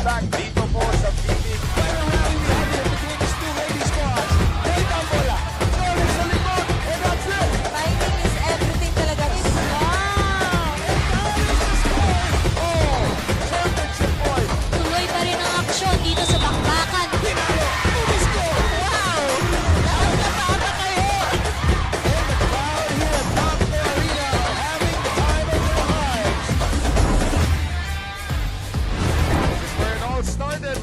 back dito po sa Phoenix. Pero happy between these two ladies squads. Hey, Tambola. Sorry sa likod. And that's it. Timing is everything talaga. Wow! Oh, championship point. Tuloy pa rin ang aksyon dito sa bakbakan. Pinalo. Movie score. Wow! Nakakatawa kayo. And the crowd here at Top Arena are having the time of their lives. This is where it all started.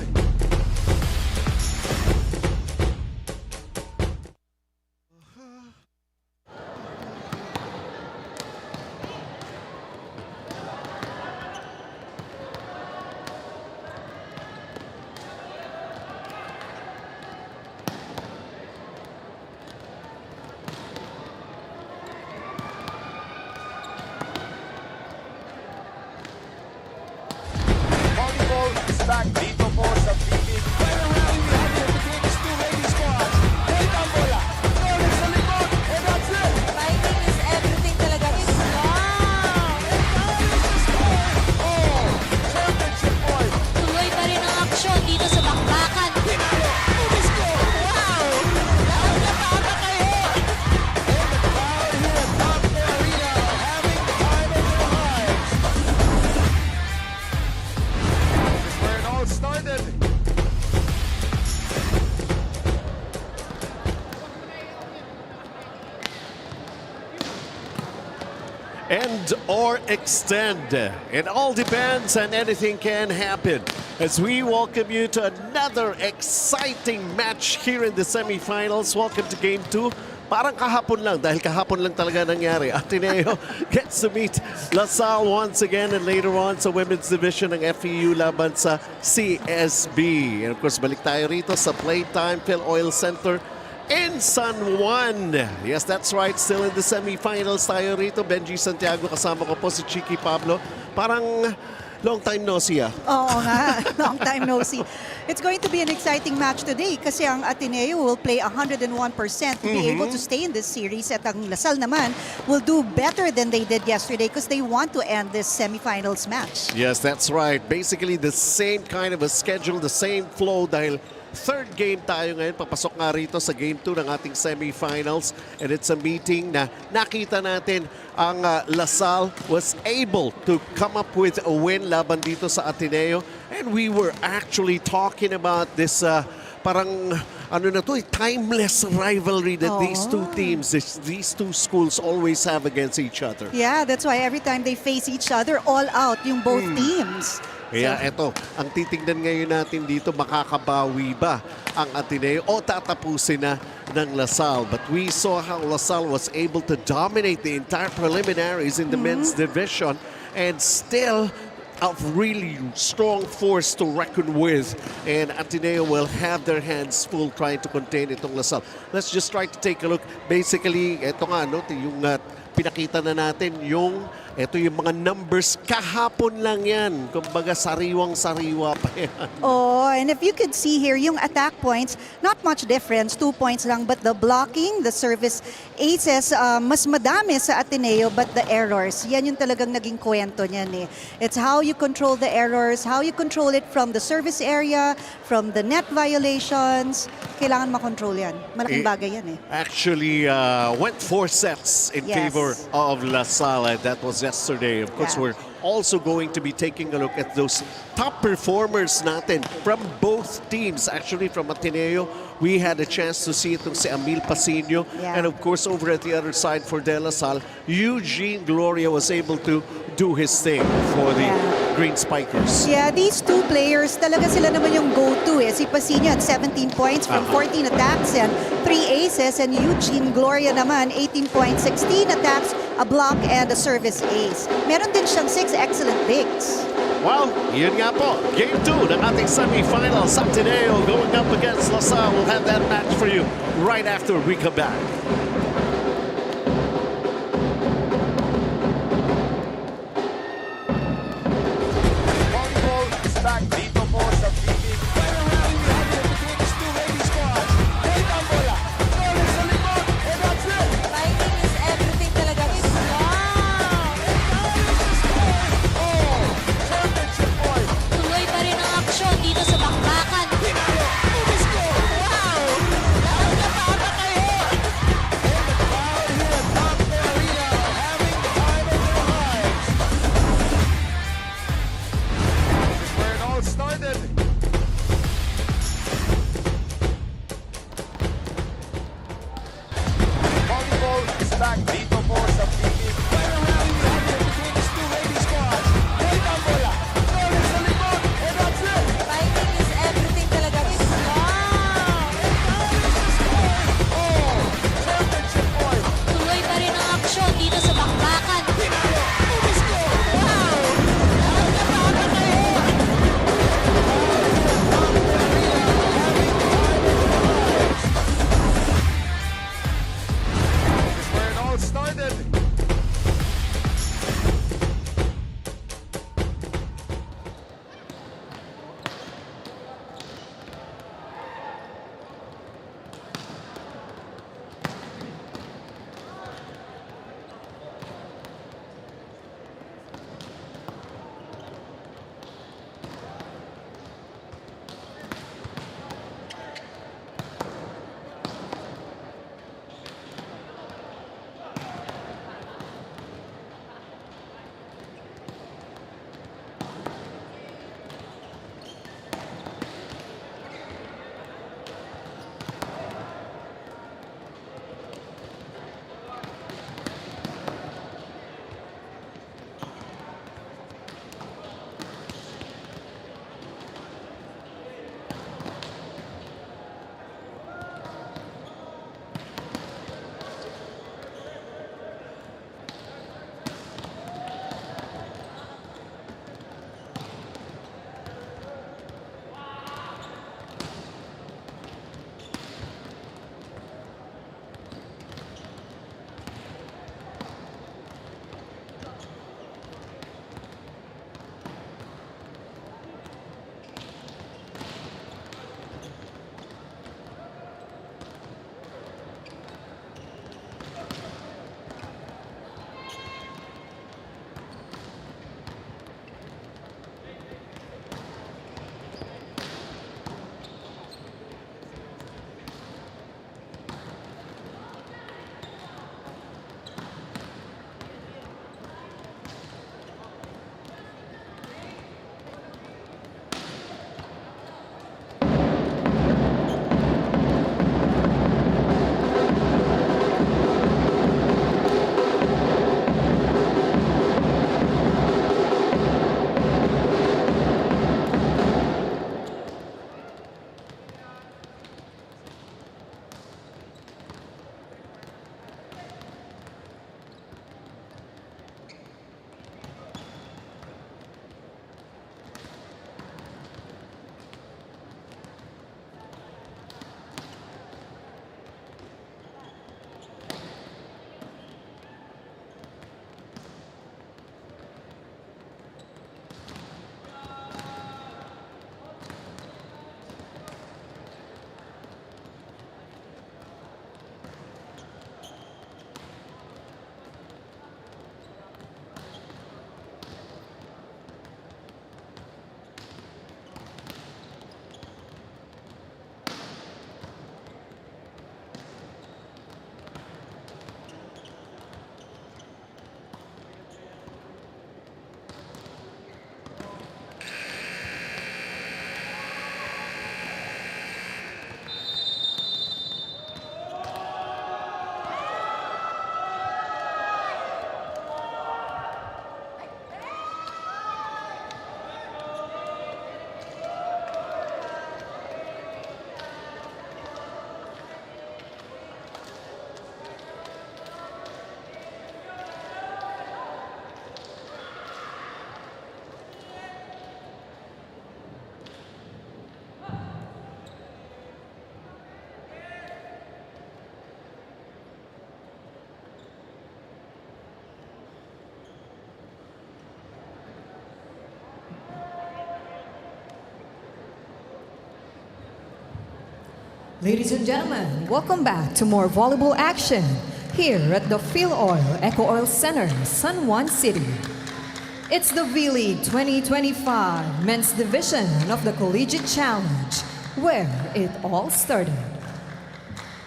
Volleyball is back dito po sa Phoenix. Pero happy between these two ladies squads. Hey, Tambola. Sorry sa likod. And that's it. Timing is everything talaga. Wow! Oh, championship point. Tuloy pa rin ang aksyon dito sa bakbakan. Pinalo. Movie score. Wow! Nakakatawa kayo. And the crowd here at Top Arena are having the time of their lives. This is where it all started. End or extend. It all depends and anything can happen. As we welcome you to another exciting match here in the semifinals. Welcome to Game 2. Parang kahapon lang, dahil kahapon lang talaga nangyari. Ateneo gets to meet Salle once again, and later on sa women's division ng FEU laban sa CSB. And of course, balik tayo rito sa Playtime Phil Oil Center in San Juan. Yes, that's right. Still in the semifinals tayo rito. Benji Santiago, kasama ko po si Chiki Pablo. Parang long time no see ah. Oo nga, long time no see. It's going to be an exciting match today kasi ang Ateneo will play 101% to be able to stay in this series at ang Salle naman will do better than they did yesterday because they want to end this semifinals match. Yes, that's right. Basically the same kind of a schedule, the same flow dahil third game tayo ngayon. Papasok nga rito sa Game 2 ng ating semifinals. And it's a meeting na nakita natin ang Salle was able to come up with a win laban dito sa Ateneo. And we were actually talking about this parang ano na to, timeless rivalry that these two teams, these two schools always have against each other. Yeah, that's why every time they face each other, all out yung both teams. Kaya eto, ang titingnan ngayon natin dito, makakabawi ba ang Ateneo o tatapusin na ng Salle? But we saw how Salle was able to dominate the entire preliminaries in the men's division and still a really strong force to reckon with. And Ateneo will have their hands full trying to contain itong Salle. Let's just try to take a look. Basically, eto nga, no, yung pinakita na natin yung ito yung mga numbers kahapon lang yan. Kumbaga sariwang-sariwa pa yan. Oh, and if you could see here, yung attack points, not much difference, 2 points lang, but the blocking, the service aces, mas madami sa Ateneo, but the errors, yan yung talagang naging kwento niyan eh. It's how you control the errors, how you control it from the service area, from the net violations. Kailangan makontrol yan. Malaking bagay yan eh. Actually, went 4 sets in favor of Salle. That was yesterday. Of course, we're also going to be taking a look at those top performers natin from both teams. Actually, from Ateneo, we had a chance to see itong si Amil Pasinio. And of course, over at the other side for De La Salle, Eugene Gloria was able to do his thing for the Green Spikers. Yeah, these two players, talaga sila naman yung go-to eh. Si Pasinio at 17 points from 14 attacks and 3 aces. And Eugene Gloria naman, 18 points, 16 attacks, a block, and a service ace. Meron din siyang 6 excellent bigs. Well, yun nga po. Game 2 ng ating semifinals. Ateneo going up against Salle. We'll have that match for you right after we come back. Volleyball is back dito po sa Phoenix. Pero happy between these two ladies squads. Hey, Tambola. Sorry sa likod. And that's it. Timing is everything talaga. Wow! Oh, championship point. Tuloy pa rin ang aksyon Ladies and gentlemen, welcome back to more volleyball action here at the Phil Oil Eco Oil Center, San Juan City. It's the V-League 2025 Men's Division of the Collegiate Challenge, where it all started.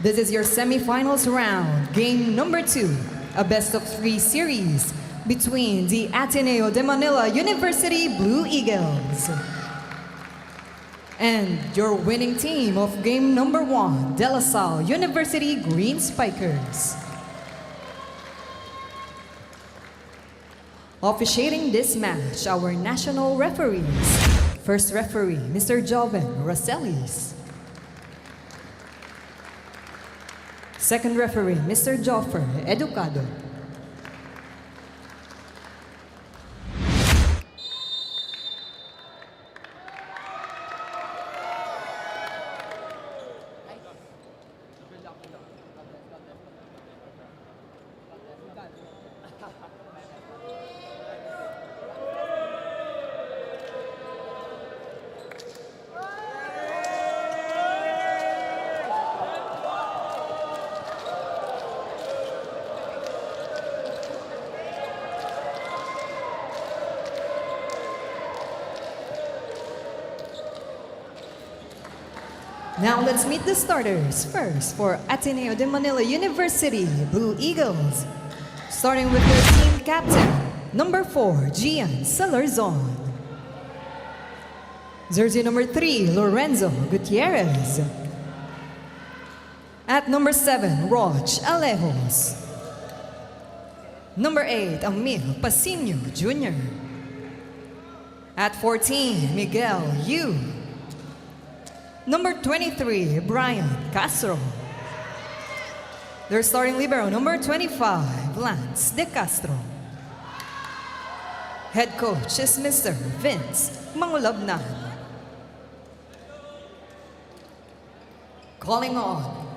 This is your semifinals round, game number 2, a best-of-3 series between the Ateneo de Manila University Blue Eagles and your winning team of game number 1, De La Salle University Green Spikers. Officiating this match, our national referees. First referee, Mr. Joven Roselis. Second referee, Mr. Joffer Educado. Now let's meet the starters. First, for Ateneo de Manila University Blue Eagles. Starting with their team captain, number 4, Gian Salarzon. Jersey number 3, Lorenzo Gutierrez. At number 7, Roch Alejos. Number 8, Emil Pasino Jr. At 14, Miguel Yu. Number 23, Brian Castro. Their starting libero, number 25, Lance De Castro. Head coach is Mr. Vince Mangulabnan. Calling on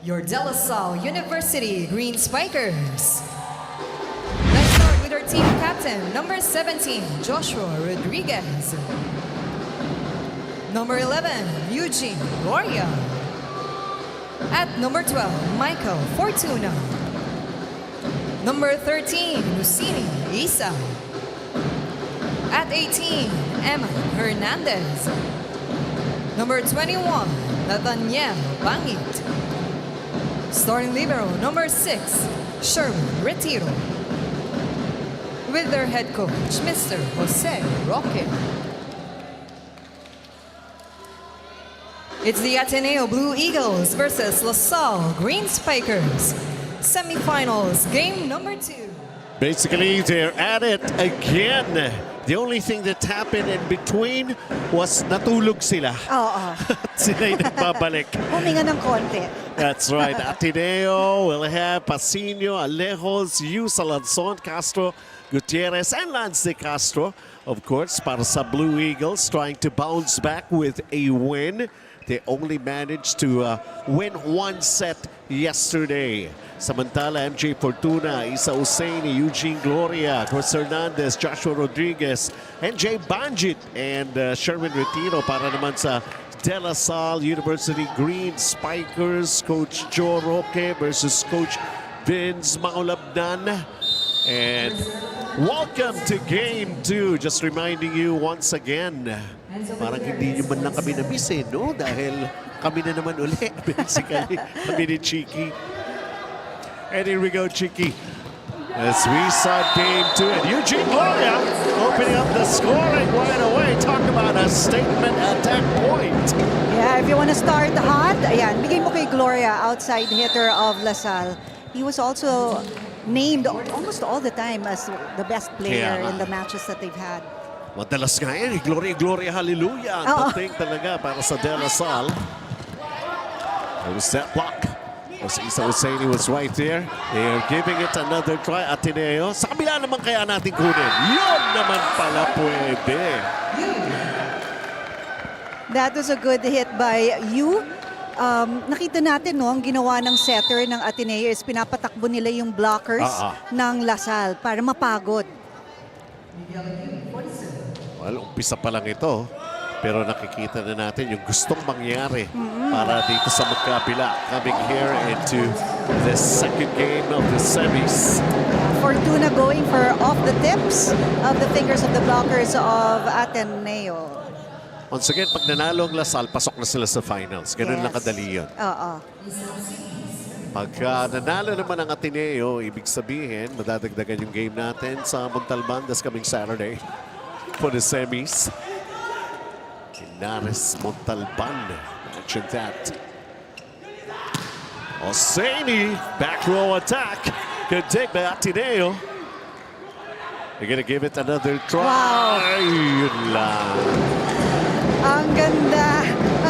your De La Salle University Green Spikers. Let's start with our team captain, number 17, Joshua Rodriguez. Number 11, Eugene Gloria. At number 12, Michael Fortuna. Number 13, Lucini Isa. At 18, Emma Hernandez. Number 21, Nathaniel Bangit. Starting libero, number 6, Sherwin Retiro. With their head coach, Mr. Jose Roque. It's the Ateneo Blue Eagles versus La Salle Green Spikers. Semifinals, game number 2. Basically, they're at it again. The only thing that happened in between was natulog sila. Oo. At sila'y nagbabalik. Huminga ng konti. That's right. Ateneo will have Pasino, Alejos, Yu Salanzon, Castro, Gutierrez, and Lance De Castro. Of course, para sa Blue Eagles, trying to bounce back with a win. They only managed to win 1 set yesterday. Samantala, MJ Fortuna, Isa Usaini, Eugene Gloria, Chris Hernandez, Joshua Rodriguez, NJ Banjit, and Sherwin Retiro para naman sa De La Salle University Green Spikers. Coach Joe Roque versus Coach Vince Maulabnan. And welcome to Game 2. Just reminding you once again, parang hindi nyo man lang kami na-miss no? Dahil kami na naman uli, basically, kami ni Chiki. And here we go, Chiki. As we saw Game 2, and Eugene Gloria opening up the scoring right away. Talk about a statement attack point. Yeah, if you want to start hot, ayan, bigay mo kay Gloria, outside hitter of La Salle. He was also named almost all the time as the best player in the matches that they've had. Madalas nga yan, Gloria, Gloria, hallelujah. Ang dating talaga para sa De La Salle. There was that block. As Isa Usaini was right there. They're giving it another try, Ateneo. Sa kabila naman kaya natin kunin. Yun naman pala pwede. That was a good hit by Yu. Nakita natin, no, ang ginawa ng setter ng Ateneo is pinapatakbo nila yung blockers ng La Salle para mapagod. Well, umpisa pa lang ito. Pero nakikita na natin yung gustong mangyari para dito sa magkabila. Coming here into the second game of the semis. Fortuna going for off the tips of the fingers of the blockers of Ateneo. Once again, pag nanalo ang Lasal, pasok na sila sa finals. Ganun lang kadali yun. Oo. Pagka nanalo naman ang Ateneo, ibig sabihin, madadagdagan yung game natin sa Montalban this coming Saturday for the semis. Linares Montalban, mentioned that. Oseni, back row attack. Good take by Ateneo. They're gonna give it another try. Wow. Yun lang. Ang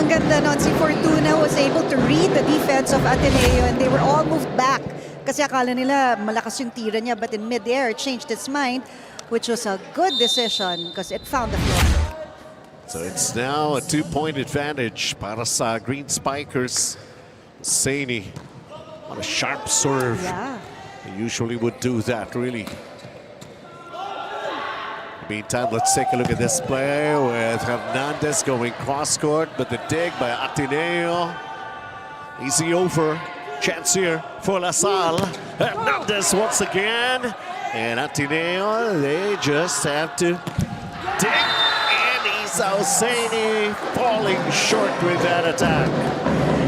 ganda nun. Si Fortuna was able to read the defense of Ateneo and they were all moved back. Kasi akala nila malakas yung tira niya, but in mid-air, it changed its mind, which was a good decision because it found the floor. So it's now a 2-point advantage para sa Green Spikers. Saini, what a sharp serve. Yeah. They usually would do that, really. Meantime, let's take a look at this play with Hernandez going cross-court, but the dig by Ateneo. Easy over. Chance here for LaSalle. Hernandez once again. And Ateneo, they just have to dig. Sauseni falling short with that attack.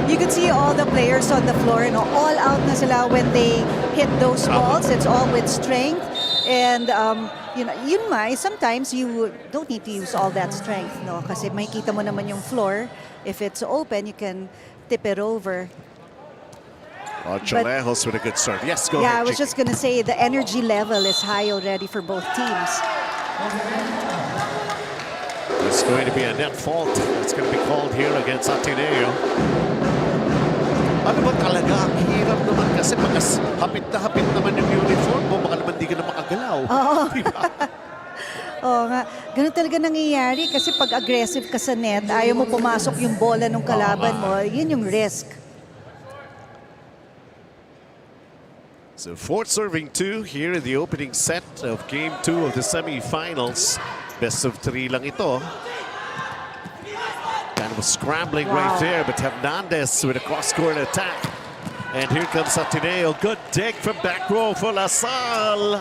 You could see all the players on the floor, all out na sila when they hit those balls. It's all with strength. And, sometimes you don't need to use all that strength, no? Kasi makikita mo naman yung floor. If it's open, you can tip it over. Chalejos with a good serve. Yes, go Yeah, ahead, I was Chicky. just going to say the energy level is high already for both teams. It's going to be a net fault. It's going to be called here against Ateneo. Ano ba talaga? Ang hirap naman kasi hapit na hapit naman yung uniform mo. Baka naman di ka na makagalaw. Oo. Diba? Oo nga. Ganun talaga nangyayari kasi pag aggressive ka sa net, ayaw mo pumasok yung bola ng kalaban mo, yun yung risk. So fourth serving two here in the opening set of game 2 of the semifinals. Best of 3 lang ito. Kind of a scrambling right there, but Hernandez with a cross-court attack. And here comes Ateneo. Good dig from back row for LaSalle.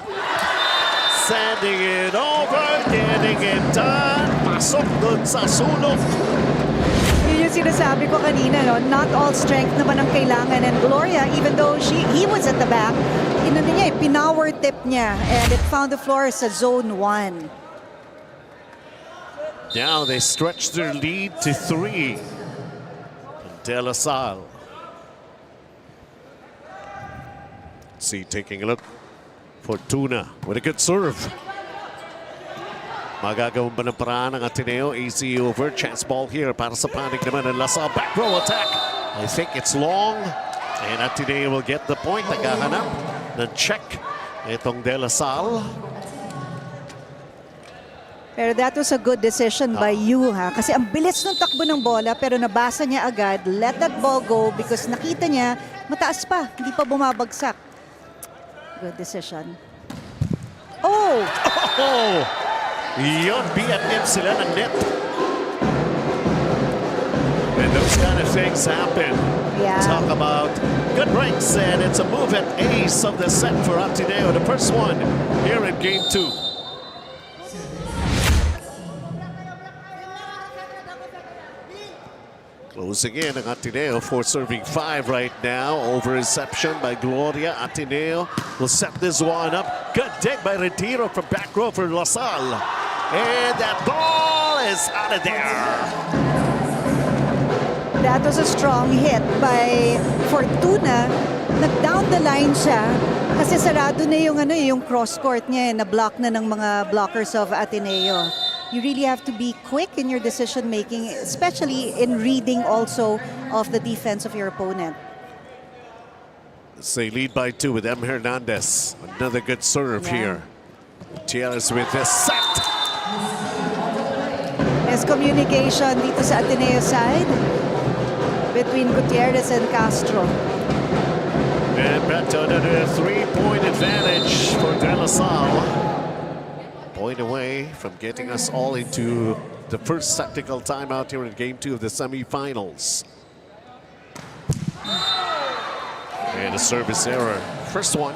Sending it over, getting it done. Pasok dun sa sulok. Yun yung sinasabi ko kanina, no? Not all strength naman ang kailangan. And Gloria, even though he was at the back, pinower tip niya. And it found the floor sa zone 1. Now they stretch their lead to 3. De La Salle. See, taking a look. Fortuna with a good serve. Magagawin ba ng paraan ng Ateneo? Easy over. Chance ball here para sa panig naman ng La Salle. Back row attack. I think it's long. And Ateneo will get the point. Naghahanap ng check itong De La Salle. Pero that was a good decision by you, ha? Kasi ang bilis ng takbo ng bola, pero nabasa niya agad. Let that ball go because nakita niya, mataas pa, hindi pa bumabagsak. Good decision. Oh! Oh! Yun, BFF sila ng net. And those kind of things happen. Yeah. Talk about good breaks, and it's a move at ace of the set for Ateneo. The first one here in game 2. Closing in ang Ateneo for serving 5 right now. Over reception by Gloria. Ateneo will set this one up. Good dig by Retiro from back row for LaSalle. And that ball is out of there. That was a strong hit by Fortuna. Nag-down the line siya kasi sarado na yung cross-court niya. Na-block na ng mga blockers of Ateneo. You really have to be quick in your decision-making, especially in reading also of the defense of your opponent. They lead by 2 with M. Hernandez. Another good serve here. Gutierrez with this set. There's communication dito sa Ateneo side between Gutierrez and Castro. And back to another 3-point advantage for De La Salle. Point away from getting us all into the first tactical timeout here in Game 2 of the semifinals. And a service error. First one.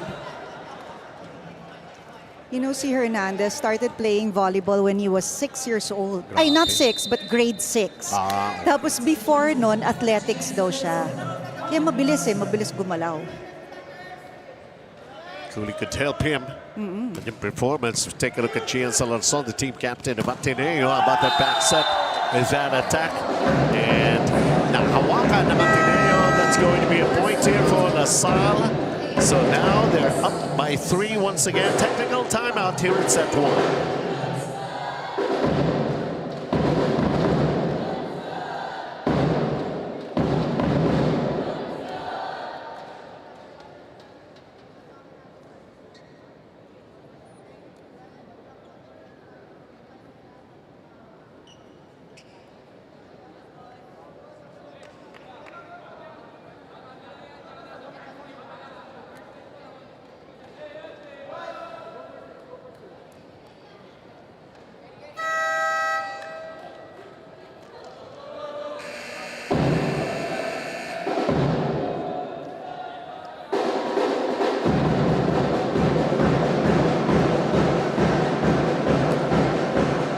You know, si Hernandez started playing volleyball when he was 6 years old. Ay, not 6, but grade 6. Tapos before nun, athletics daw siya. Kaya mabilis gumalaw. Truly could help him in performance. Take a look at Gian Salarson, the team captain of Ateneo. How about that back set? Is that attack? And nakahawakan ng Ateneo. That's going to be a point here for Salle. So now they're up by 3 once again. Technical timeout here in set 1.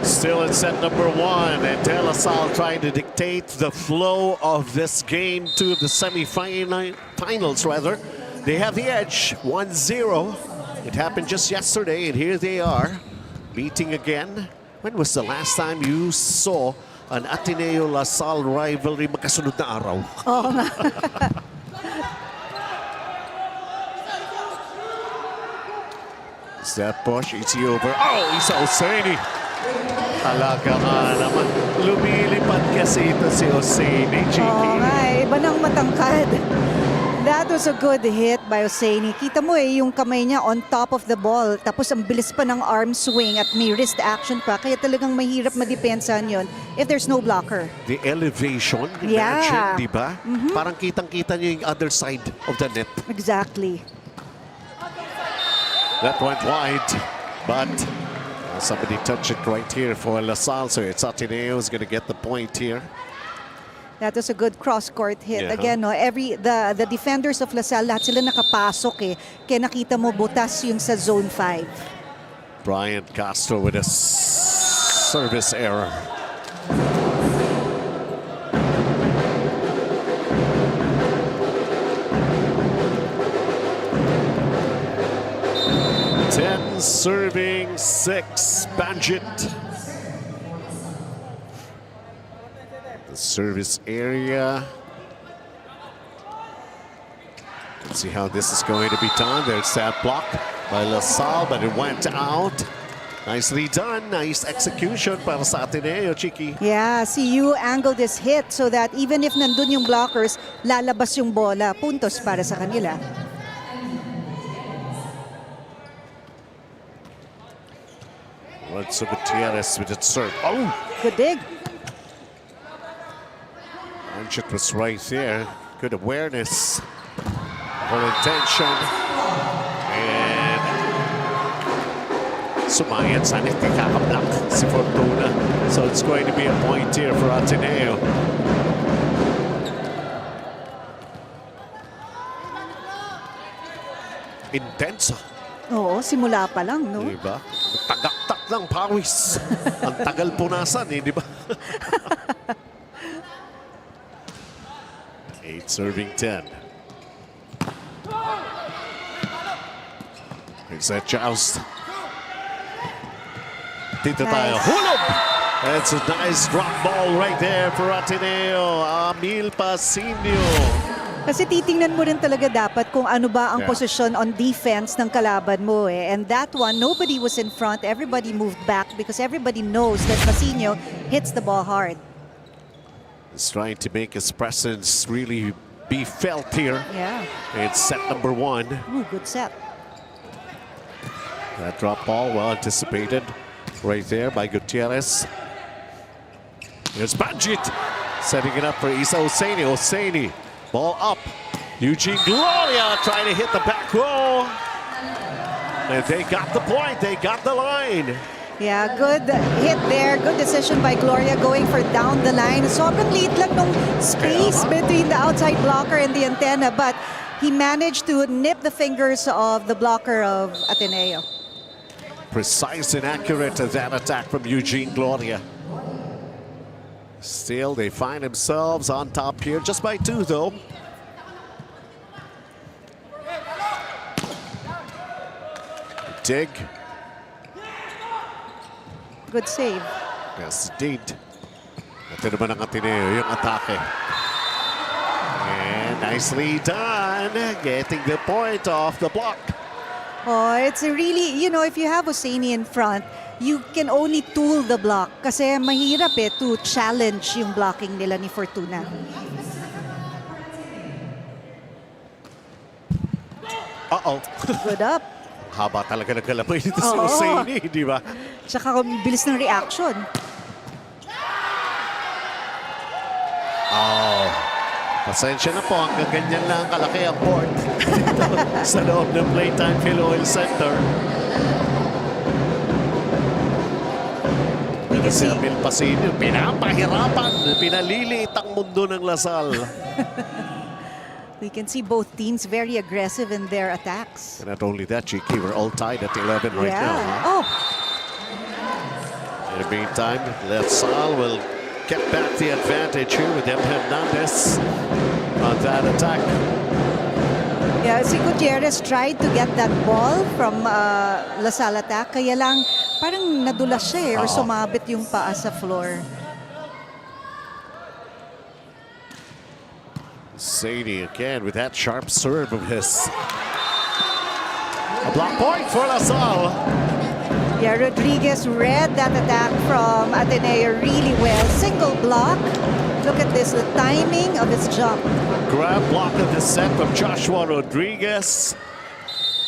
Still in set number 1, and De La Salle trying to dictate the flow of this game to the semifinals rather. They have the edge, 1-0. It happened just yesterday, and here they are, meeting again. When was the last time you saw an Ateneo-La Salle rivalry magkasunod na araw? Oo nga. Is that push? Easy over. Oh, Isa Oseni. Talaga nga naman. Lumilipad kasi ito si Oseni, Oo nga, iba nang matangkad. That was a good hit by Oseni. Kita mo yung kamay niya on top of the ball. Tapos ang bilis pa ng arm swing at may wrist action pa. Kaya talagang mahirap madepensahan yun if there's no blocker. The elevation, imagine, di ba? Parang kitang-kita niyo yung other side of the net. Exactly. That went wide, but somebody touched it right here for La Salle, so it's Ateneo is going to get the point here. That was a good cross-court hit. Yeah. Again, no, the defenders of La Salle, lahat sila nakapasok eh. Kaya nakita mo butas yung sa zone 5. Brian Castro with a service error. Serving 6, Banjit. The service area. Let's see how this is going to be done. There's that block by La Salle, but it went out. Nicely done. Nice execution para sa Ateneo, Chiki. Yeah, see, you angled this hit so that even if nandun yung blockers, lalabas yung bola. Puntos para sa kanila. Lorenzo Gutierrez with its serve. Oh! Good dig. Banjit was right there. Good awareness. Full intention. And sumayan sa net kay kakablock si Fortuna. So it's going to be a point here for Ateneo. Intenso. Oo, simula pa lang, no? Diba? Tagaktak ng pawis. Ang tagal punasan eh, di ba? 8 serving 10. Here's that joust. Dito tayo. Hulog! That's a nice drop ball right there for Ateneo. Amil Pasinio. Kasi titingnan mo rin talaga dapat kung ano ba ang posisyon on defense ng kalaban mo eh. And that one, nobody was in front. Everybody moved back because everybody knows that Pasinio hits the ball hard. He's trying to make his presence really be felt here. Yeah. It's set number 1. Ooh, good set. That drop ball well anticipated right there by Gutierrez. Here's Banjit setting it up for Isa Oseni. Oseni. Ball up. Eugene Gloria trying to hit the back row. And they got the point. They got the line. Yeah, good hit there. Good decision by Gloria going for down the line. Sobrang liit lang nung space between the outside blocker and the antenna, but he managed to nip the fingers of the blocker of Ateneo. Precise and accurate that attack from Eugene Gloria. Still, they find themselves on top here, just by 2 though. Dig. Good save. Yes, indeed. Ito naman ang Ateneo, yung atake. And nicely done, getting the point off the block. Oh, it's a really, you know, if you have Hosseini in front, you can only tool the block kasi mahirap to challenge yung blocking nila ni Fortuna. Uh-oh. Good up. Haba talaga nagkalamay dito si Oo. Hosseini, di ba? Tsaka bilis ng reaction. Oh, pasensya na po, hanggang ganyan lang kalaki ang board dito sa loob ng Playtime Phil Oil Center. Pero si Amil Pasinio, pinapahirapan, pinaliliit ang mundo ng Lasal. We can see both teams very aggressive in their attacks. And not only that, Chiki, we're all tied at 11 right now. Huh? Oh, In the meantime, Salle will get back the advantage here with M. Hernandez on that attack. yeah, si Gutierrez tried to get that ball from La Salle attack, kaya lang parang nadulas siya or sumabit yung paa sa floor. Sadie again with that sharp serve of his. A block point for LaSalle. Yeah, Rodriguez read that attack from Ateneo really well. Single block. Look at this, the timing of his jump. Grab block of the set from Joshua Rodriguez.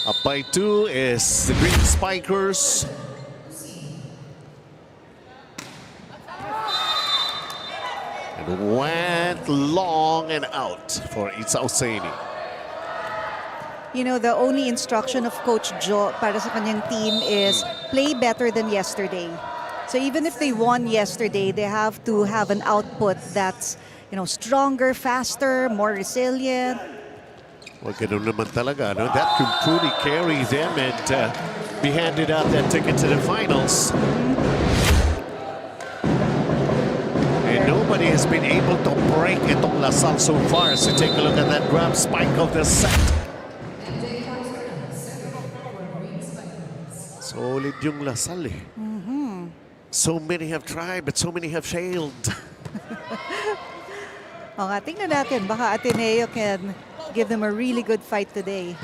Up by 2 is the Green Spikers. And went long and out for Itza Hosseini. You know, the only instruction of Coach Joe para sa kanyang team is play better than yesterday. So even if they won yesterday, they have to have an output that's, you know, stronger, faster, more resilient. Well, ganun naman talaga, no? That could truly carry them and be handed out that ticket to the finals. And nobody has been able to break itong Lasal so far. So take a look at that grab spike of the set. Solid yung Lasal eh. So many have tried, but so many have failed. O nga, tingnan natin. Baka Ateneo can give them a really good fight today.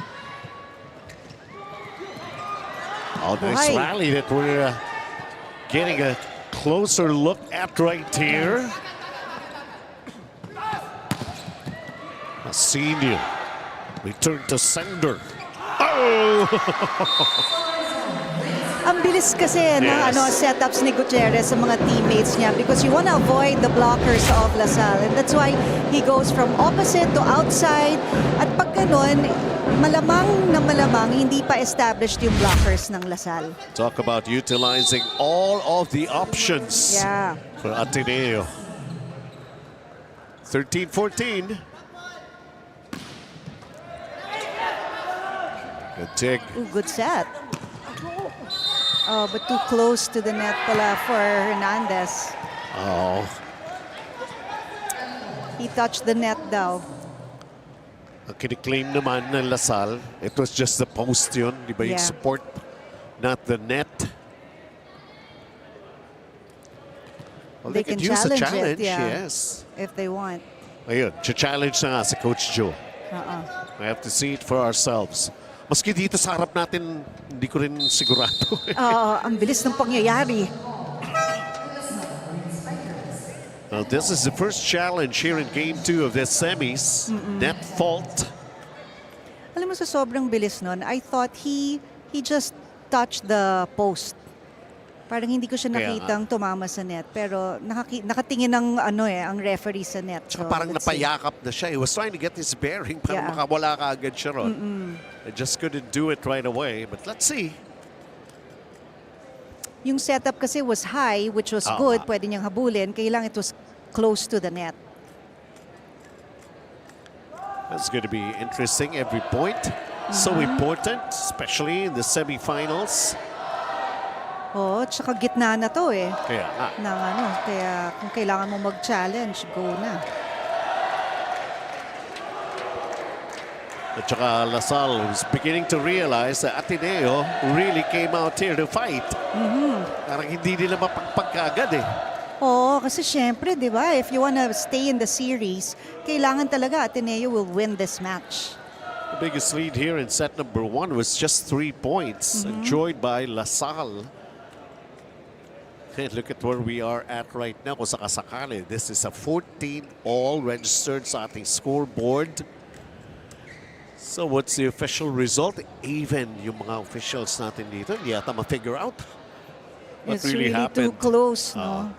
Oh, nice Buhay. rally that we're getting a closer look at right here. A senior return to sender. Oh! Ang bilis kasi ng Yes. setups ni Gutierrez sa mga teammates niya because you want to avoid the blockers of LaSalle. And that's why he goes from opposite to outside. At pag ganun, malamang na malamang hindi pa established yung blockers ng LaSalle. Talk about utilizing all of the options Yeah. for Ateneo. 13-14. Good dig. Ooh, good set. Oh, but too close to the net pala for Hernandez. Oh, He touched the net daw. ang kiniklaim naman ng Lasal, it was just the post yun, di ba yung Yeah. support, not the net. Well, They could can use a challenge challenge, it, yeah. yes. If they want. Ayun, challenge na nga si Coach Joe. We have to see it for ourselves. Maski dito sa harap natin, hindi ko rin sigurado. Ang bilis ng pangyayari. Well, this is the first challenge here in Game 2 of this semis. Net fault. Alam mo, sa sobrang bilis nun, I thought he just touched the post. Parang hindi ko siya Kaya nakitang tumama sa net. Pero nakatingin ng ang referee sa net. Tsaka So, parang let's see. napayakap na siya. He was trying to get his bearing para Yeah. makawala ka agad siya ron. I just couldn't do it right away. But let's see. Yung setup kasi was high, which was good. Pwede niyang habulin. Kailangan it was close to the net. That's going to be interesting. Every point so important, especially in the semifinals. Oh, tsaka gitna na to eh. Kaya nga. Ng ano, kaya kung kailangan mo mag-challenge, go na. At saka Lasal was beginning to realize that Ateneo really came out here to fight. Parang hindi nila mapagpagkagad eh. Oo, kasi syempre, di ba, if you wanna stay in the series, kailangan talaga Ateneo will win this match. The biggest lead here in set number 1 was just 3 points, enjoyed by Lasal. And look at where we are at right now. Kung sakasakali, this is a 14 all registered sa ating scoreboard. So what's the official result? Even yung mga officials natin dito, hindi yata ma-figure out what It's really really too happened. close, no?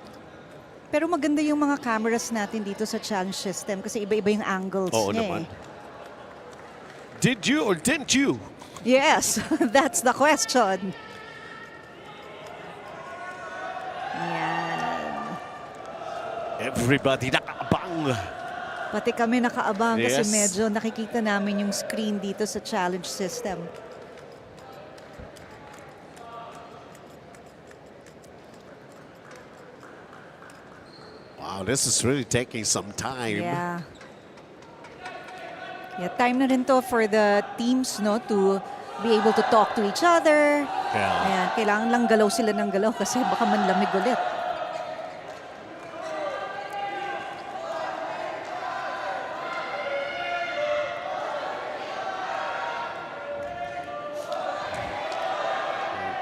Pero maganda yung mga cameras natin dito sa challenge system kasi iba-iba yung angles Oo niya naman. eh. Did you or didn't you? Yes, that's the question. Yan. Everybody nakaabang. Pati kami nakaabang kasi Yes. medyo nakikita namin yung screen dito sa challenge system. Wow, this is really taking some time. Yeah. Yeah, time na rin to for the teams, no, to be able to talk to each other. Yeah. Ayan, kailangan lang galaw sila ng galaw kasi baka manlamig ulit.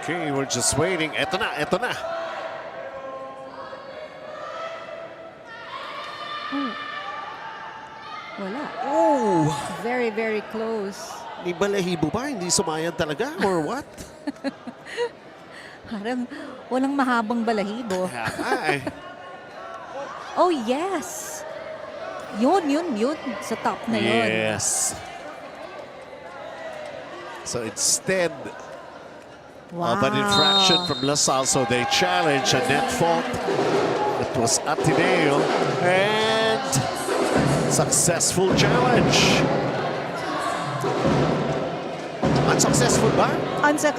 Okay, we're just waiting. Eto na, eto na. Wala. Oh! Very, very close. Ni balahibo ba? Hindi sumayad talaga? Or what? Parang walang mahabang balahibo. Ay. Oh, yes. Yun. Sa top na yun. Yes. So instead Wow. of an infraction from Lasal, so they challenge a net fault. It was Ateneo and successful challenge. Unsuccessful ba?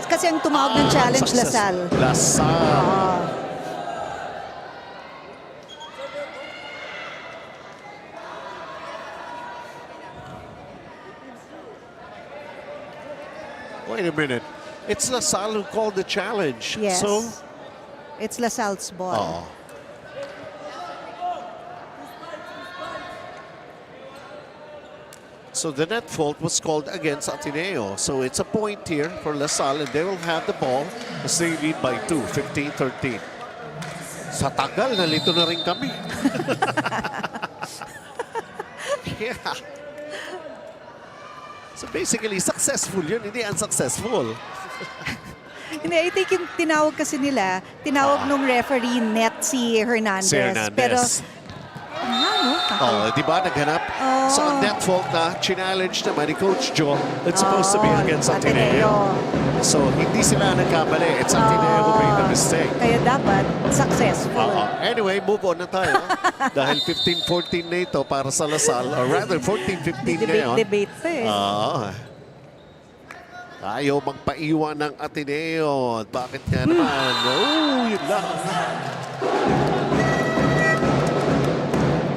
Kasi ang tumawag ng challenge, Success- Lasal. Lasal. Wait a minute. It's Lasal who called the challenge. Yes. So, It's Lasal's ball. oh. So the net fault was called against Ateneo. So it's a point here for Lasal and they will have the ball as they lead by 2, 15-13. Sa tagal, nalito na rin kami. Yeah. So basically, successful yun, hindi unsuccessful. Hindi, I think yung tinawag kasi nila, tinawag nung referee net si Hernandez. Si Hernandez. Pero, ano? Oh, di ba naghanap? So ang net fault na challenge naman ni Coach Joe, it's supposed to be against Ateneo. So hindi sila nagkamali. It's Ateneo who made the mistake. Kaya dapat successful. Anyway, move on na tayo. Dahil 15-14 na ito para sa Lasal, or rather 14-15 ngayon. Debate pa eh. Ayaw magpaiwan ng Ateneo. Bakit nga naman? Oh, yun lang.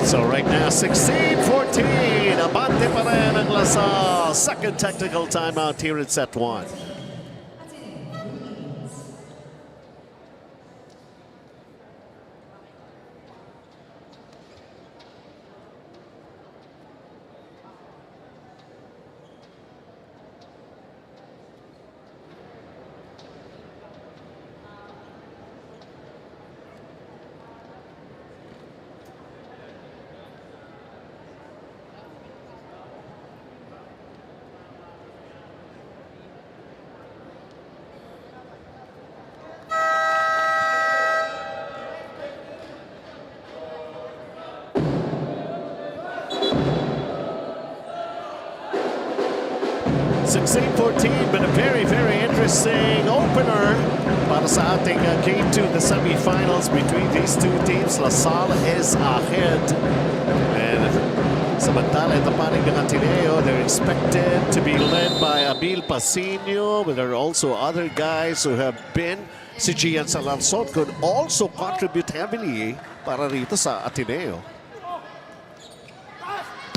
So right now, 16-14. Abante pa rin ang Lasal. Second technical timeout here in set 1. But a very, very interesting interesting opener para sa ating game 2, the semifinals between these two teams. Salle is ahead. And samantala, ito panig ng Ateneo, they're expected to be led by Emil Pasinio, but there are also other guys who have been. Si Gian Salansot could also contribute heavily para rito sa Ateneo.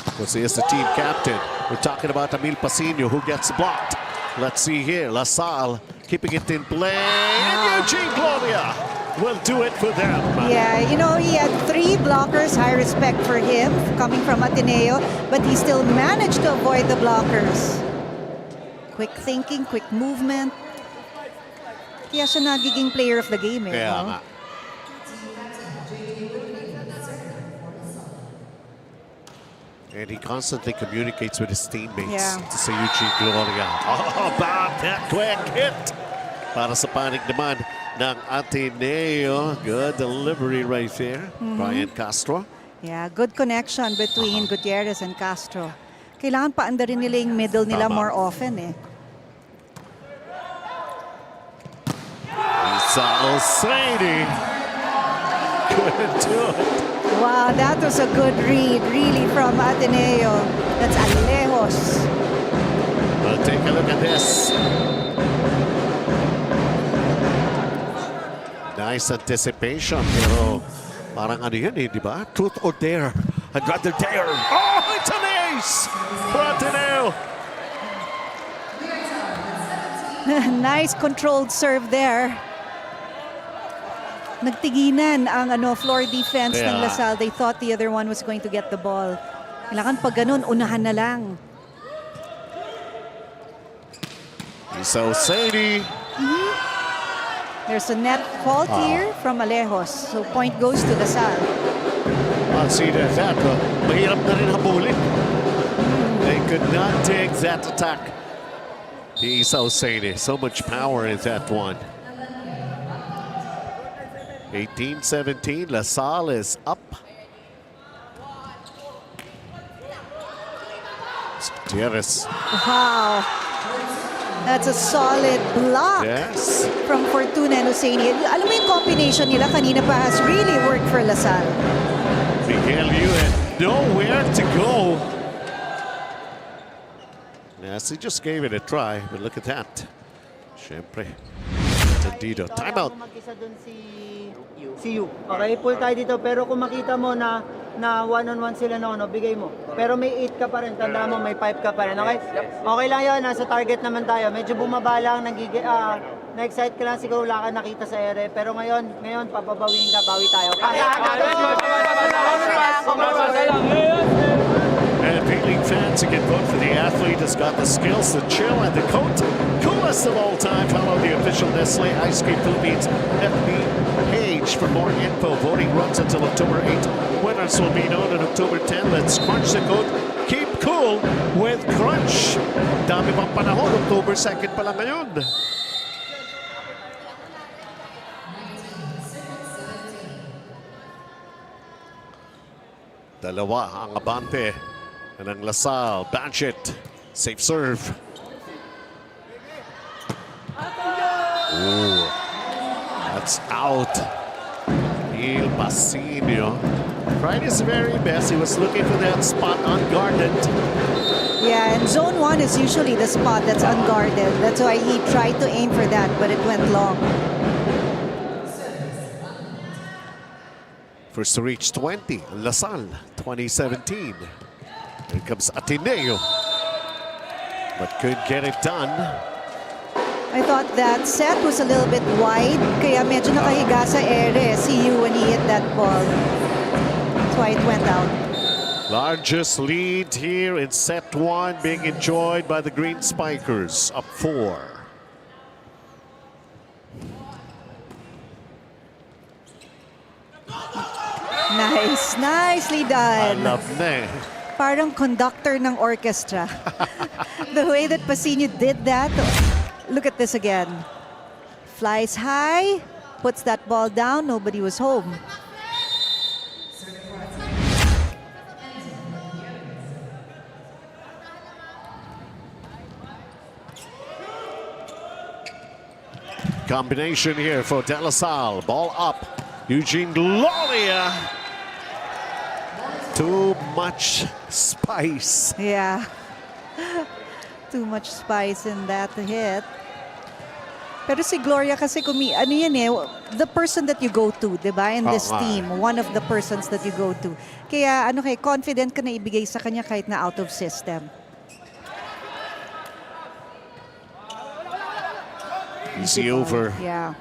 Because he is the team captain. We're talking about Emil Pasinio, who gets blocked. Let's see here, Salle keeping it in play. And Eugene Gloria will do it for them. Yeah, you know, he had 3 blockers. High respect for him coming from Ateneo, but he still managed to avoid the blockers. Quick thinking, quick movement. Kaya siya nagiging player of the game. Kaya no? nga. And he constantly communicates with his teammates. Yeah. To say Eugene Gloria. Oh, bad, that quick hit. Para sa panig naman ng Ateneo. Good delivery right there. Brian Castro. Yeah, good connection between Gutierrez and Castro. Kailangan paandarin nila yung middle nila Tama. more often eh. Salle couldn't do it. Wow, that was a good read, really, from Ateneo. That's Alejos. Well, take a look at this. Nice anticipation, pero parang ano yun eh, di ba? Truth or dare? I'd rather dare. Oh, it's an ace for Ateneo. Nice controlled serve there. Nagtiginan ang floor defense ng Yeah. Salle. They thought the other one was going to get the ball. Kailangan pag ganun, unahan na lang. So Sadie. There's a net fault here from Alejos. So point goes to Salle. I'll see that. Mahirap na rin habulin. They could not take that attack. He's so Sadie. So much power in that one. 18-17, Salle is up. Gutierrez. Wow. That's a solid block Yes. from Fortuna and Husseini. Alam mo yung combination nila kanina pa has really worked for Salle. Miguel, you had nowhere to go. Yes, he just gave it a try, but look at that. Siyempre. Tendido. Timeout. Mag-isa dun si Yu. Okay, pull tayo dito. Pero kung makita mo na one-on-one sila na bigay mo. Pero may 8 ka pa rin. Tandaan mo, may 5 ka pa rin. Okay? Okay lang yun. Nasa target naman tayo. Medyo bumaba lang. Na-excite ka lang. Siguro wala ka nakita sa ere. Pero ngayon, papabawiin ka. Bawi tayo. And P-League fans, you can vote for the athlete who's got the skills, the chill, and the coat. Coolest of all time. Follow the official Nestle Ice Cream Philippines FB page for more info. Voting runs until October 8. Winners will be known on October 10. Let's crunch the code. Keep cool with Crunch. Dami pang panahon. October 2nd pa lang ngayon. Dalawa ang abante ng Salle. Banchet. Safe serve. Ooh. That's out. Il Pasinio tried his very best. He was looking for that spot unguarded. Yeah, and zone 1 is usually the spot that's unguarded. That's why he tried to aim for that, but it went long. First to reach 20, Salle, 2017. Here comes Ateneo, but couldn't get it done. I thought that set was a little bit wide, kaya medyo nakahiga sa ere si Yu when he hit that ball. That's why it went out. Largest lead here in set 1 being enjoyed by the Green Spikers, up 4. Nice, nicely done. Alam na eh. Parang conductor ng orchestra. The way that Pasinio did that. Look at this again. Flies high, puts that ball down, nobody was home. combination here for De La Salle. Ball up. Eugene Gloria. Too much spice. Yeah. Too much spice in that hit. Pero si Gloria kasi ano yan eh, the person that you go to, di ba? In this team, one of the persons that you go to. Kaya confident ka na ibigay sa kanya kahit na out of system. Easy over. Yeah.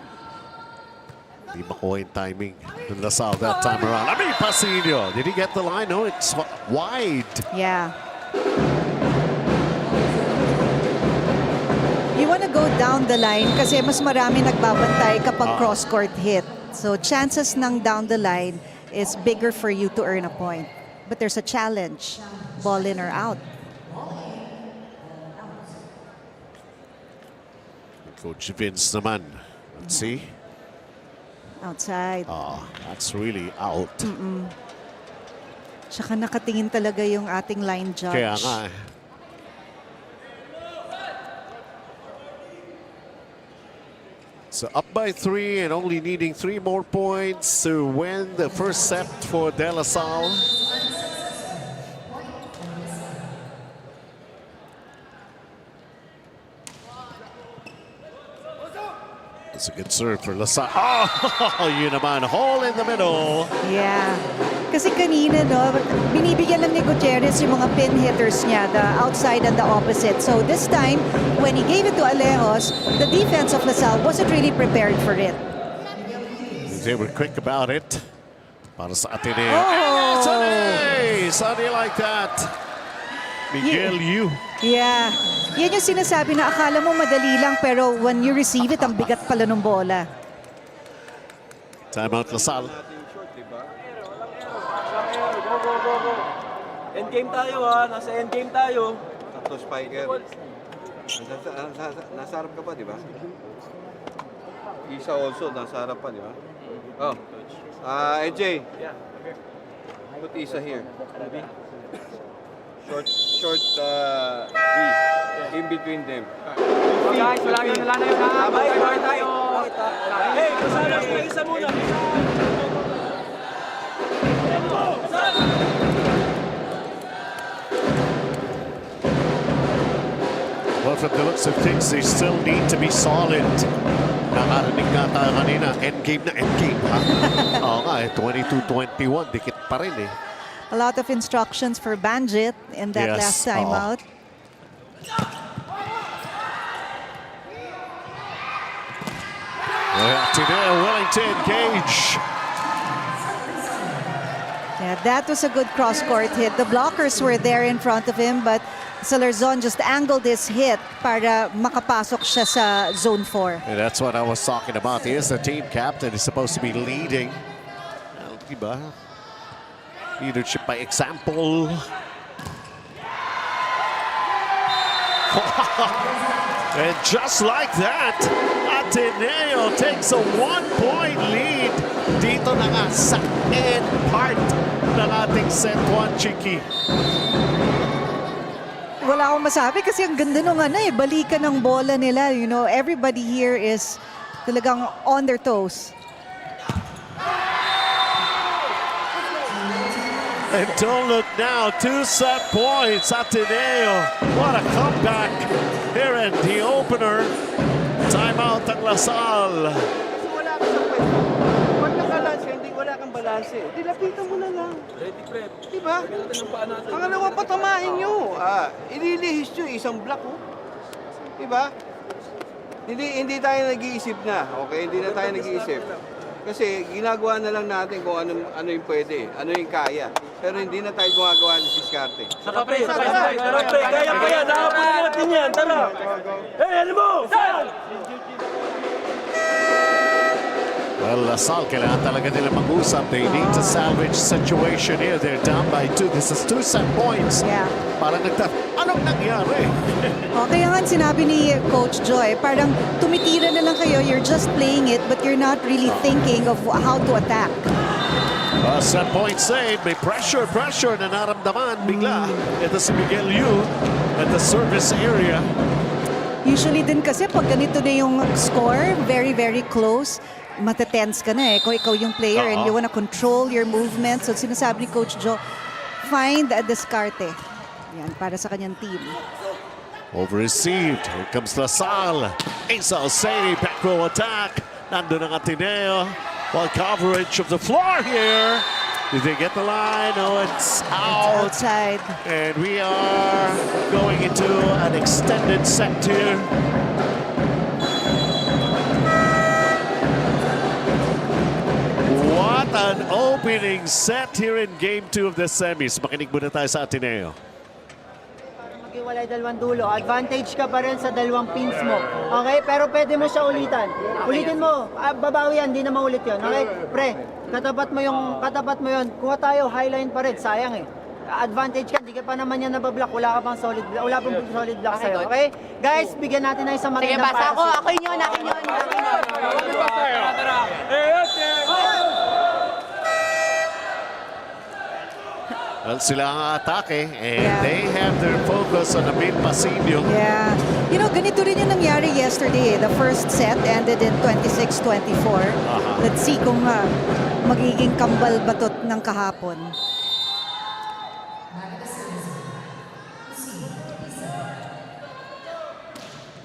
Di makuha yung timing ng La Salle that time around. I mean, Pasillo. Did he get the line? No, it's wide. Yeah. You want to go down the line kasi mas marami nagbabantay kapag cross-court hit. So chances ng down the line is bigger for you to earn a point. But there's a challenge. Ball in or out. Coach Vince naman. Let's see. Outside. That's really out. Tsaka nakatingin talaga yung ating line judge. Kaya nga eh. So up by 3 and only needing 3 more points to win the first set for De La Salle. It's a good serve for La Salle. Oh, yun naman. Hole in the middle. Yeah. Kasi kanina, binibigyan lang ni Gutierrez yung mga pin hitters niya, the outside and the opposite. So this time, when he gave it to Alejos, the defense of La Salle wasn't really prepared for it. They were quick about it. Para sa Ateneo. Oh! Something like that. Miguel Yu. Yeah. Yan yung sinasabi na akala mo madali lang, pero when you receive it, ang bigat pala ng bola. Timeout La Salle. Endgame tayo nasa endgame tayo. Tatlo spiker. Nasa harap ka pa, di ba? Isa also, nasa harap pa, di ba? Oh. AJ. Put Isa here. Short B. In between them. Guys, wala na yun. Bye tayo. Hey, kasama ka isa muna. Well, from the looks of things, they still need to be solid. Nakarinig nga tayo kanina, endgame na endgame, ha? Oo nga, 22-21, dikit pa rin eh. A lot of instructions for Banjit in that last timeout. Ateneo willing to engage. Yeah, that was a good cross-court hit. The blockers were there in front of him, but Salarzon just angled his hit para makapasok siya sa zone 4. And that's what I was talking about. He is the team captain. He's supposed to be leading. Diba? Leadership by example. And just like that, Ateneo takes a 1-point lead dito na nga sa end part ng ating set 1, Chiki. Wala akong masabi kasi ang ganda nung balikan ng bola nila. You know, everybody here is talagang on their toes. And don't look now, 2 set points, Ateneo. What a comeback here in the opener. Timeout ang La Salle. Kasi wala ka sa pwesto. Pag nakalanse, hindi wala kang balanse. Di lapitan mo na lang. Ready, prep. Diba? Pangalawa, patamain nyo. Ililihis nyo isang block. Diba? Hindi tayo nag-iisip na. Okay, hindi na tayo nag-iisip. Kasi ginagawa na lang natin kung ano yung pwede, ano yung kaya. Pero hindi na tayo gumagawa ng diskarte. Saka pre, kaya pa yan. Nakapunin natin yan. Tara. Hey, ano mo? Well, La Salle, kailangan talaga nila mag-usap. They need to salvage situation here. They're down by 2. This is 2 set points. Yeah. Parang anong nangyari? Kaya nga sinabi ni Coach Joy, parang tumitira na lang kayo, you're just playing it, but you're not really thinking of how to attack. Set point save. May pressure na naramdaman bigla. Ito si Miguel Yu at the service area. Usually din kasi pag ganito na yung score, very, very close, matetense ka na eh. Kung ikaw yung player and you wanna control your movement. So sinasabi ni Coach Joe, find a diskarte. Yan, para sa kanyang team. Over-received. Here comes Salle. Asa Osei, back row attack. Nandun ang Ateneo. Well, coverage of the floor here. Did they get the line? No, it's out. Outside. And we are going into an extended set here. What an opening set here in Game 2 of the semis. Makinig muna tayo sa Ateneo. Maghiwalay dalawang dulo. Advantage ka pa rin sa dalawang pins mo. Okay? Pero pwede mo siya ulitan. Ulitin mo. Babawi yan. Hindi na maulit yun. Okay? Pre, katapat mo yun. Kuha tayo. Highline pa rin. Sayang eh. Advantage ka. Hindi ka pa naman yan nabablock. Wala pang solid block sa'yo. Okay? Guys, bigyan natin ng isang Sige, magandang basta ako. pass. Ako yun. Well, sila ang atake and they have their focus on Amin Pasillo. Yeah. You know, ganito rin yung nangyari yesterday. The first set ended in 26-24. Let's see kung magiging kambal batot ng kahapon.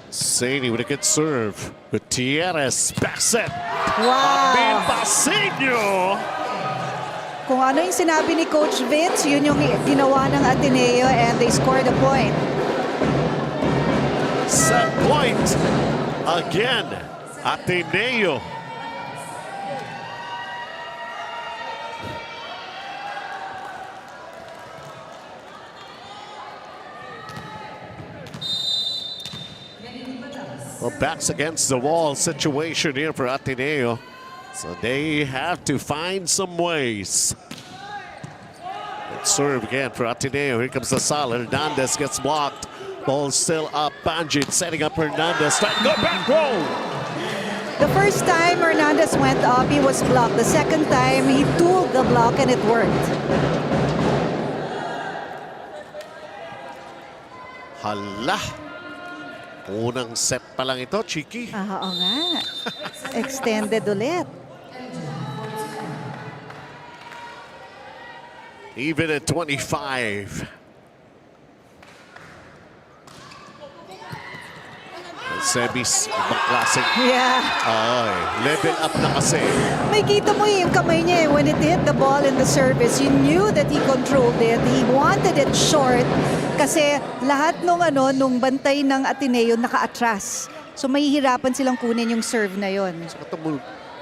Sadie with a good serve. Gutierrez, back set. Wow! Amin Pasillo. Kung ano yung sinabi ni Coach Vince, yun yung ginawa ng Ateneo and they scored a point. Set point again. Ateneo. Well, backs against the wall situation here for Ateneo. So they have to find some ways. Let's serve again for Ateneo. Here comes the Salle. Hernandez gets blocked. Ball still up. Banjit setting up Hernandez. Trying to go back row. The first time Hernandez went up, he was blocked. The second time, he tooled the block and it worked. Hala. Unang set pa lang ito, Chiki. Oo nga. Extended ulit. Even at 25. Semis, ibang klaseng. Yeah. Ay, level up na kasi. May kita mo yung kamay niya eh. When it hit the ball in the service, you knew that he controlled it. He wanted it short kasi lahat nung bantay ng Ateneo naka-atras. So mahihirapan silang kunin yung serve na yon. Saka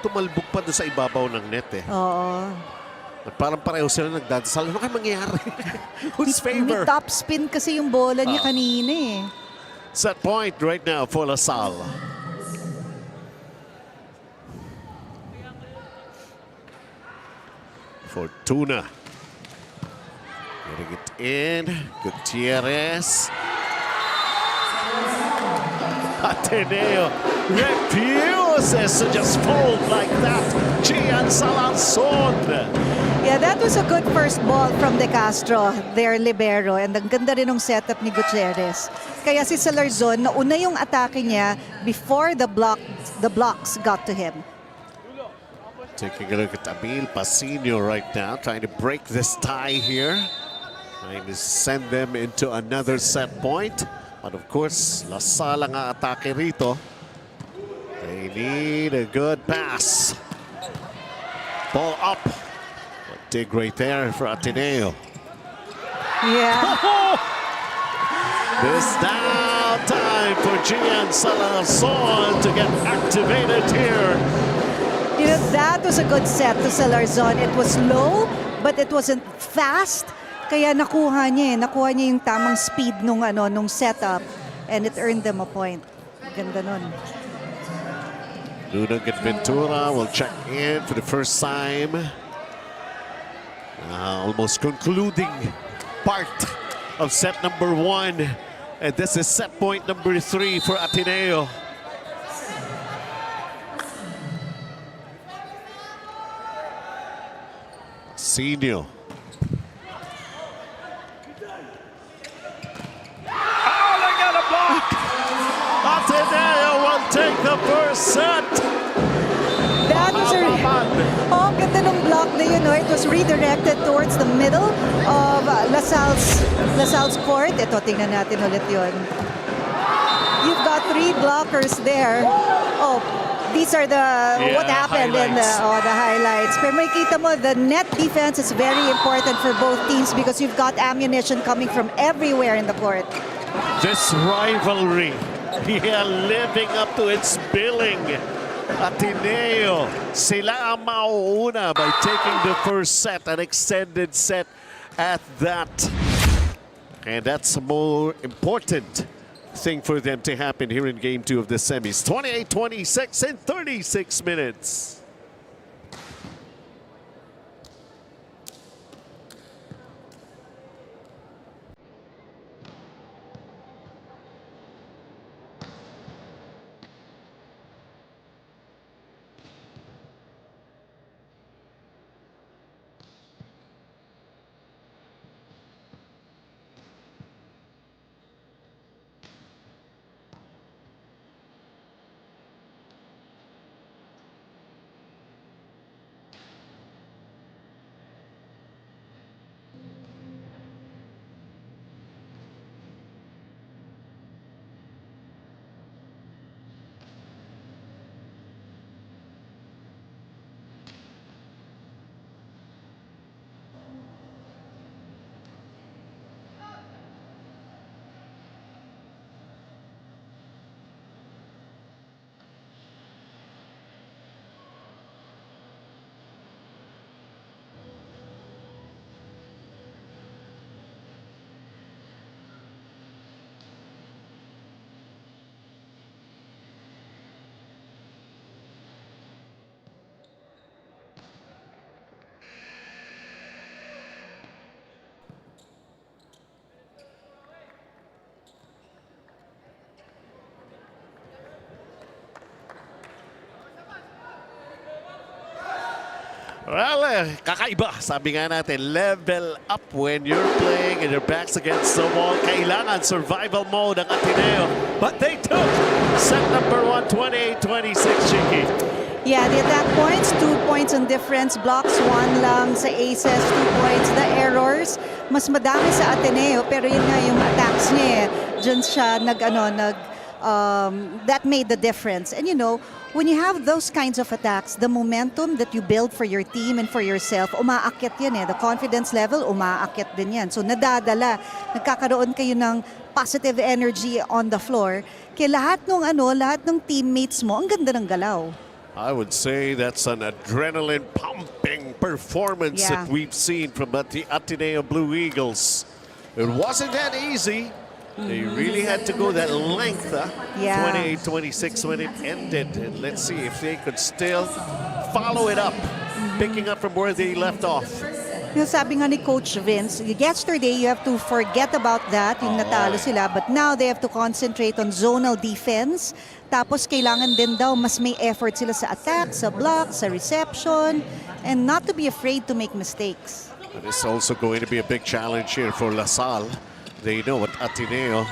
tumalbog pa doon sa ibabaw ng net eh. Oo. At parang pareho sila nagdadasal. Ano kayo mangyayari? Whose May favor? top spin kasi yung bola niya kanina eh. Set point right now for Salle. Fortuna. Getting it in. Gutierrez. Ateneo refuses to just fold like that. Gian Salanzon. Yeah, that was a good first ball from De Castro, their libero. And ang ganda rin ng setup ni Gutierrez. Kaya si Salarzon, nauna yung atake niya before the blocks got to him. Taking a look at Amin Pasillo right now, trying to break this tie here. Trying to send them into another set point. But of course, La Salle ang atake rito. They need a good pass. Ball up. A dig right there for Ateneo. Yeah. This now time for Gian Salanzon to get activated here. You know, that was a good set to Salarzon. It was low, but it wasn't fast. Kaya nakuha niya yung tamang speed nung setup. And it earned them a point. Ganda nun. Lunag and Ventura will check in for the first time. Almost concluding part of set number 1. And this is set point number 3 for Ateneo. Senior. first set. That was a... Oh, ganda ng block na yun. No? It was redirected towards the middle of LaSalle's court. Ito, tingnan natin ulit yun. You've got 3 blockers there. Oh, these are the what happened in the highlights. Pero makikita mo, the net defense is very important for both teams because you've got ammunition coming from everywhere in the court. This rivalry, living up to its billing. Ateneo, sila ang mauuna by taking the first set, an extended set at that. And that's a more important thing for them to happen here in Game 2 of the semis. 28-26 in 36 minutes. Well, kakaiba. Sabi nga natin, level up when you're playing and your back's against the wall. Kailangan survival mode ang Ateneo. But they took set number 1, 28-26, Chiki. Yeah, the attack points, 2 points on difference. Blocks, 1 lang. Sa aces, 2 points. The errors, mas madami sa Ateneo. Pero yun nga yung attacks niya eh. Diyan siya that made the difference. And you know, when you have those kinds of attacks, the momentum that you build for your team and for yourself, umaakyat yan eh. The confidence level, umaakyat din yan. So nadadala, nagkakaroon kayo ng positive energy on the floor. Kaya lahat ng teammates mo, ang ganda ng galaw. I would say that's an adrenaline pumping performance that we've seen from the Ateneo Blue Eagles. It wasn't that easy. They really had to go that length, 28-26 when it ended. And let's see if they could still follow it up, picking up from where they left off. Yung sabi nga ni Coach Vince, yesterday you have to forget about that, yung natalo sila, but now they have to concentrate on zonal defense. Tapos kailangan din daw mas may effort sila sa attack, sa block, sa reception, and not to be afraid to make mistakes. But it's also going to be a big challenge here for LaSalle. They know at Ateneo,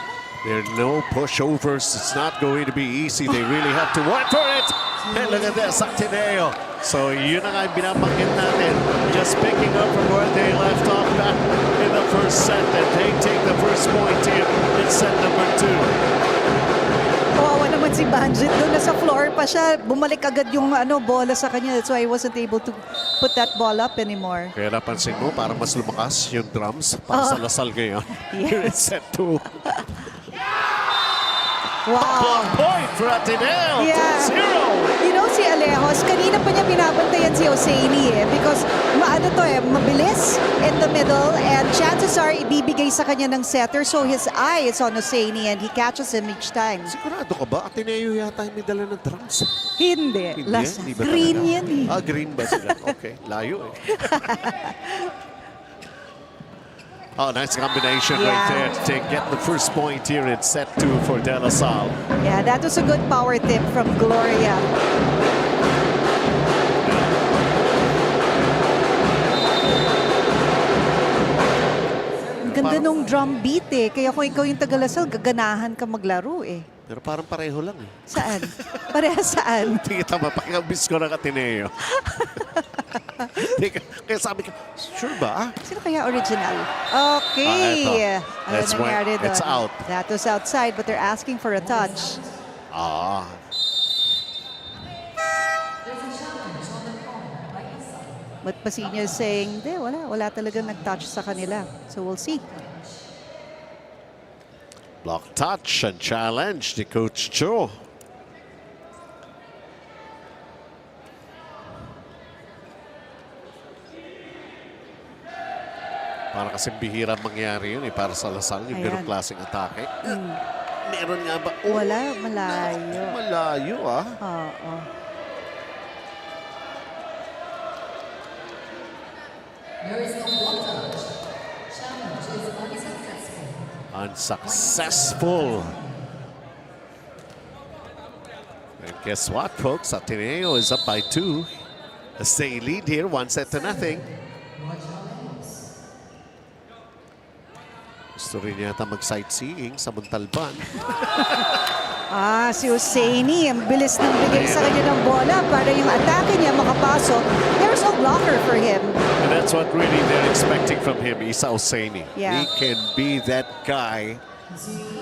there are no pushovers. It's not going to be easy. They really have to work for it. And look at this, Ateneo. So yun ang binabanggit natin. Just picking up from where they left off back in the first set. And they take the first point here in set number 2. Kawawa naman si Banjit. Doon nasa floor pa siya. Bumalik agad yung bola sa kanya. That's why I wasn't able to put that ball up anymore. Kaya napansin mo, parang mas lumakas yung drums para sa LaSalle ngayon. Here in set 2. Wow. Point for Ateneo. 2-0. You know si Alejos, kanina pa niya binabantayan si Hosseini because mabilis in the middle and chances are ibibigay sa kanya ng setter so his eye is on Hosseini and he catches him each time. Sigurado ka ba? Ateneo yata yung may dala ng drums. Hindi. Hindi ba Green talaga? yan eh. Green ba sila? Okay, layo eh. Oh, nice combination right there to get the first point here in set 2 for De La Salle. Yeah, that was a good power tip from Gloria. Ang ganda nung drum beat eh. Kaya kung ikaw yung taga-Lasal, gaganahan ka maglaro eh. Pero parang pareho lang eh. Saan? Parehas saan? Hindi kita mapakabis ko ng Ateneo. Kaya sabi ko, sure ba? Sino kaya original? Okay. Eto. Ano That's nangyari why it's doon? out. That was outside, but they're asking for a touch. Ah. But Pasino is saying, hindi, wala talagang nag-touch sa kanila. So we'll see. Block touch and challenge ni Coach Cho. Para kasi bihira mangyari yun eh, para sa Lasal, yung Ayan. ganong klaseng atake. Meron nga ba? Wala, malayo. Malayo ah. Oo. Unsuccessful. And guess what, folks? Ateneo is up by 2. As they lead here, 1-0. Gusto rin yata mag-sightseeing sa Montalban. Si Husseini, ang bilis ng bigay sa kanya ng bola para yung atake niya makapasok. There's no blocker for him. And that's what really they're expecting from him, Isa Husseini. Yeah. He can be that guy.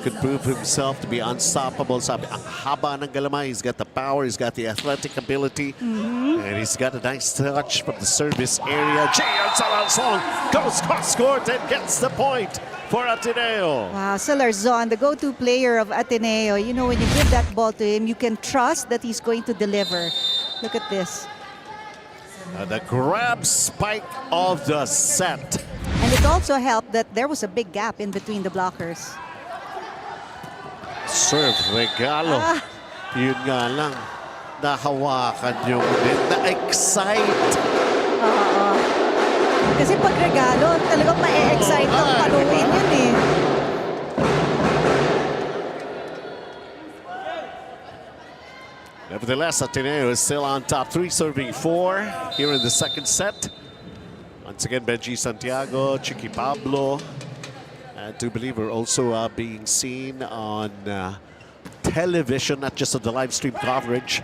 Could prove himself to be unstoppable. Sabi, ang haba ng galamay. He's got the power, he's got the athletic ability, and he's got a nice touch from the service area. Gian Salarzon goes cross-court and gets the point for Ateneo. Wow, Salarzon, the go-to player of Ateneo. You know, when you give that ball to him, you can trust that he's going to deliver. Look at this. The grab spike of the set. And it also helped that there was a big gap in between the blockers. Serve regalo. Yun nga lang. Nahawakan yung net. Na-excite. Oo. Kasi pag regalo, talagang ma-excite ang paluin yun eh. Nevertheless, Ateneo is still on top. 3 serving 4 here in the second set. Once again, Benji Santiago, Chiqui Pablo. And to believe we're also being seen on television, not just on the live stream coverage.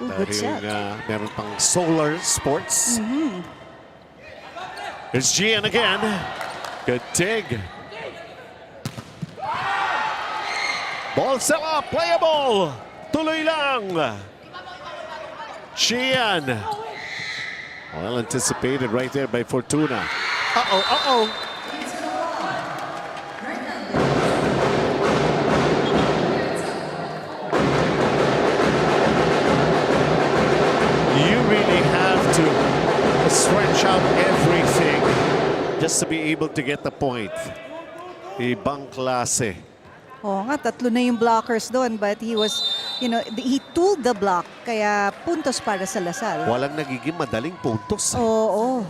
Ooh, good set. Meron pang Solar Sports. Here's Gian again. Good dig. Ball still up, playable. Tuloy lang. Gian. Well anticipated right there by Fortuna. Uh-oh. You really have to stretch out everything just to be able to get the point. Ibang klase. Oo nga, 3 na yung blockers doon, but he was, you know, he tooled the block, kaya puntos para sa Lasal. Walang nagiging madaling puntos. Oo.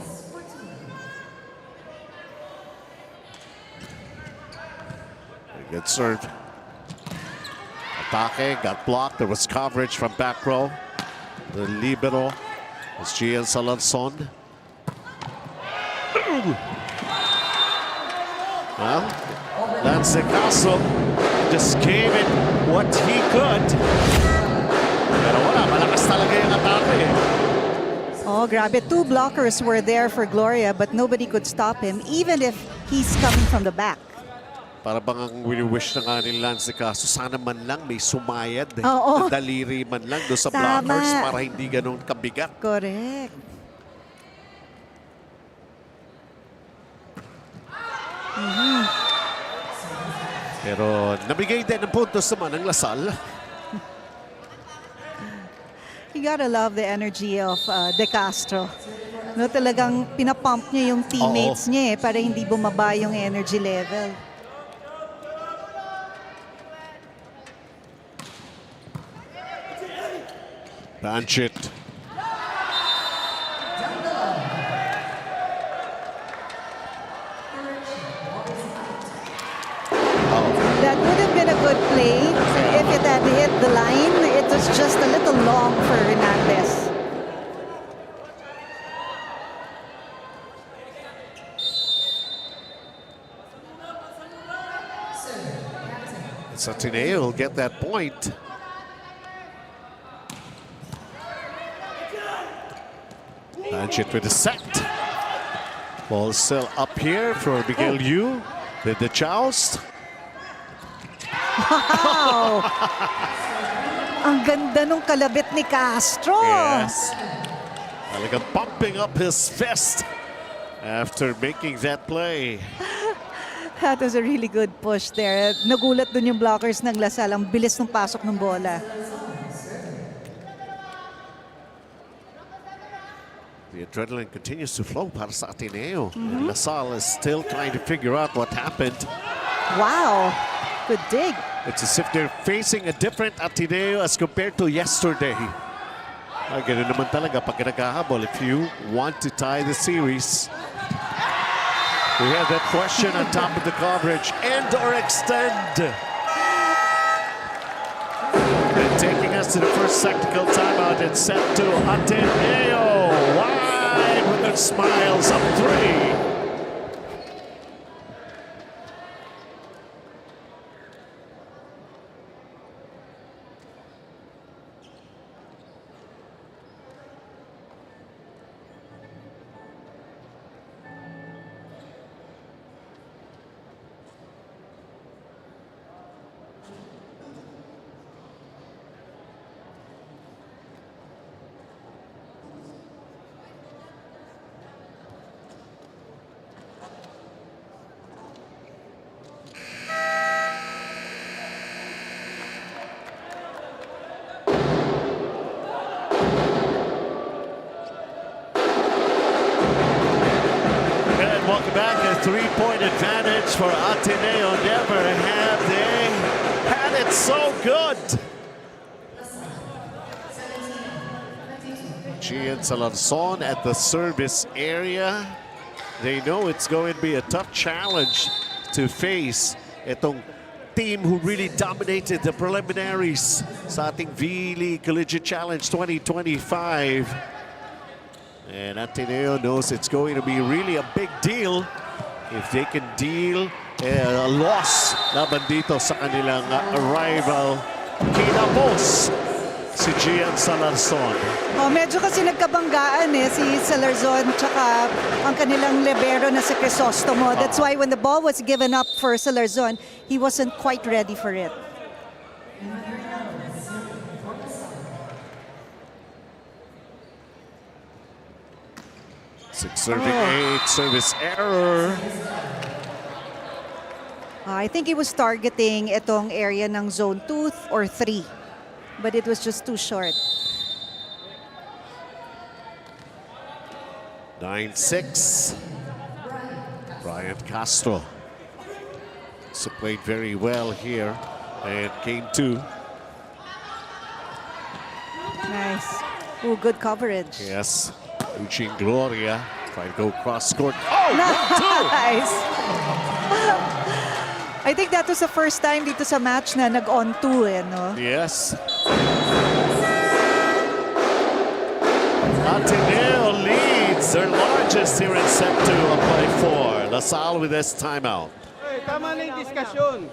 Good serve. Atake got blocked. There was coverage from back row. The libero was Gian Salarzon. Well, Lance Caso just gave it what he could. Pero wala, malakas talaga yung atake. Oh, grabe. 2 blockers were there for Gloria, but nobody could stop him, even if he's coming from the back. Para bang ang wini-wish na nga ni Lance Caso, sana man lang may sumayad. Oo. Na daliri man lang doon sa Tama. blockers para hindi ganun kabigat. Correct. Pero nabigay din ng puntos naman ang Lasal. You gotta love the energy of De Castro. No, talagang pinapump niya yung teammates niya para hindi bumaba yung energy level. Banchit. That would have been a good play if it had hit the line. It was just a little long for Hernandez. It's Perhaps Ateneo will get that point. Collegiate with the set. Ball still up here for Miguel Yu with the joust. Wow! Ang ganda nung kalabit ni Castro. Yes. Talagang pumping up his fist after making that play. That was a really good push there. Nagulat dun yung blockers ng Lasal. Ang bilis ng pasok ng bola. The adrenaline continues to flow para sa Ateneo. And Salle is still trying to figure out what happened. Wow! Good dig. It's as if they're facing a different Ateneo as compared to yesterday. Ay, ganun naman talaga pag naghahabol if you want to tie the series. We have that question on top of the coverage. End or extend? And taking us to the first technical timeout and set to Ateneo. Wide with their smiles up 3. Welcome back. A 3-point advantage for Ateneo. Never have they had it so good. Gian Salarzon at the service area. They know it's going to be a tough challenge to face itong team who really dominated the preliminaries sa ating V-League Collegiate Challenge 2025. And Ateneo knows it's going to be really a big deal if they can deal a loss laban dito sa kanilang rival. Kinapos si Gian Salarzon. Oh, medyo kasi nagkabanggaan si Salarzon tsaka ang kanilang libero na si Crisostomo. That's why when the ball was given up for Salarzon, he wasn't quite ready for it. Serving 8, service error. I think he was targeting itong area ng zone 2 or 3. But it was just too short. 9-6. Brian Castro. So played very well here. And game 2. Nice. Ooh, good coverage. Yes. Eugene Gloria trying to go cross court. Oh, Nice. I think that was the first time dito sa match na nag-on 2 no? Yes. Ateneo leads their largest here in set 2 up by 4. Salle with this timeout. Hey, tama na yung diskusyon.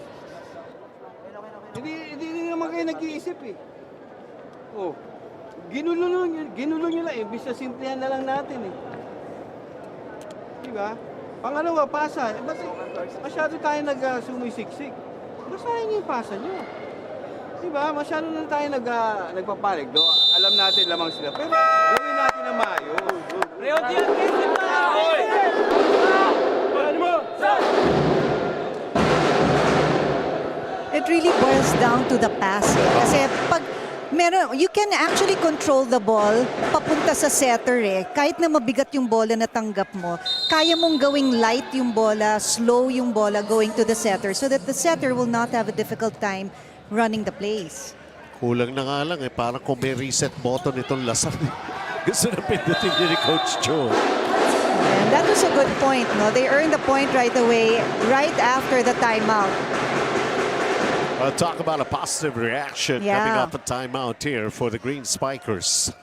Hindi naman kayo nag-iisip eh. Oh. Ginulo nyo lang, imbis na simplihan na lang natin eh. Diba? Pangalawa, pasa. Ba't masyado tayo nag-sumisiksik? Basahin nyo yung pasa nyo. Diba? Masyado na tayo nagpapalig. Do, alam natin lamang sila. Pero gawin natin na maayos. It really boils down to the passing. Kasi pag you can actually control the ball papunta sa setter Kahit na mabigat yung bola na tanggap mo, kaya mong gawing light yung bola, slow yung bola going to the setter so that the setter will not have a difficult time running the plays. Kulang na nga lang parang kung may reset button itong Lasal. Gusto na pindutin ni Coach Joe. And that was a good point, no? They earned the point right away, right after the timeout. Talk about a positive reaction coming off a timeout here for the Green Spikers.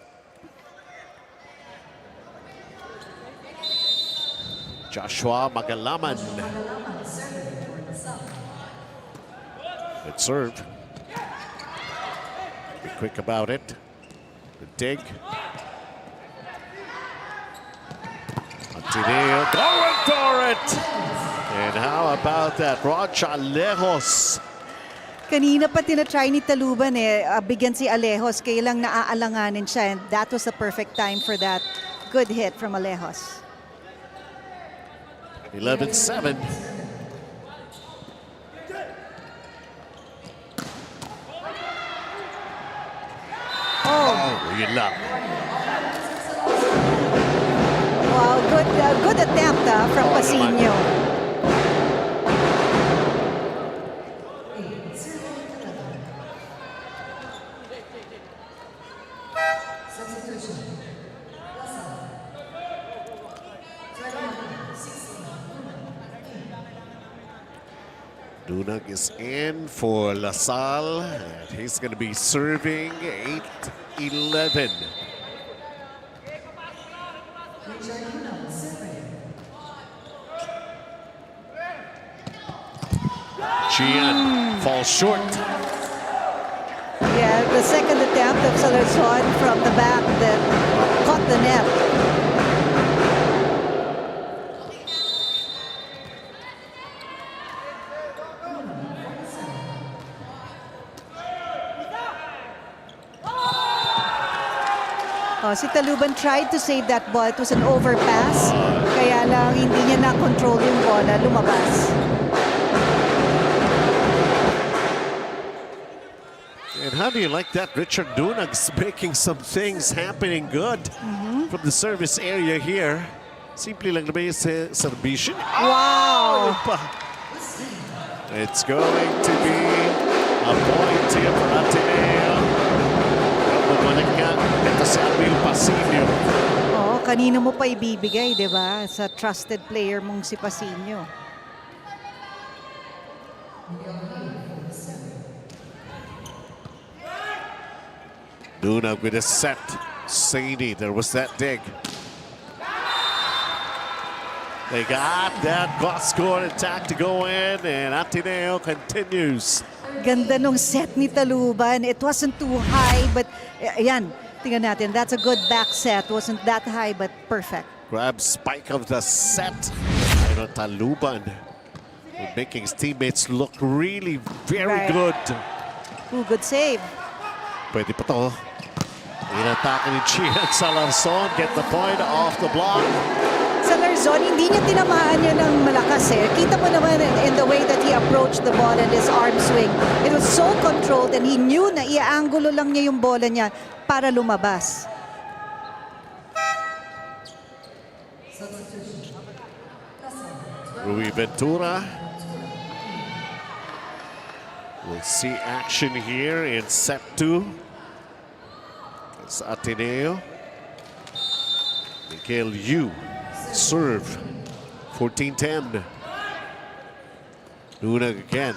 Joshua Magalaman. Good serve. Be quick about it. The dig. Ateneo going for it. And how about that? Rocha Alejos. Kanina pa tinatry ni Taluban bigyan si Alejos, kaya lang naaalanganin siya, and that was the perfect time for that good hit from Alejos. 11-7. Oh, yun lang. Wow, good attempt from Pasino. Dunag is in for Salle, and he's going to be serving 8-11. Gian falls short. Yeah, the second attempt of Salarson from the back that caught the net. Si Taluban tried to save that ball. It was an overpass. Kaya lang hindi niya na-control yung bola, lumabas. And how do you like that? Richard Dunag's making some things happening good from the service area here. Simple lang naman yung servisyon. Wow! It's going to be a point here for Ateneo. Bumalik nga. Ito si Emil Pasino. Oo, kanina mo pa ibibigay, di ba? Sa trusted player mong si Pasino. Dunag with a set. Sadie, there was that dig. They got that cross-court attack to go in, and Ateneo continues. Ganda nung set ni Taluban. It wasn't too high, but ayan, tingnan natin. That's a good back set. Wasn't that high, but perfect. Grab spike of the set. Ayun ang Taluban. Making his teammates look really very Right. good. Ooh, good save. Pwede pa to. Inatake ni Gian Salarson. Get the point off the block. Salarson, hindi niya tinamaan yun ng malakas eh. Kita mo naman in the way that he approached the ball and his arm swing. It was so controlled and he knew na iaanggulo lang niya yung bola niya para lumabas. Rui Ventura. We'll see action here in set 2. It's Ateneo. Miguel Yu. Serve. 14-10. Dunag again.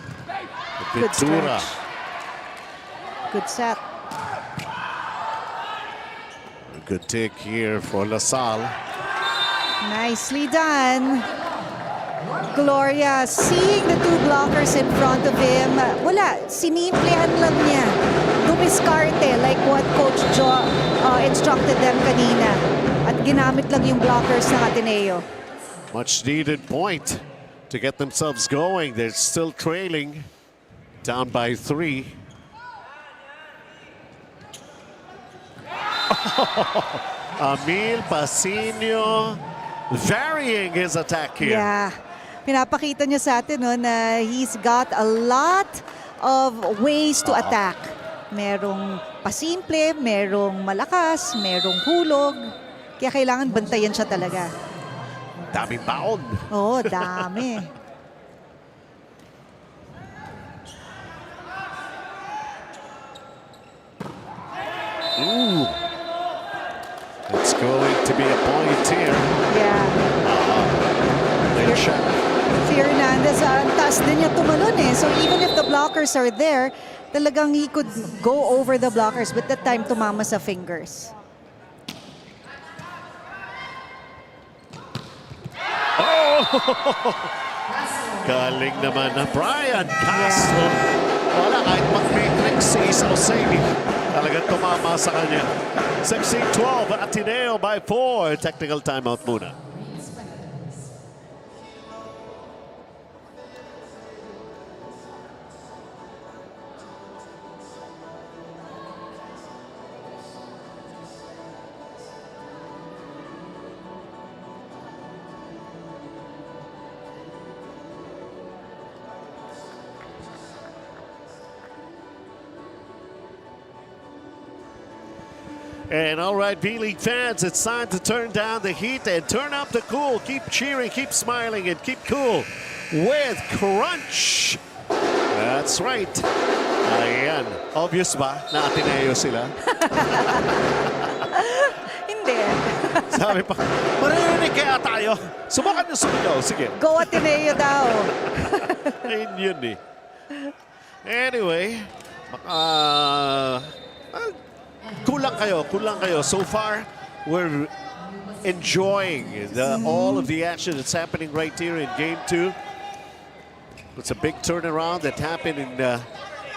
Good Ventura. stretch. Good set. A good take here for Salle. Nicely done. Gloria, seeing the two blockers in front of him, wala, sinimplehan lang niya. Dumiskarte, like what Coach Jo instructed them kanina. At ginamit lang yung blockers ng Ateneo. Much needed point to get themselves going. They're still trailing, down by 3. Emil Pasino varying his attack here. Yeah. Pinapakita niya sa atin no, na he's got a lot of ways to attack. Merong pasimple, merong malakas, merong hulog. Kaya kailangan bantayan siya talaga. Daming baon. Oo, dami. Ooh. It's going to be a point here. Yeah. Later shot. Si Hernandez, ang taas din niya tumalon eh. So even if the blockers are there, talagang he could go over the blockers, but that time tumama sa fingers. Oh! Galing naman na Brian Castro. Wala, kahit mag-matrix si Isao Semi. Talagang tumama sa kanya. 16-12, Ateneo by 4. Technical timeout muna. And all right, V-League fans, it's time to turn down the heat and turn up the cool. Keep cheering, keep smiling, and keep cool with Crunch. That's right. Ayan. Obvious ba na Ateneo sila? Hindi. Sabi pa, marinig kaya tayo. Subukan nyo sumigaw. Sige. Go Ateneo daw. Ayun yun eh. Anyway, kulang kayo. So far, we're enjoying all of the action that's happening right here in Game 2. It's a big turnaround that happened in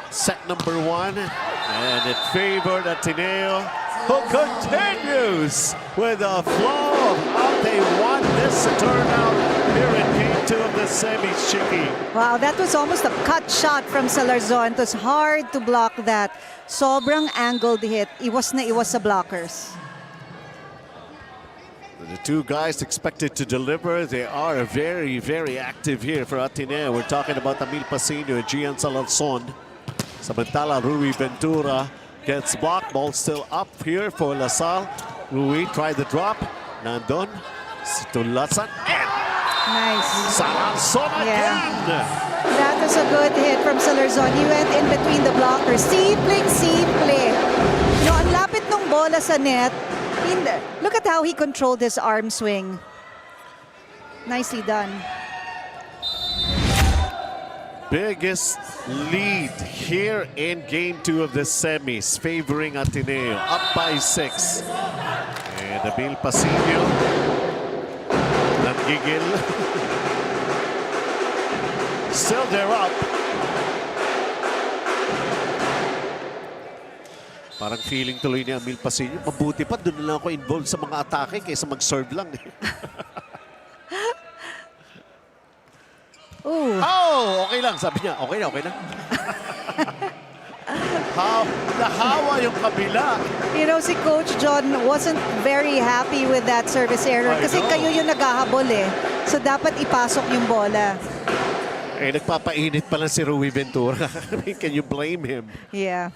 set number 1, and it favored Ateneo, who continues with a flow of how they want this to turn out here in Game 2 of the semis, Chicky. Wow, that was almost a cut shot from Salarzon. It was hard to block that. Sobrang angled hit. Iwas na iwas sa blockers. The two guys expected to deliver. They are very, very active here for Ateneo. We're talking about Emil Pasino and Gian Salarzon. Samantala, Rui Ventura gets blocked. Ball still up here for La Salle. Rui tried the drop. Nandun. Situlasan. And Nice. Salarzon again. That was a good hit from Salarzon. He went in between the blockers. Simple. No, ang lapit nung bola sa net. Look at how he controlled his arm swing. Nicely done. Biggest lead here in Game 2 of the semis, favoring Ateneo, up by 6. And Emil Pasino, nanggigil. Still they're up. Parang feeling tuloy ni Emil Pasino, mabuti pa, doon lang ako involved sa mga atake kaysa mag-serve lang. Ooh. Oh, okay lang, sabi niya. Okay na. Nahawa yung kabila. You know, si Coach John wasn't very happy with that service error kasi kayo yung naghahabol eh. So dapat ipasok yung bola. Eh, nagpapainit pa lang si Rui Ventura. Can you blame him? Yeah.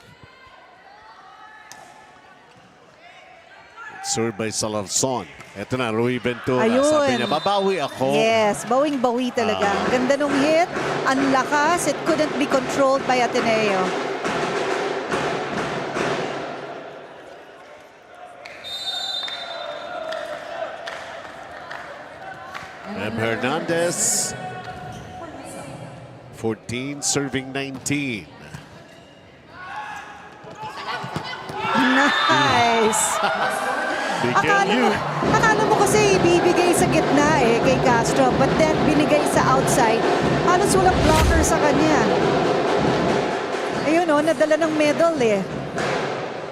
Served by Salarzon. Ito na, Rui Ventura. Ayun. Sabi niya, babawi ako. Yes, bawing-bawi talaga. Ang ganda nung hit, ang lakas, it couldn't be controlled by Ateneo. M. Hernandez, 14, serving 19. Nice! Akala mo kasi ibibigay sa gitna eh kay Castro, but then binigay sa outside. Halos walang blocker sa kanya. Ayun nadala ng medal eh.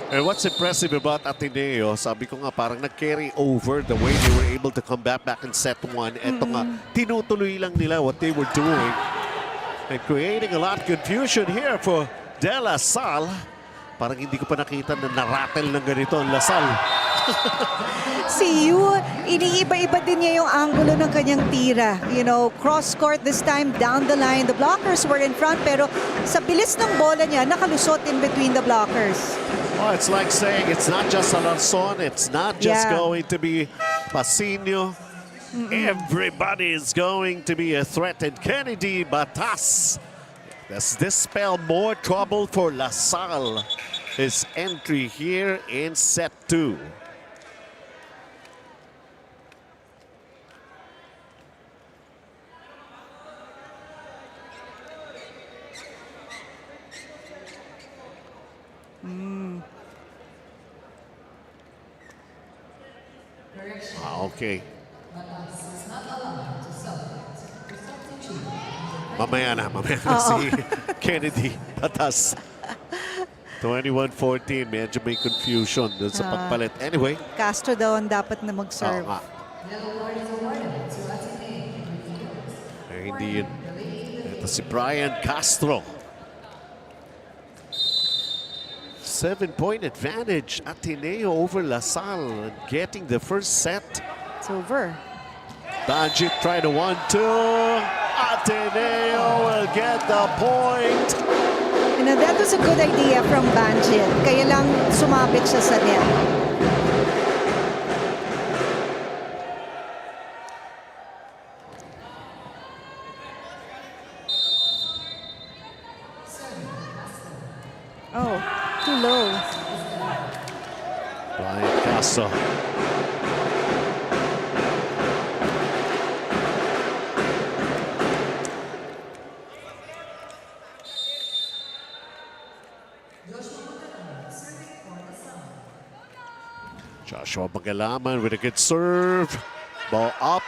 And what's impressive about Ateneo, sabi ko nga parang nag-carry over the way they were able to come back in set 1. Eto nga, tinutuloy lang nila what they were doing and creating a lot of confusion here for De La Salle. Parang hindi ko pa nakita na narattle ng ganito ang La Salle. Si Yu, iniiba-iba din niya yung angulo ng kanyang tira. You know, cross-court this time, down the line. The blockers were in front, pero sa bilis ng bola niya, nakalusot in between the blockers. Oh, it's like saying it's not just Salarzon, it's not just going to be Pasino. Everybody is going to be a threat. And Kennedy Batas, does this spell more trouble for La Salle? His entry here in set 2. Okay. Mamaya na si Kennedy patas. 21-14, medyo may confusion dun sa pagpalit. Anyway. Castro daw ang dapat na mag-serve. nga. Hindi yun. Ito si Brian Castro. 7-point advantage. Ateneo over La Salle, getting the first set. It's over. Banjit trying to 1-2. Ateneo will get the point. You know, that was a good idea from Banjit. Kaya lang sumabit siya sa net. Oh, too low. Brian Castro. Joshua Magalaman with a good serve. Ball up.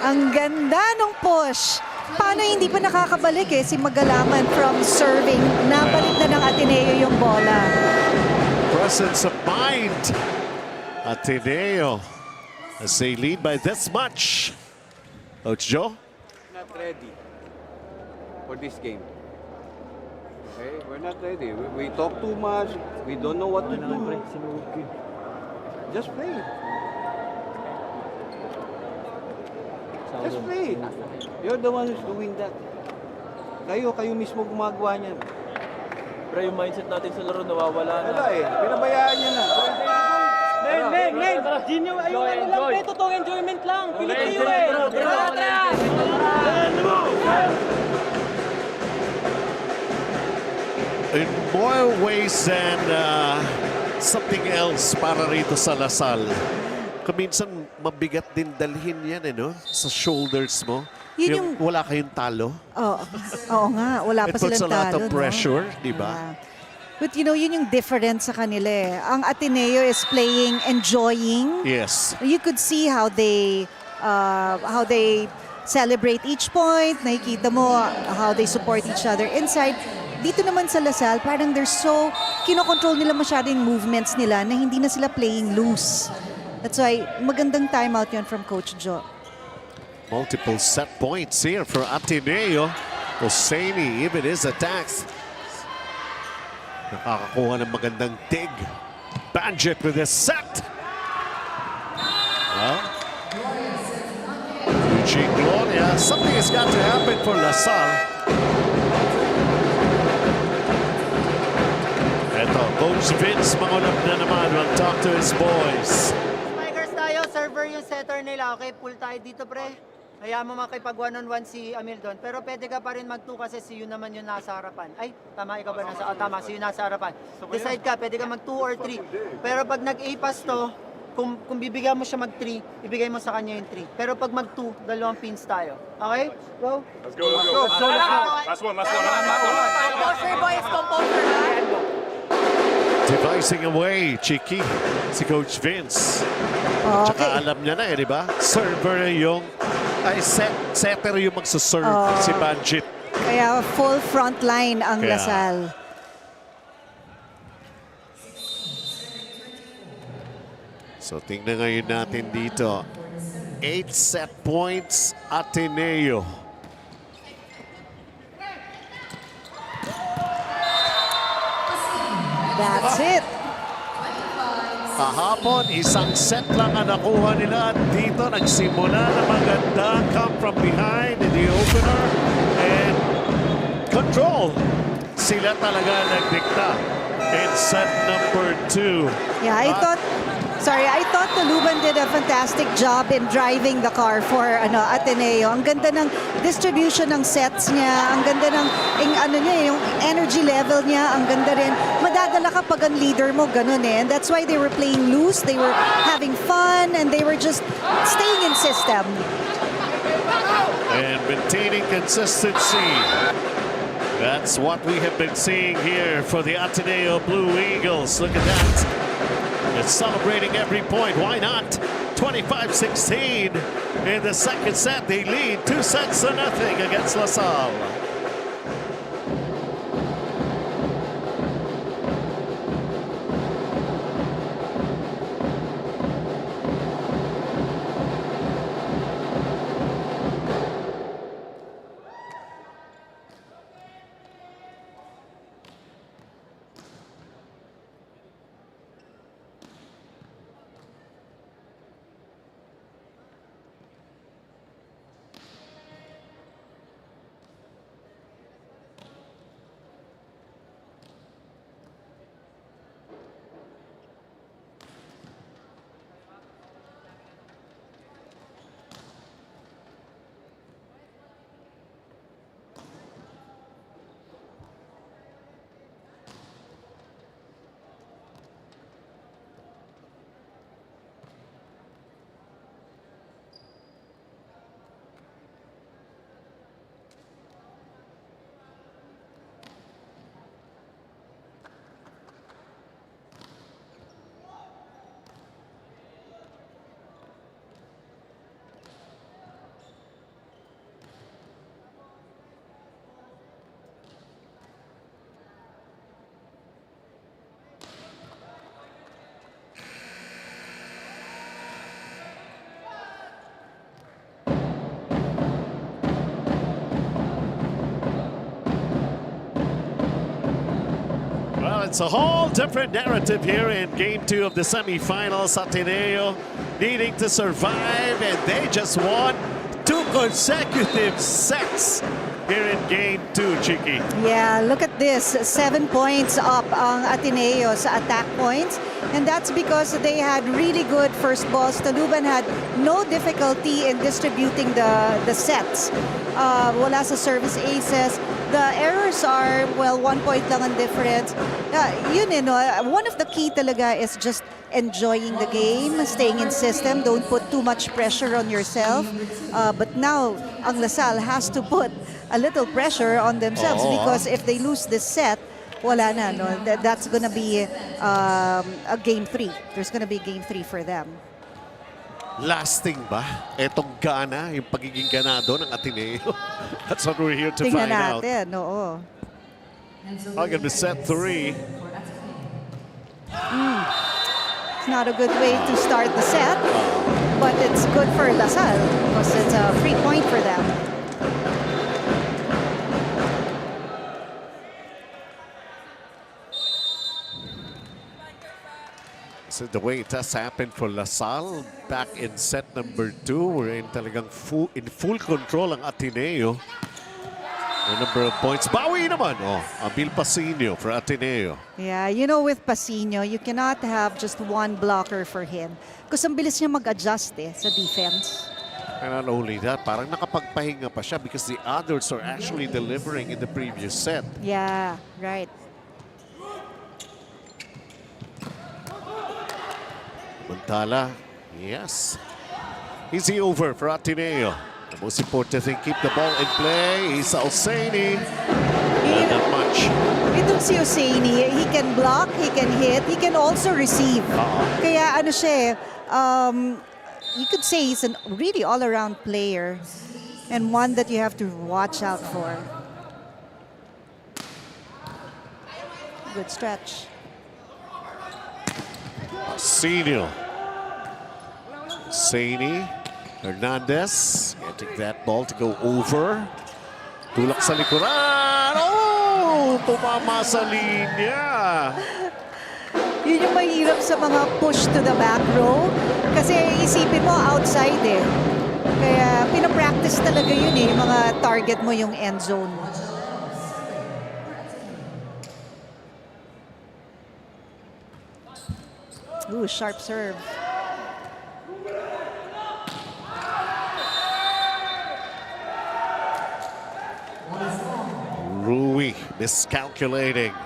Ang ganda ng push. Paano hindi pa nakakabalik si Magalaman from serving? Nabalik na ng Ateneo yung bola. Presence of mind. Ateneo as they lead by this much. Coach Joe? Not ready for this game. Okay, we're not ready. We talk too much. We don't know what to do. Just play. Just play. You're the one who's doing that. Kayo mismo gumagawa niyan. Pero yung mindset natin sa laro nawawala na. Wala pinabayaan niya na. Men! Ginyo, yung ano lang, pre, totoong enjoyment lang. Pilit kayo In more ways than something else para rito sa La Salle. Kaminsan mabigat din dalhin yan no? Sa shoulders mo. Yun yung wala kayong talo. Oo nga, wala pa It silang puts a lot talo. of pressure, di ba? Yeah. But you know, yun yung difference sa kanila Ang Ateneo is playing, enjoying. Yes. You could see how they celebrate each point. Nakikita mo how they support each other inside. Dito naman sa La Salle, parang they're so, kinokontrol nila masyado yung movements nila na hindi na sila playing loose. That's why, magandang timeout yun from Coach Joe. Multiple set points here for Ateneo. Hosseini, even his attacks. Nakakakuha ng magandang dig. Banjit with his set. Well, Eugene Gloria, something has got to happen for La Salle. Eto, Coach Vince Mangulap na naman will talk to his boys. Spikers tayo, server yung setter nila. Okay, pull tayo dito, pre. Hayaan mo makipag one-on-one si Amil doon. Pero pwede ka pa rin mag-2 kasi si Yu naman yung nasa harapan. Ay, tama, ikaw ba nasa? Tama, si Yu nasa harapan. Decide ka, pwede ka mag-2 or 3. Pero pag nag-A-pass to, kung bibigyan mo siya mag-3, ibigay mo sa kanya yung 3. Pero pag mag-2, 2 pins tayo. Okay? Go. Let's go. Last one. Composure, boys. Composure, ha? Devising away, Chiki, si Coach Vince. Tsaka alam niya na di ba? Server yung, setter yung magsaserve, si Banjit. Kaya full front line ang Kaya. La Salle. So tingnan ngayon natin dito. 8 set points, Ateneo. That's it. Kahapon, isang set lang ang nakuha nila. Dito nagsimula na maganda. Come from behind in the opener. And control. Sila talaga nagdikta in set number 2. Yeah, I thought the Luban did a fantastic job in driving the car for Ateneo. Ang ganda ng distribution ng sets niya, ang ganda ng yung energy level niya, ang ganda rin. Madadala ka pag ang leader mo, ganun And that's why they were playing loose, they were having fun, and they were just staying in system. And maintaining consistency. That's what we have been seeing here for the Ateneo Blue Eagles. Look at that. It's celebrating every point. Why not? 25-16 in the second set. They lead 2-0 against La Salle. Well, it's a whole different narrative here in Game 2 of the semifinals. Ateneo needing to survive, and they just won 2 consecutive sets here in Game 2, Chiki. Yeah, look at this. 7 points up ang Ateneo sa attack points. And that's because they had really good first balls. Taluban had no difficulty in distributing the sets. Wala sa service aces. The errors are, well, 1 point lang ang difference. Yun eh, no? One of the key talaga is just enjoying the game, staying in system. Don't put too much pressure on yourself. But now, ang La Salle has to put a little pressure on themselves because if they lose this set, wala na, no? That's gonna be a game 3. There's gonna be game 3 for them. Lasting ba etong gana, yung pagiging ganado ng Ateneo? That's what we're here to Tingnan find out. natin, oo. I'm gonna be set 3. It's not a good way to start the set, but it's good for La Salle because it's a free point for them. So the way it has happened for La Salle back in set number 2, we're in talagang in full control ang Ateneo. The number of points. Bawi naman, Abil Pasinio for Ateneo. Yeah, you know, with Pasino, you cannot have just one blocker for him because ang bilis niya mag-adjust sa defense. And not only that, parang nakapagpahinga pa siya because the others are actually delivering in the previous set. Yeah, right. Montala, yes. Easy over for Ateneo. The most important thing, keep the ball in play. Isa Osaini. Not much. Itong si Osaini, he can block, he can hit, he can also receive. Kaya ano siya, you could say he's a really all-around player and one that you have to watch out for. Good stretch. Senior. Saini. Hernandez getting that ball to go over. Tulak sa likuran. Oh! Pumama sa linya. Yun yung mahirap sa mga push to the back row. Kasi isipin mo outside Kaya pinapractice talaga yun mga target mo yung end zone mo. Ooh, sharp serve. Rui miscalculating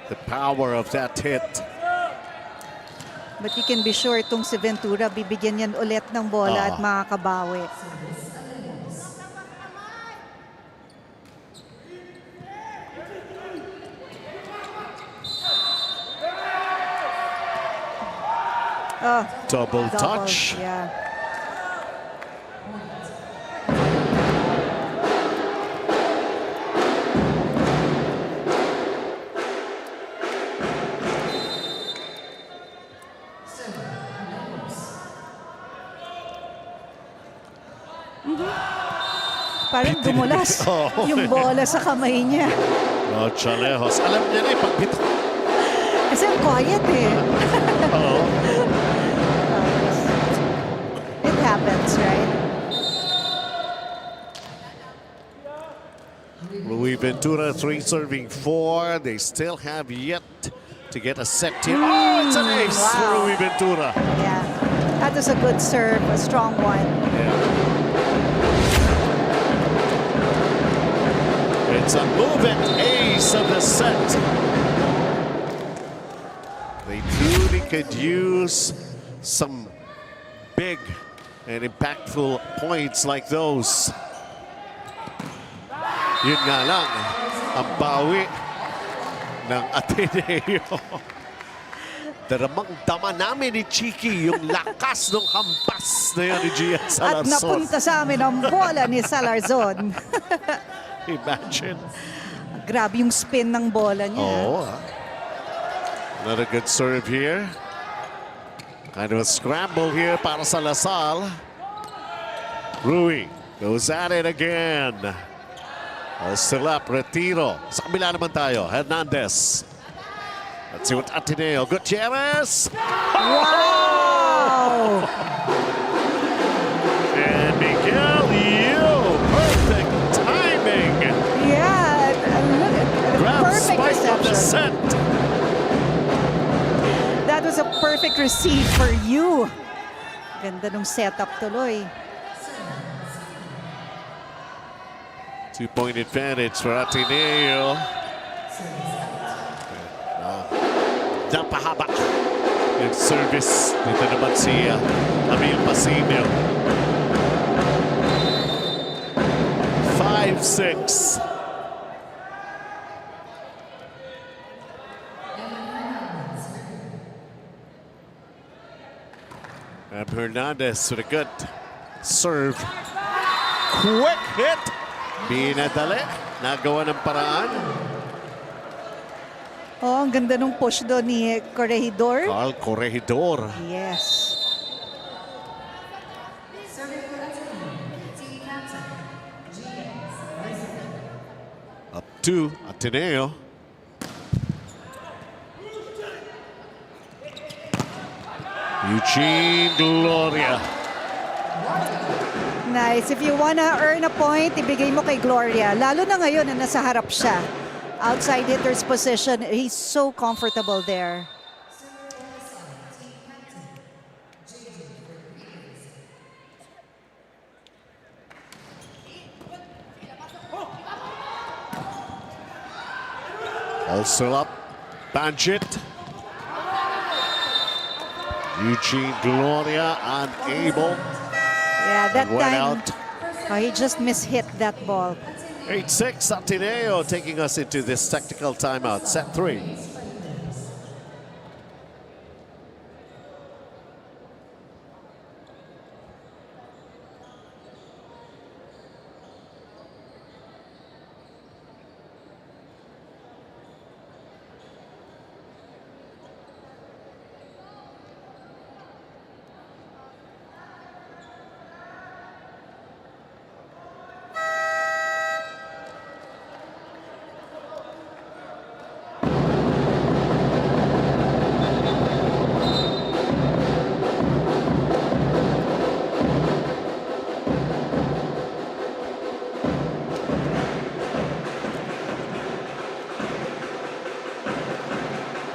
the power of that hit. But you can be sure itong si Ventura, bibigyan yan ulit ng bola at makakabawi. Oh, Double touch. Yeah. Parang dumulas Oo. yung bola sa kamay niya. Oh, Chalejos. Alam niya na eh, pag bito. Kasi ang quiet eh. Oo. It happens, right? Louis Ventura, 3 serving 4. They still have yet to get a set here. Oh, it's an ace for Wow. Louis Ventura. Yeah. That was a good serve, a strong one. Yeah. It's a move-it ace of the set. They truly could use some big and impactful points like those. Yun nga lang, ang bawi ng Ateneo. Daramang-dama namin ni Chiki yung lakas ng hampas na yun ni Gian At Salarzon. napunta sa amin ang bola ni Salarzon. Imagine. Grabe yung spin ng bola niya. Oh, another good serve here. Kind of a scramble here para sa Salle. Rui goes at it again. Still up, Retiro. Sa kabila naman tayo, Hernandez. Let's see what Ateneo. Gutierrez. Wow! And Miguel, perfect timing. Yeah, look at Grab perfect spike of the reception. set. That was a perfect receive for you. Ganda nung setup tuloy. 2-point advantage for Ateneo. Napahaba yung service. Dito naman si Emil Pasimio. 5-6. And Hernandez with a good serve. Quick hit. Binadali. Nagawa ng paraan. Oh, ang ganda nung push doon ni Corregidor. Carl Corregidor. Yes. Up to Ateneo. Eugene Gloria. Nice. If you wanna earn a point, ibigay mo kay Gloria. Lalo na ngayon na nasa harap siya. Outside hitter's position, he's so comfortable there. Also up, Banjit. Eugene Gloria unable. Yeah, that And went time, out. he just mishit that ball. 8-6, Ateneo taking us into this technical timeout. Set 3.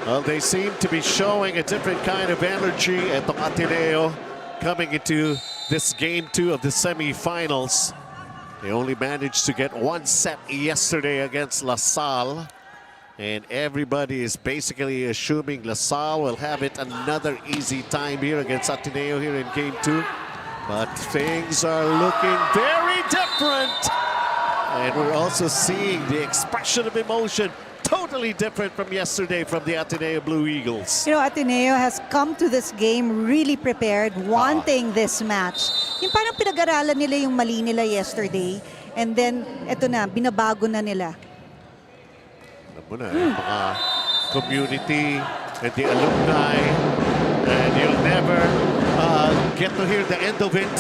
Well, they seem to be showing a different kind of energy at the Ateneo coming into this game 2 of the semifinals. They only managed to get 1 set yesterday against La Salle. And everybody is basically assuming La Salle will have it another easy time here against Ateneo here in game 2. But things are looking very different. And we're also seeing the expression of emotion totally different from yesterday from the Ateneo Blue Eagles. You know, Ateneo has come to this game really prepared, wanting this match. Yung parang pinag-aralan nila yung mali nila yesterday. And then, eto na, binabago na nila. Alam mo na, yung mga community and the alumni, and you'll never get to hear the end of it.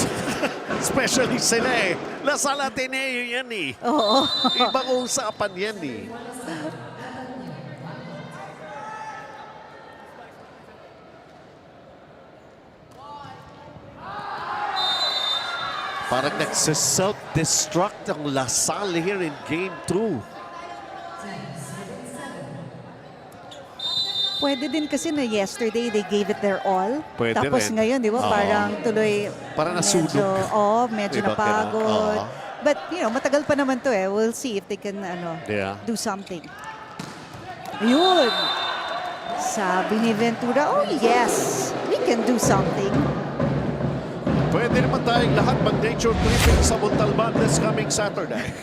Especially sila eh. Lasal Ateneo yan eh. Oo. Ibang usapan yan eh. Parang nagsiself-destruct ang Salle here in Game 2. Pwede din kasi na yesterday they gave it their all. Pwede Tapos rin. ngayon, di ba, Oo. parang tuloy Parang nasunog. Medyo Diba, napagod. oo. But, you know, matagal pa naman to eh. We'll see if they can, Yeah. do something. Yun! Sabi ni Ventura, oh yes, we can do something. Pwede naman tayong lahat mag-nature tripping sa Montalban this coming Saturday.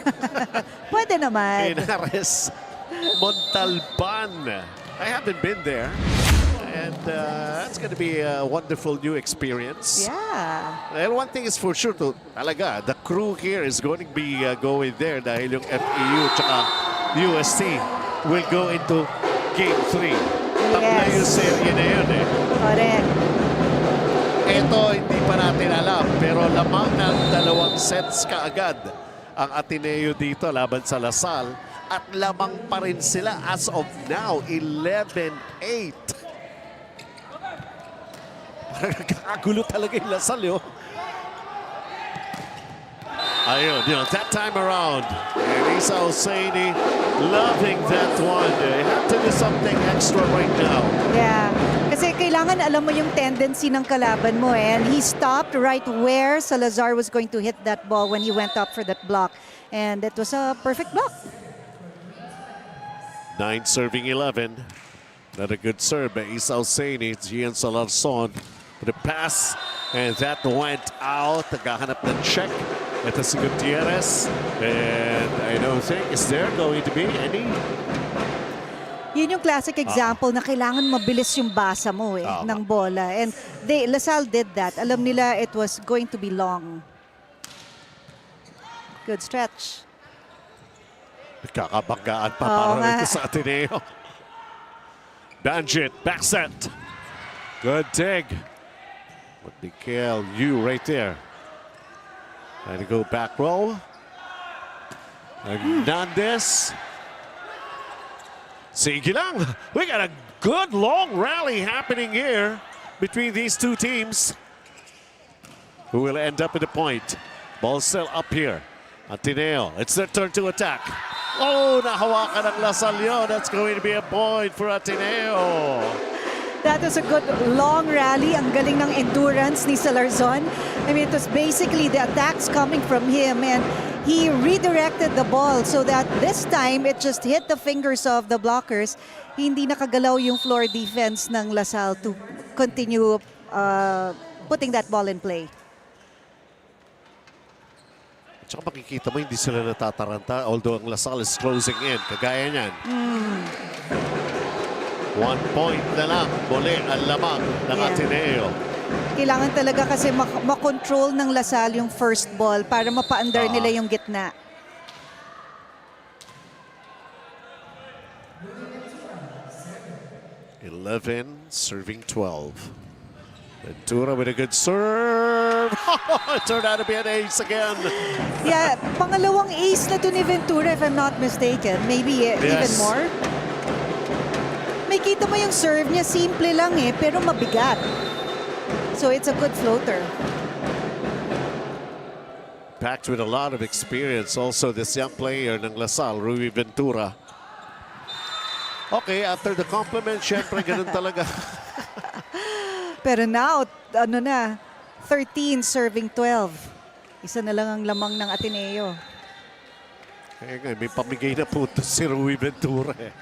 Pwede naman. In Ares, Montalban. I haven't been there. And it's going to be a wonderful new experience. Yeah. And one thing is for sure, talaga, the crew here is going to be going there dahil yung FEU tsaka UST will go into Game 3. Tapos na yung serye na yun eh. Correct. Ito, hindi pa natin alam, pero lamang ng 2 sets kaagad ang Ateneo dito laban sa Lasal at lamang pa rin sila as of now, 11-8. Parang nagkakagulo talaga yung Lasal yun. Ayun, that time around, Elisa Hosseini loving that one. They have to do something extra right now. Yeah. Kasi kailangan alam mo yung tendency ng kalaban mo eh. And he stopped right where Salazar was going to hit that ball when he went up for that block. And it was a perfect block. 9 serving 11. Not a good serve by Isa Hosseini. Gian Salarson for the pass. And that went out. Naghahanap ng check. Ito si Gutierrez. And I don't think, is there going to be any? Yun yung classic example na kailangan mabilis yung basa mo eh, ng bola. And Lasal did that. Alam nila it was going to be long. Good stretch. Kakabanggaan pa Oo para nga. ito sa Ateneo. Banjit, back set. Good dig. But Mikael Yu right there. Trying to go back row. Hernandez. Sige lang. We got a good long rally happening here between these two teams. Who will end up at the point. Ball still up here. Ateneo, it's their turn to attack. Oh, nahawakan ng Lasal yun. That's going to be a point for Ateneo. That was a good long rally. Ang galing ng endurance ni Salarzon. I mean, it was basically the attacks coming from him and he redirected the ball so that this time it just hit the fingers of the blockers. Hindi nakagalaw yung floor defense ng Lasal to continue putting that ball in play. Tsaka makikita mo, hindi sila natataranta. Although ang Lasal is closing in. Kagaya niyan. 1 point na lang. Muli ang lamang ng Ateneo. Kailangan talaga kasi makontrol ng Lasal yung first ball para mapa-under nila yung gitna. Serving 12. Ventura with a good serve. It turned out to be an ace again. Yeah, pangalawang ace na to ni Ventura if I'm not mistaken. Maybe even more. May kita mo yung serve niya, simple lang eh, pero mabigat. So it's a good floater. Packed with a lot of experience also this young player ng Lasal, Rui Ventura. Okay, after the compliment, syempre ganun talaga. Pero now, 13 serving 12. Isa na lang ang lamang ng Ateneo. Kaya nga, may pamigay na puntos si Rui Ventura eh.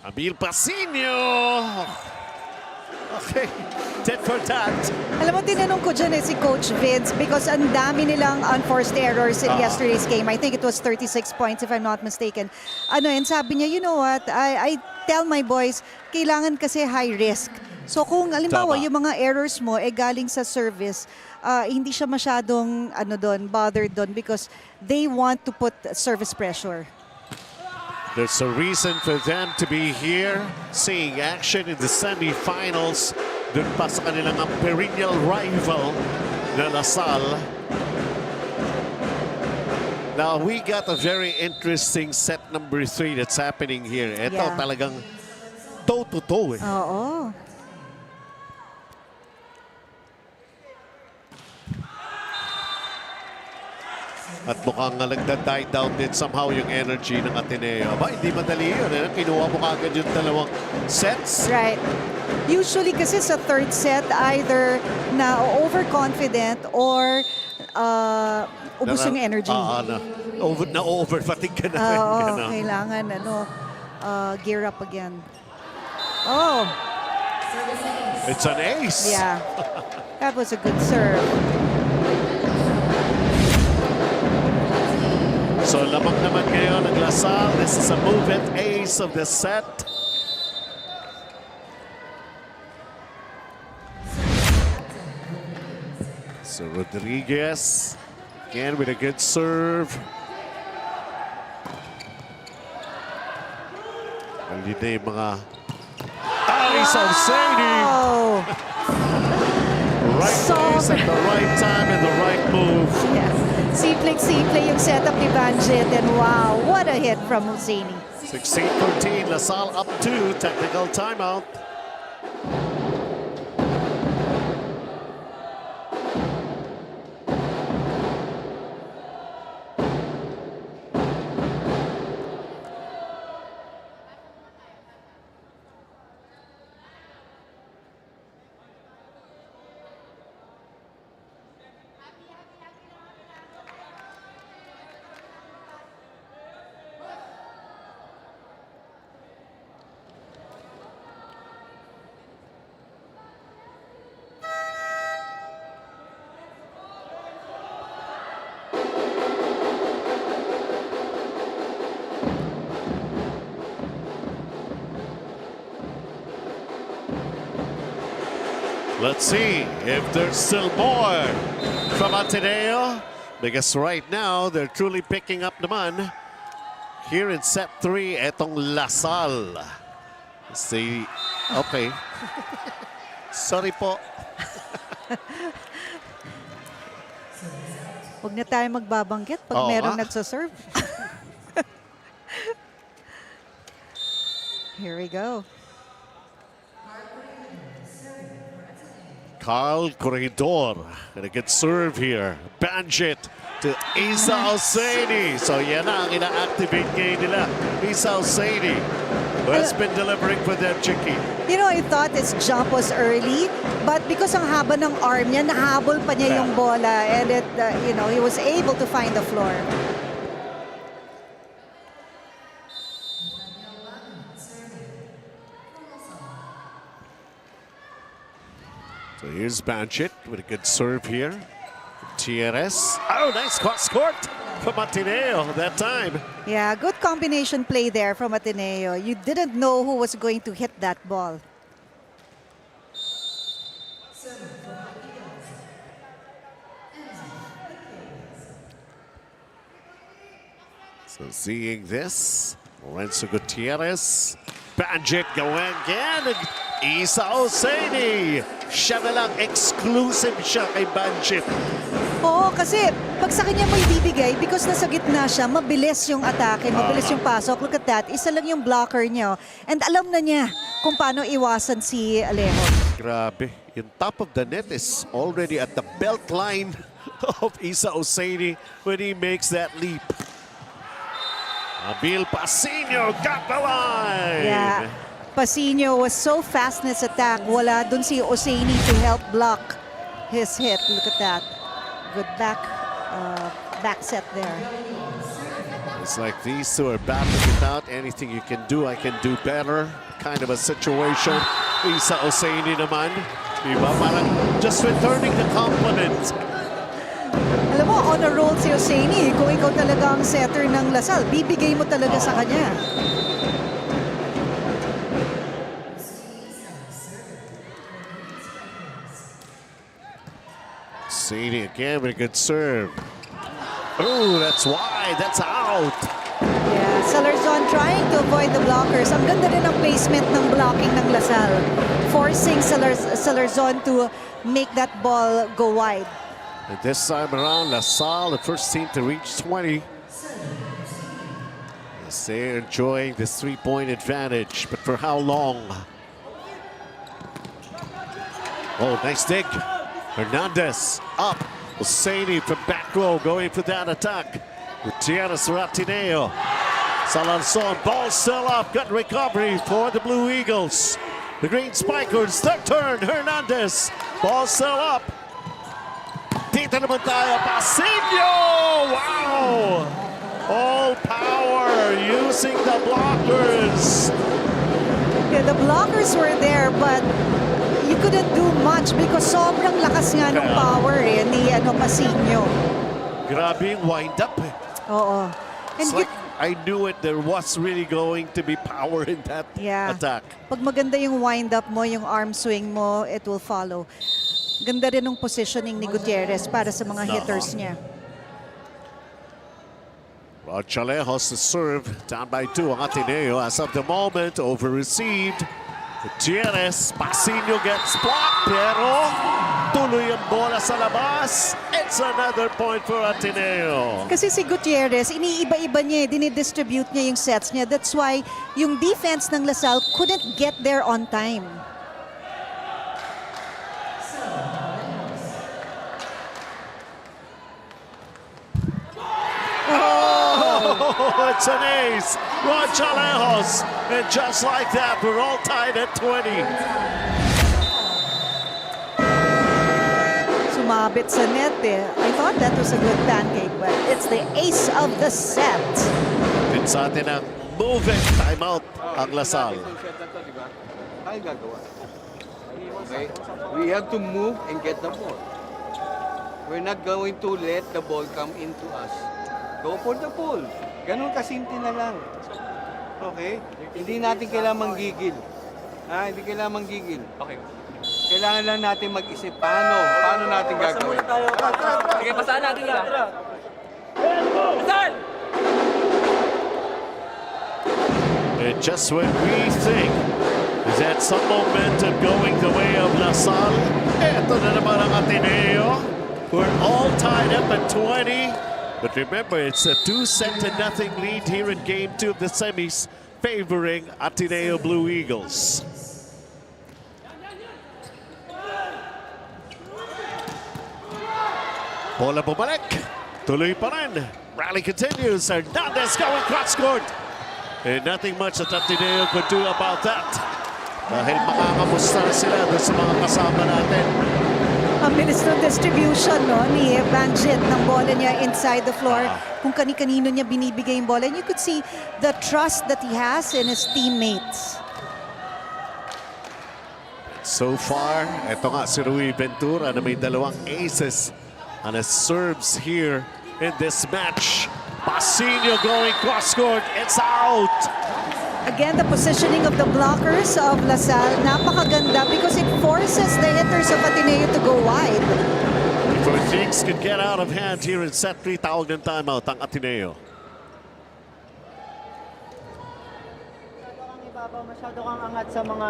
Amir Pasinio! Okay, tit for tat. Alam mo, tinanong ko dyan si Coach Vince because ang dami nilang unforced errors in yesterday's game. I think it was 36 points if I'm not mistaken. And sabi niya, you know what, I tell my boys, kailangan kasi high risk. So kung alimbawa Tama. yung mga errors mo galing sa service, hindi siya masyadong bothered doon because they want to put service pressure. There's a reason for them to be here, seeing action in the semifinals. Doon pa sa kanilang ang perennial rival na Salle. Now, we got a very interesting set number 3 that's happening here. Ito Yeah. talagang toe-to-toe eh. Oo. At mukhang nagda-die down din somehow yung energy ng Ateneo. Ba, hindi madali yun. Kinuha mo kagad yung dalawang sets. Right. Usually kasi sa third set, either na overconfident or ubus yung energy. Na-over-fatigue ka na rin. Oo, Ganun. kailangan gear up again. Oh, It's an ace. yeah. That was a good serve. So lamang naman ngayon ang Salle. This is a move-it ace of the set. So Rodriguez again with a good serve. Hindi na yung mga ace of Sadie. Oh, Right So place at the right time and the right move. yeah. Simple yung setup ni Banjit and wow, what a hit from Husseini. 16-14, Salle up 2, technical timeout. Let's see if there's still more from Ateneo, because right now they're truly picking up naman here in set 3 etong Salle. See, okay. Sorry po. Huwag na tayo magbabanggit pag Oo merong nga. nagsaserve. Here we go. Carl Corredor and a good serve here. Banjit to Isa Husseini. So yan na ang ina-activate ngayon nila. Isa Husseini, who has been delivering for them, Chicky. You know, I thought his jump was early, but because ang haba ng arm niya, nahabol pa niya yung bola and it, he was able to find the floor. So here's Banjit with a good serve here. TRS. Oh, nice cross court from Ateneo that time. Yeah, good combination play there from Ateneo. You didn't know who was going to hit that ball. So seeing this, Lorenzo Gutierrez. Banjit going again. Isa Husseini. Siya na lang, exclusive siya kay Banjit. Oo, kasi pag sa kanya mo ibibigay, because nasa gitna siya, mabilis yung atake, mabilis yung pasok. Look at that, isa lang yung blocker niya. And alam na niya kung paano iwasan si Alejo. Grabe. Yung top of the net is already at the belt line of Isa Husseini when he makes that leap. Abil Pasino got the line. Yeah. Pasino was so fast in his attack. Wala dun si Husseini to help block his hit. Look at that. Good back set there. It's like these two are battling it out. Anything you can do, I can do better. Kind of a situation. Isa Oseini naman. Diba? Parang just returning the compliment. Alam mo, on a roll si Oseini. Kung ikaw talaga ang setter ng Lasal, bibigay mo talaga sa kanya. Oseini again with a good serve. Oh, that's wide. That's out. Yeah, Salarzon trying to avoid the blockers. Ang ganda rin ang placement ng blocking ng Lasal. Forcing Salarzon to make that ball go wide. And this time around, LaSalle, the first team to reach 20. As they're enjoying this three-point advantage, but for how long? Oh, nice dig. Hernandez up. Oseini from back row going for that attack. Gutierrez for Ateneo. Salarzon, ball still up. Good recovery for the Blue Eagles. The Green Spikers, third turn. Hernandez, ball still up. Dito naman tayo, Pasillo! Wow! All power using the blockers. Yeah, the blockers were there, but you couldn't do much because sobrang lakas nga ng power ni Pasillo. Grabe yung wind-up. Oo. And It's like I knew it. There was really going to be power in that attack. Pag maganda yung wind-up mo, yung arm swing mo, it will follow. Ganda rin ng positioning ni Gutierrez para sa mga hitters niya. Chalejos to serve, down by 2 ang Ateneo. As of the moment, over-received. Gutierrez, Pasillo gets blocked, pero tuloy ang bola sa labas. It's another point for Ateneo. Kasi si Gutierrez, iniiba-iba niya, dinidistribute niya yung sets niya. That's why yung defense ng Lasal couldn't get there on time. Oh, it's an ace. Chalejos. And just like that, we're all tied at 20. Sumabit sa net eh. I thought that was a good pancake, but it's the ace of the set. Din sa atin ang moving timeout ang Lasal. Tayo gagawa. Okay? We have to move and get the ball. We're not going to let the ball come into us. Go for the ball. Ganun kasimple na lang. Okay? Hindi natin kailangan manggigil. Hindi kailangan manggigil. Okay. Kailangan lang natin mag-isip paano natin gagawin. Sige, pasaan natin yan. Pasaan! And just when we think is that some momentum going the way of Lasal, eto na naman ang Ateneo. We're all tied up at 20. But remember, it's a 2-0 lead here in Game 2 of the semis, favoring Ateneo Blue Eagles. Bola bumalik. Tuloy pa rin. Rally continues. Hernandez going cross-court. And nothing much that Ateneo could do about that. Dahil makakamusta na sila doon sa mga kasama natin. Ang bilis ng distribution ni Banjit ng bola niya inside the floor. Kung kani-kanino niya binibigay yung bola. And you could see the trust that he has in his teammates. So far, ito nga si Rui Ventura na may dalawang aces on his serves here in this match. Pasillo going cross-court. It's out. Again, the positioning of the blockers of Lasal, napakaganda because it forces the hitters of Ateneo to go wide. Before things could get out of hand here in set 3, tawag ng timeout ang Ateneo. Masyado kang angat sa mga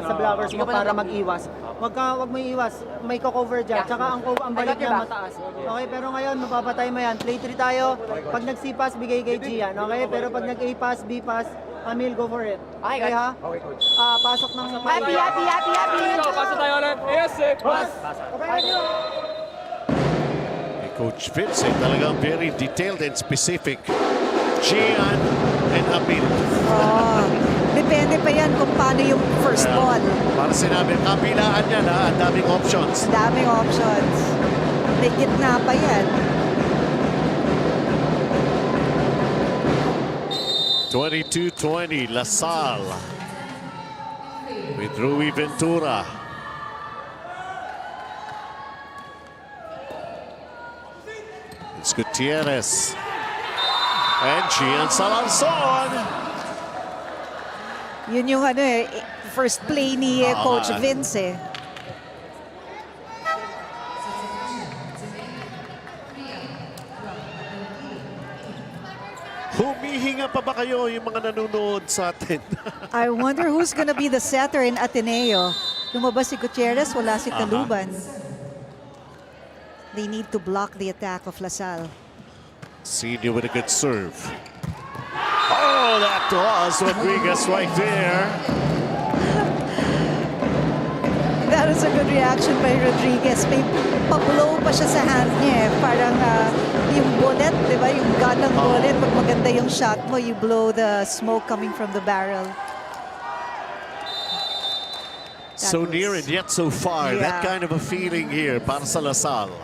sa blockers mo para mag-iwas. Wag mo iwas. May co-cover dyan. Tsaka ang balik niya mataas. Okay, pero ngayon mapapatay mo yan. Play 3 tayo. Pag nag-C-pass, bigay kay Gian. Okay, pero pag nag-A-pass, B-pass, Amil, go for it. Okay ha? Pasok ng... Happy! Pasok tayo ulit. Yes, pass. Coach Vincent talagang very detailed and specific. Gian and Amil. Depende pa yan kung paano yung first ball. Para sinabi, kabilaan niya na ang daming options. Daming options. May gitna pa yan. 22-20, LaSalle with Rui Ventura. It's Gutierrez. And Gian Salanzon. Yun yung ano eh, first play ni Coach Vince eh. Humihinga pa ba kayo yung mga nanonood sa atin? I wonder who's gonna be the setter in Ateneo. Lumabas si Gutierrez, wala si Taluban. They need to block the attack of LaSalle. Senior with a good serve. Oh, that was Rodriguez right there. That was a good reaction by Rodriguez. May pa-blow pa siya sa hand niya eh. Parang yung bullet, di ba? Yung gun ng bullet. Pag maganda yung shot mo, you blow the smoke coming from the barrel. So near and yet so far. Yeah. That kind of a feeling here para sa LaSalle.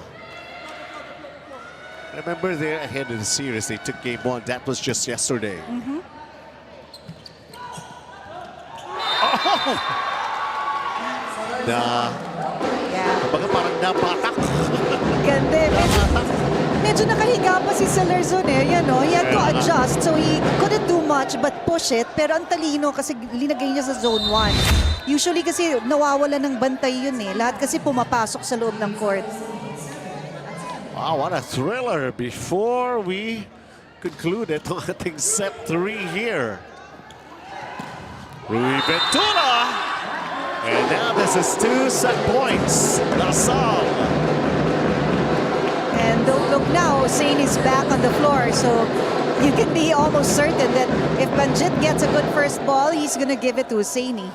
Remember they're ahead of the series. They took game 1. That was just yesterday. Oh! Yeah. Kumbaga parang napatak. Ganda eh. Medyo nakahiga pa si Salarzon eh. Yan o, he had to adjust. So he couldn't do much but push it. Pero ang talino kasi linagay niya sa zone 1. Usually kasi nawawala ng bantay yun eh. Lahat kasi pumapasok sa loob ng court. Wow, what a thriller before we concluded itong ating set 3 here. Rui Ventura. And now this is 2 set points. LaSalle. And don't look now, Hussein is back on the floor. So you can be almost certain that if Banjit gets a good first ball, he's gonna give it to Husseini.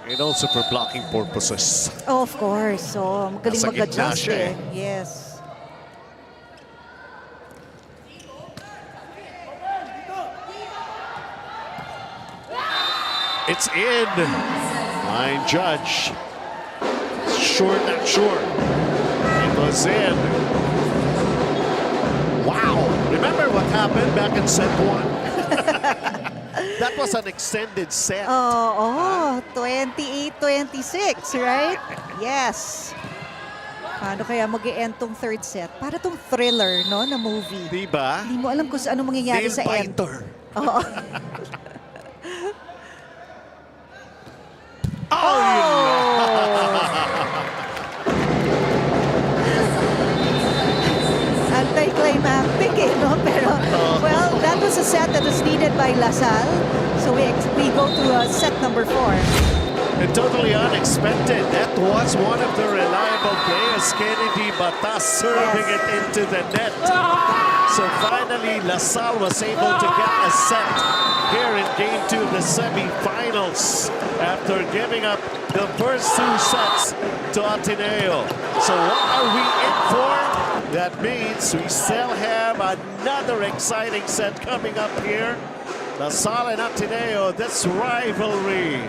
And also for blocking purposes. Oh, of course. So magaling Nasa gitna mag-adjust siya eh. eh. Yes. It's in. Line judge. Sure, not sure. It was in. Wow. Remember what happened back in set 1? That was an extended set. Oh, 28-26, right? Yes. Paano kaya mag-e-end tong third set? Para tong thriller, no, na movie. Diba? Hindi mo alam kung ano mangyayari Nail sa end. biter. Oo. Anticlimactic eh, no? Pero, well, that was a set that was needed by LaSalle. So we go to set number 4. And totally unexpected. That was one of the reliable players, Kennedy Batas, serving it into the net. So finally, LaSalle was able to get a set here in Game 2 of the semifinals after giving up the first 2 sets to Ateneo. So what are we in for? That means we still have another exciting set coming up here. LaSalle and Ateneo, this rivalry.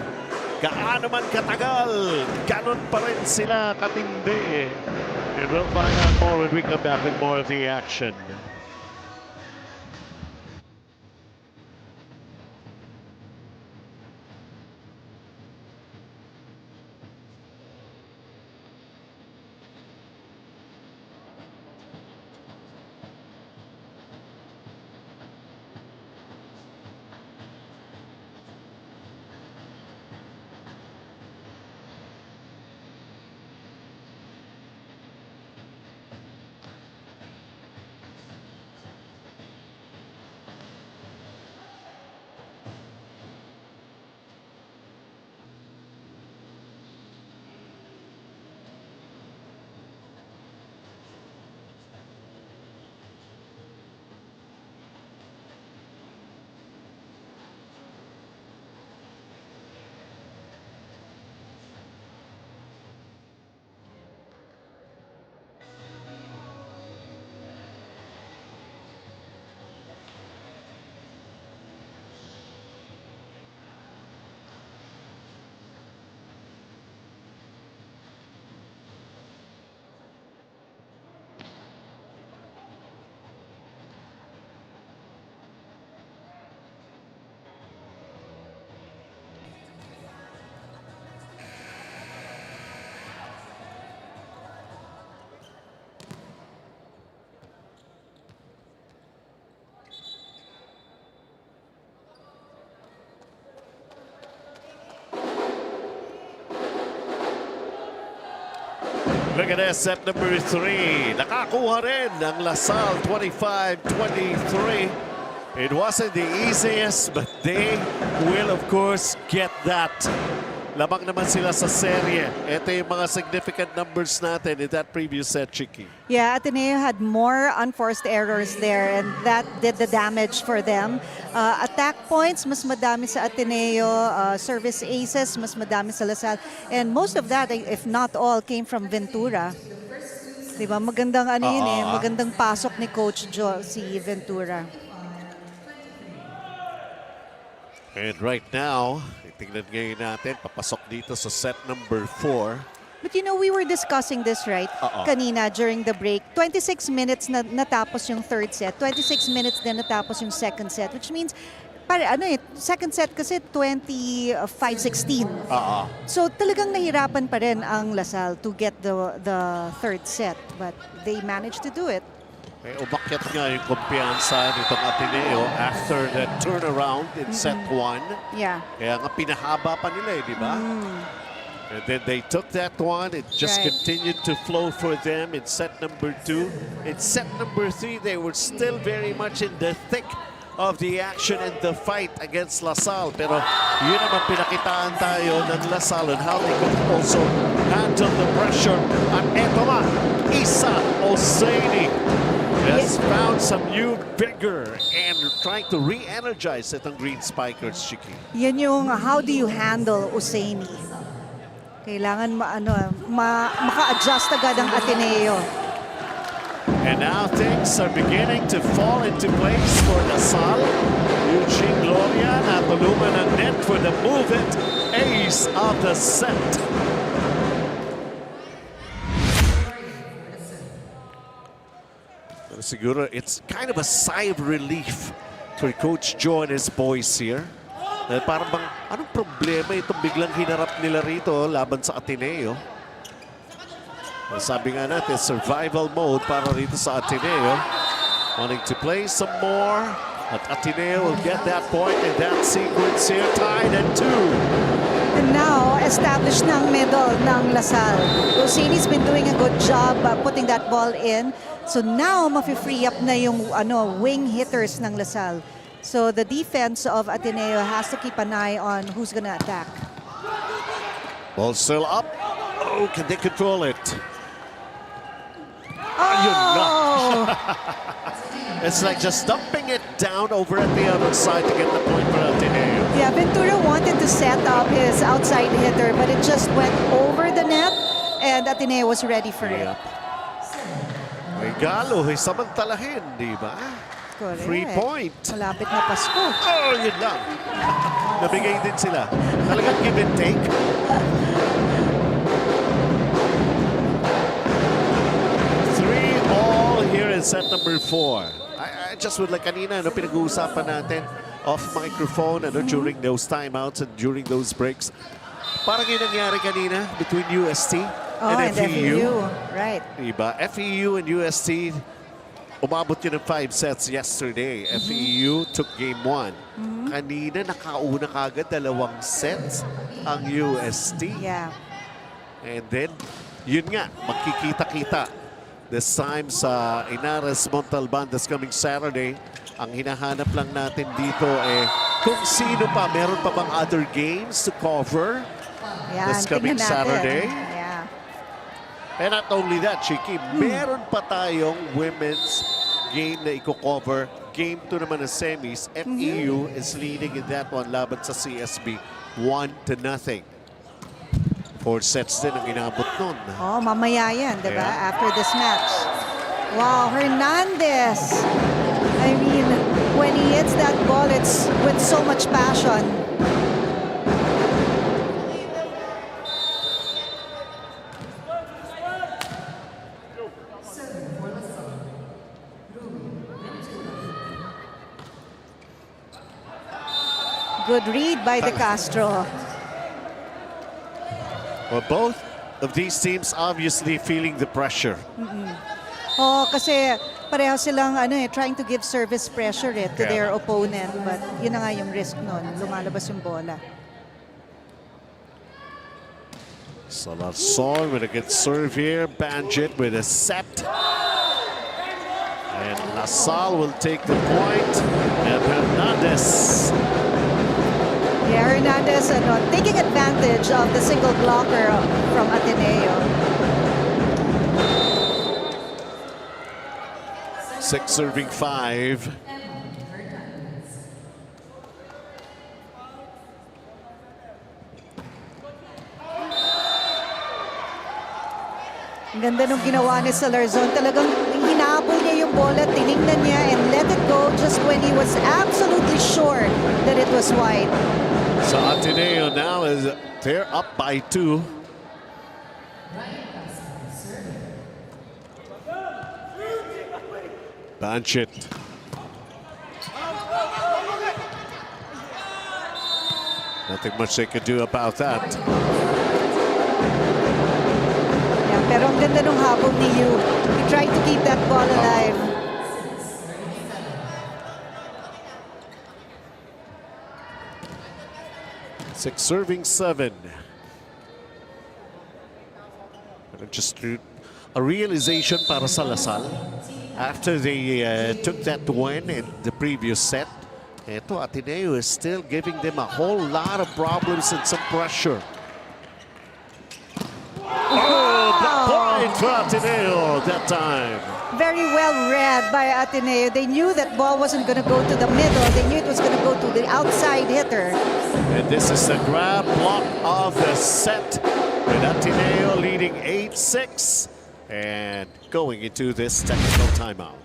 Gaano man katagal, ganon pa rin sila katindi. And we'll find out more when we come back with more of the action. Look at that, set number 3. Nakakuha rin ng Salle 25-23. It wasn't the easiest, but they will of course get that. Lamang naman sila sa serye. Ito yung mga significant numbers natin in that previous set, Chiki. Yeah, Ateneo had more unforced errors there and that did the damage for them. Attack points, mas madami sa Ateneo. Service aces, mas madami sa Salle. And most of that, if not all, came from Ventura. Diba? Magandang ano yun eh. Magandang pasok ni Coach Joe, si Ventura. And right now, tingnan ngayon natin, papasok dito sa set number 4. But you know, we were discussing this, right? Kanina during the break. 26 minutes na natapos yung third set. 26 minutes din natapos yung second set. Which means, second set kasi 25-16. So talagang nahirapan pa rin ang Salle to get the third set. But they managed to do it. Umakyat nga yung kumpiyansa nitong Ateneo after the turnaround in set 1. Yeah. Kaya nga pinahaba pa nila di ba? And then they took that one. It just continued to flow for them in set number 2. In set number 3, they were still very much in the thick of the action and the fight against Salle. Pero yun naman pinakitaan tayo ng Salle and how they could also handle the pressure. At eto nga, Isa Oseini has found some new vigor and trying to re-energize itong Green Spikers, Chiki. Yan yung how do you handle Oseini. Kailangan maka-adjust agad ang Ateneo. And now things are beginning to fall into place for Salle. Eugene Gloria natuluman ang net for the move-it ace of the set. Siguro it's kind of a sigh of relief for Coach Joe and his boys here. Parang bang, anong problema itong biglang hinarap nila rito laban sa Ateneo? Sabi nga natin, survival mode para rito sa Ateneo. Wanting to play some more. At Ateneo will get that point in that sequence here, tied at 2. And now, established na ang middle ng Salle. Oseini's been doing a good job putting that ball in. So now, mafe-free up na yung wing hitters ng Salle. So the defense of Ateneo has to keep an eye on who's gonna attack. Ball still up. Oh, can they control it? Oh! It's like just dumping it down over at the other side to get the point for Ateneo. Yeah, Ventura wanted to set up his outside hitter, but it just went over the net, and Ateneo was ready for it. Regalo, samantalahin, di ba? Correct. Free point. Malapit na Pasko. Oh, yun lang. Nabigay din sila. Talagang give and take. Here in set number 4. I just would like kanina, pinag-uusapan natin off microphone during those timeouts and during those breaks. Parang yung nangyari kanina between UST and FEU. Right. Diba? FEU and UST, umabot yun ng 5 sets yesterday. FEU took game 1. Kanina, nakauna kagad 2 sets ang UST. Yeah. And then, yun nga, magkikita-kita. This time sa Inares Montalban this coming Saturday. Ang hinahanap lang natin dito kung sino pa, meron pa bang other games to cover this coming Saturday. Yeah. And not only that, Chiki, meron pa tayong women's game na i-cover. Game 2 naman ng semis. FEU is leading in that one laban sa CSB 1-0. 4 sets din ang inabot nun. Oh, mamaya yan, diba? Yeah. After this match. Wow, Hernandez. I mean, when he hits that ball, it's with so much passion. Good read by De Castro. Well, both of these teams obviously feeling the pressure. Oh, kasi pareho silang trying to give service pressure to their opponent. But yun na nga yung risk nun. Lumalabas yung bola. Salarson with a good serve here. Banjit with a set. And Salle will take the point. And Hernandez. Yeah, Hernandez taking advantage of the single blocker from Ateneo. 6 serving 5. Ang ganda nung ginawa ni Salarzon. Talagang hinabol niya yung bola, tinignan niya and let it go just when he was absolutely sure that it was wide. So Ateneo now they're up by 2. Banchit. Nothing much they could do about that. Yeah, pero ang ganda nung habol ni Yu. He tried to keep that ball alive. Six serving 7. Just a realization para sa Salle after they took that win in the previous set. Ito, Ateneo is still giving them a whole lot of problems and some pressure. Oh, black point for Ateneo that time. Very well read by Ateneo. They knew that ball wasn't going to go to the middle. They knew it was going to go to the outside hitter. And this is the grab block of the set with Ateneo leading 8-6 and going into this technical timeout.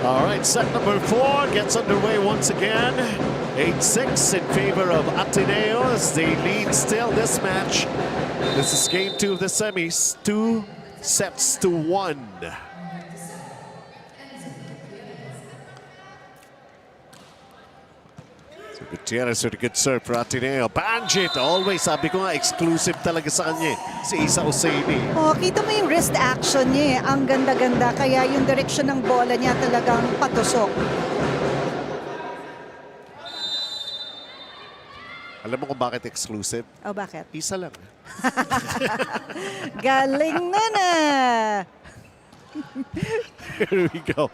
All right, set number 4 gets underway once again. 8-6 in favor of Ateneo as they lead still this match. This is game 2 of the semis, 2-1. So Gutierrez with a good serve for Ateneo. Banjit, always sabi ko nga, exclusive talaga sa kanya si Isa Oseini. Oh, kita mo yung wrist action niya eh. Ang ganda-ganda. Kaya yung direction ng bola niya talagang patusok. Alam mo kung bakit exclusive? Oh, bakit? Isa lang. Galing na na! Here we go.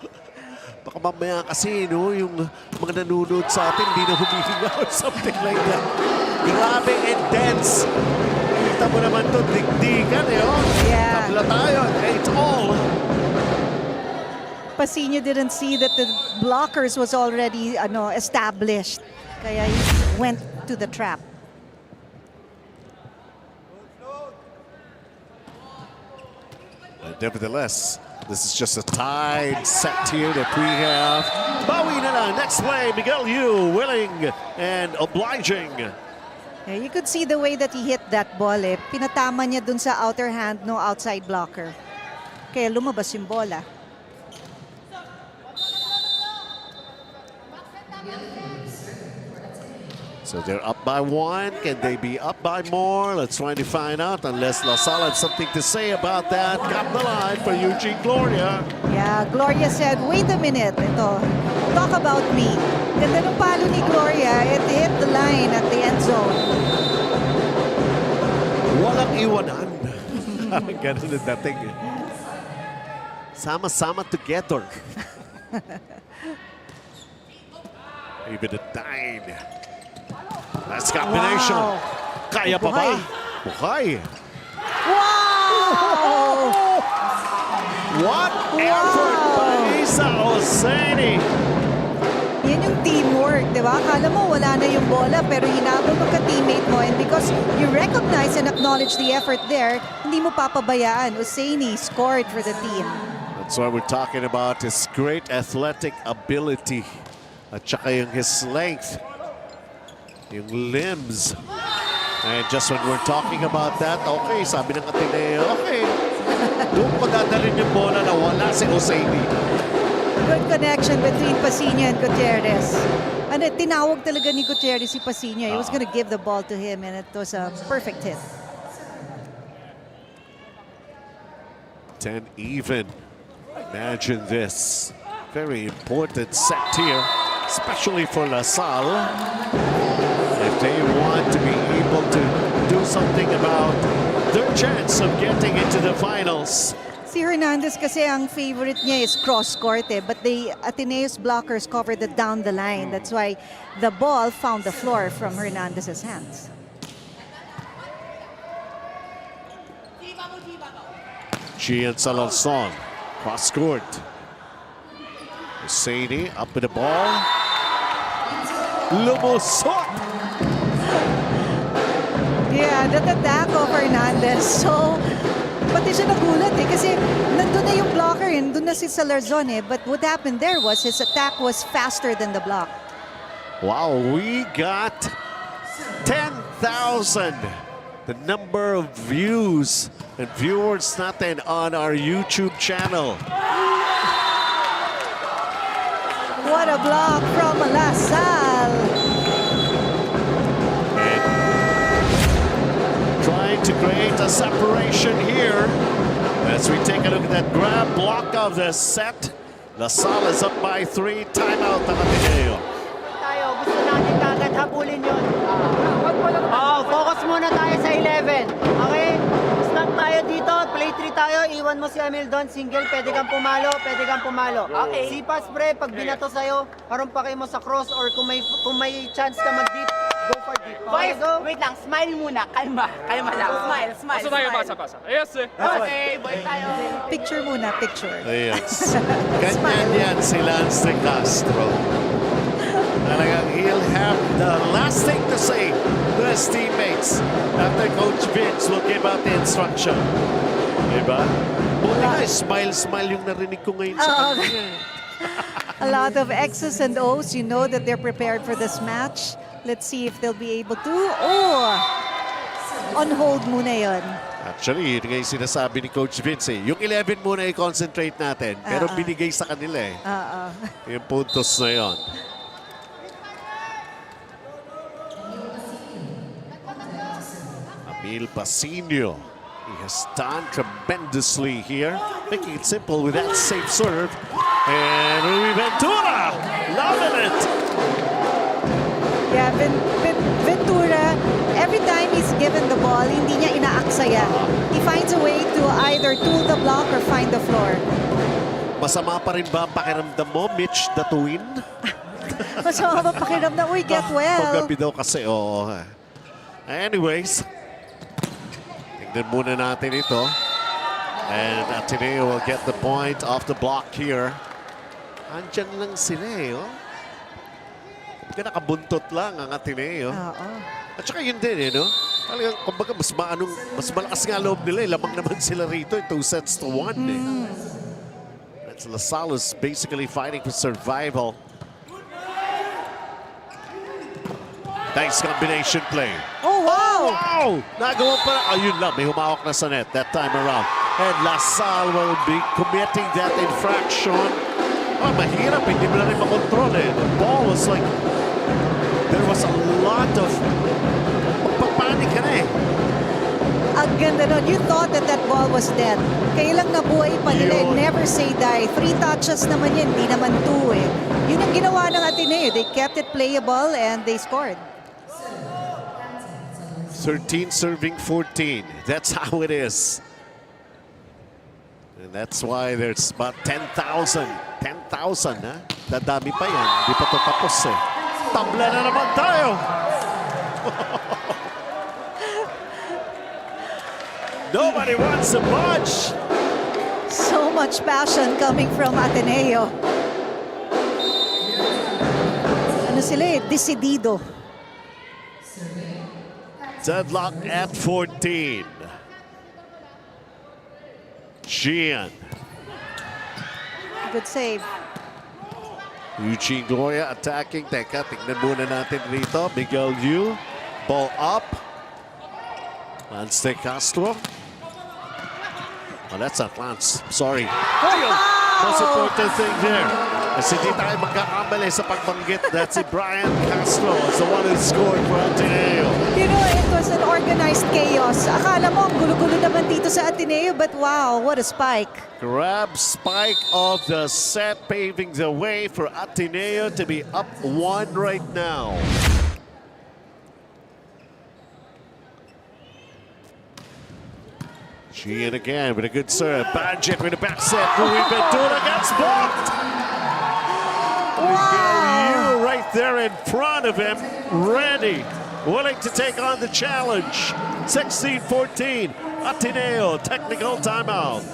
Baka mamaya kasi, no, yung mga nanonood sa atin, hindi na humihinga or something like that. Grabe intense. Kita mo naman ito, digdigan, eh, oh. Yeah. Tabla tayo, 8-all. Pasino didn't see that the blockers was already established. Kaya he went to the trap. But nevertheless, this is just a tied set here that we have. Bawi na lang. Next play, Miguel Yu, willing and obliging. Yeah, you could see the way that he hit that ball eh. Pinatama niya dun sa outer hand no outside blocker. Kaya lumabas yung bola. So they're up by 1. Can they be up by more? Let's try to find out unless Salle has something to say about that. Got the line for Eugene Gloria. Yeah, Gloria said, wait a minute. Ito, talk about me. Ganda ng palo ni Gloria. It hit the line at the end zone. Walang iwanan. Ganun ang dating. Sama-sama together. Even a 9. Nice combination. Wow. Kaya pa ba? Buhay. Wow! What effort by Isa Oseini. Yan yung teamwork, di ba? Akala mo wala na yung bola pero hinabol mo ka-teammate mo and because you recognize and acknowledge the effort there, hindi mo papabayaan. Oseini scored for the team. That's why we're talking about his great athletic ability. At saka yung his length, yung limbs. And just when we're talking about that, okay, sabi ng Ateneo, okay, doon ko dadalhin yung bola na wala si Oseini. Good connection between Pasino and Gutierrez. And tinawag talaga ni Gutierrez si Pasino. He was gonna give the ball to him and it was a perfect hit. 10 even. Imagine this. Very important set here, especially for La Salle. If they want to be able to do something about their chance of getting into the finals. Si Hernandez kasi ang favorite niya is cross-court but the Ateneo's blockers covered it down the line. That's why the ball found the floor from Hernandez's hands. Gian Salanson, cross-court. Sadie up with the ball. Lumusot! Yeah, that attack of Hernandez. So, pati siya nagulat kasi nandun na yung blocker and doon na si Salarzon But what happened there was his attack was faster than the block. Wow, we got 10,000. The number of views and viewers natin on our YouTube channel. What a block from La Salle. Trying to create a separation here. As we take a look at that grab block of the set. La Salle is up by 3. Timeout ng Ateneo. Tayo, gusto natin kagad habulin yun. Focus muna tayo sa 11. Okay? Stop tayo dito, play 3 tayo, iwan mo si Emil doon, single, pwede kang pumalo, pwede kang pumalo. Okay. Sipas pre, pag binato sa'yo, harumpakay mo sa cross or kung may chance ka mag-deep, go for deep. Okay, Boys, go. wait lang. Smile muna. Kalma. Kalma lang. Smile, smile, Pasa tayo, smile. pasa. Yes, eh. Okay, boy tayo. Picture muna, picture. Yes. Ganyan yan si Lance de Castro. Talagang he'll have the last thing to say to his teammates after Coach Vince will give out the instruction. Diba? Buti nga, smile yung narinig ko ngayon sa kanya. A lot of X's and O's. You know that they're prepared for this match. Let's see if they'll be able to. Oh! On hold muna yon. Actually, yun nga yung sinasabi ni Coach Vince eh. Yung 11 muna i-concentrate natin. Pero binigay sa kanila eh. Yung puntos na yon. Emil Pasino. He has done tremendously here. Making it simple with that safe serve. And Rui Ventura! Loving it! Yeah, Ventura, every time he's given the ball, hindi niya inaaksaya. He finds a way to either tool the block or find the floor. Masama pa rin ba ang pakiramdam mo, Mitch Datuin? Masama ba pakiramdam? Uy, get well. Paggabi daw kasi, oo. Anyways, tignan muna natin ito. And Ateneo will get the point off the block here. Andyan lang sila eh, oh. Nakabuntot lang ang Ateneo. At saka yun din eh, no? Talagang, kumbaga, mas malakas nga loob nila eh. Lamang naman sila rito, 2 sets to 1 eh. That's La Salle is basically fighting for survival. Nice combination play. Oh, wow! Oh, wow! Nagawa pa na. Ayun lang, may humawak na sa net that time around. And La Salle will be committing that infraction. Oh, mahirap. Hindi mo na rin makontrol eh. The ball was like, there was a lot of pagpapanik ka na eh. Ang ganda nun. You thought that that ball was dead. Kaya lang nabuhay pa nila. Yun. Never say die. 3 touches naman yan. Hindi naman 2 eh. Yun ang ginawa ng Ateneo. They kept it playable and they scored. 13 serving 14. That's how it is. And that's why there's about 10,000. 10,000, ha? Dadami pa yan. Hindi pa ito tapos eh. Tabla na naman tayo. Nobody wants to budge. So much passion coming from Ateneo. Ano sila eh? Decidido. Deadlock at 14. Gian. Good save. Eugene Gloria attacking. Teka, tingnan muna natin rito. Miguel Yu. Ball up. Lance De Castro. Oh, that's not Lance. Sorry. Most important thing there. Kasi hindi tayo magkakamali sa pagbanggit. That's si Brian Castro. It's the one who scored for Ateneo. You know, it was an organized chaos. Akala mo, ang gulo-gulo naman dito sa Ateneo, but wow, what a spike. Grab spike of the set, paving the way for Ateneo to be up 1 right now. Gian again with a good serve. Badget with a back set. Rui Ventura gets blocked. Wow. You right there in front of him, ready, willing to take on the challenge. 16-14, Ateneo, technical timeout.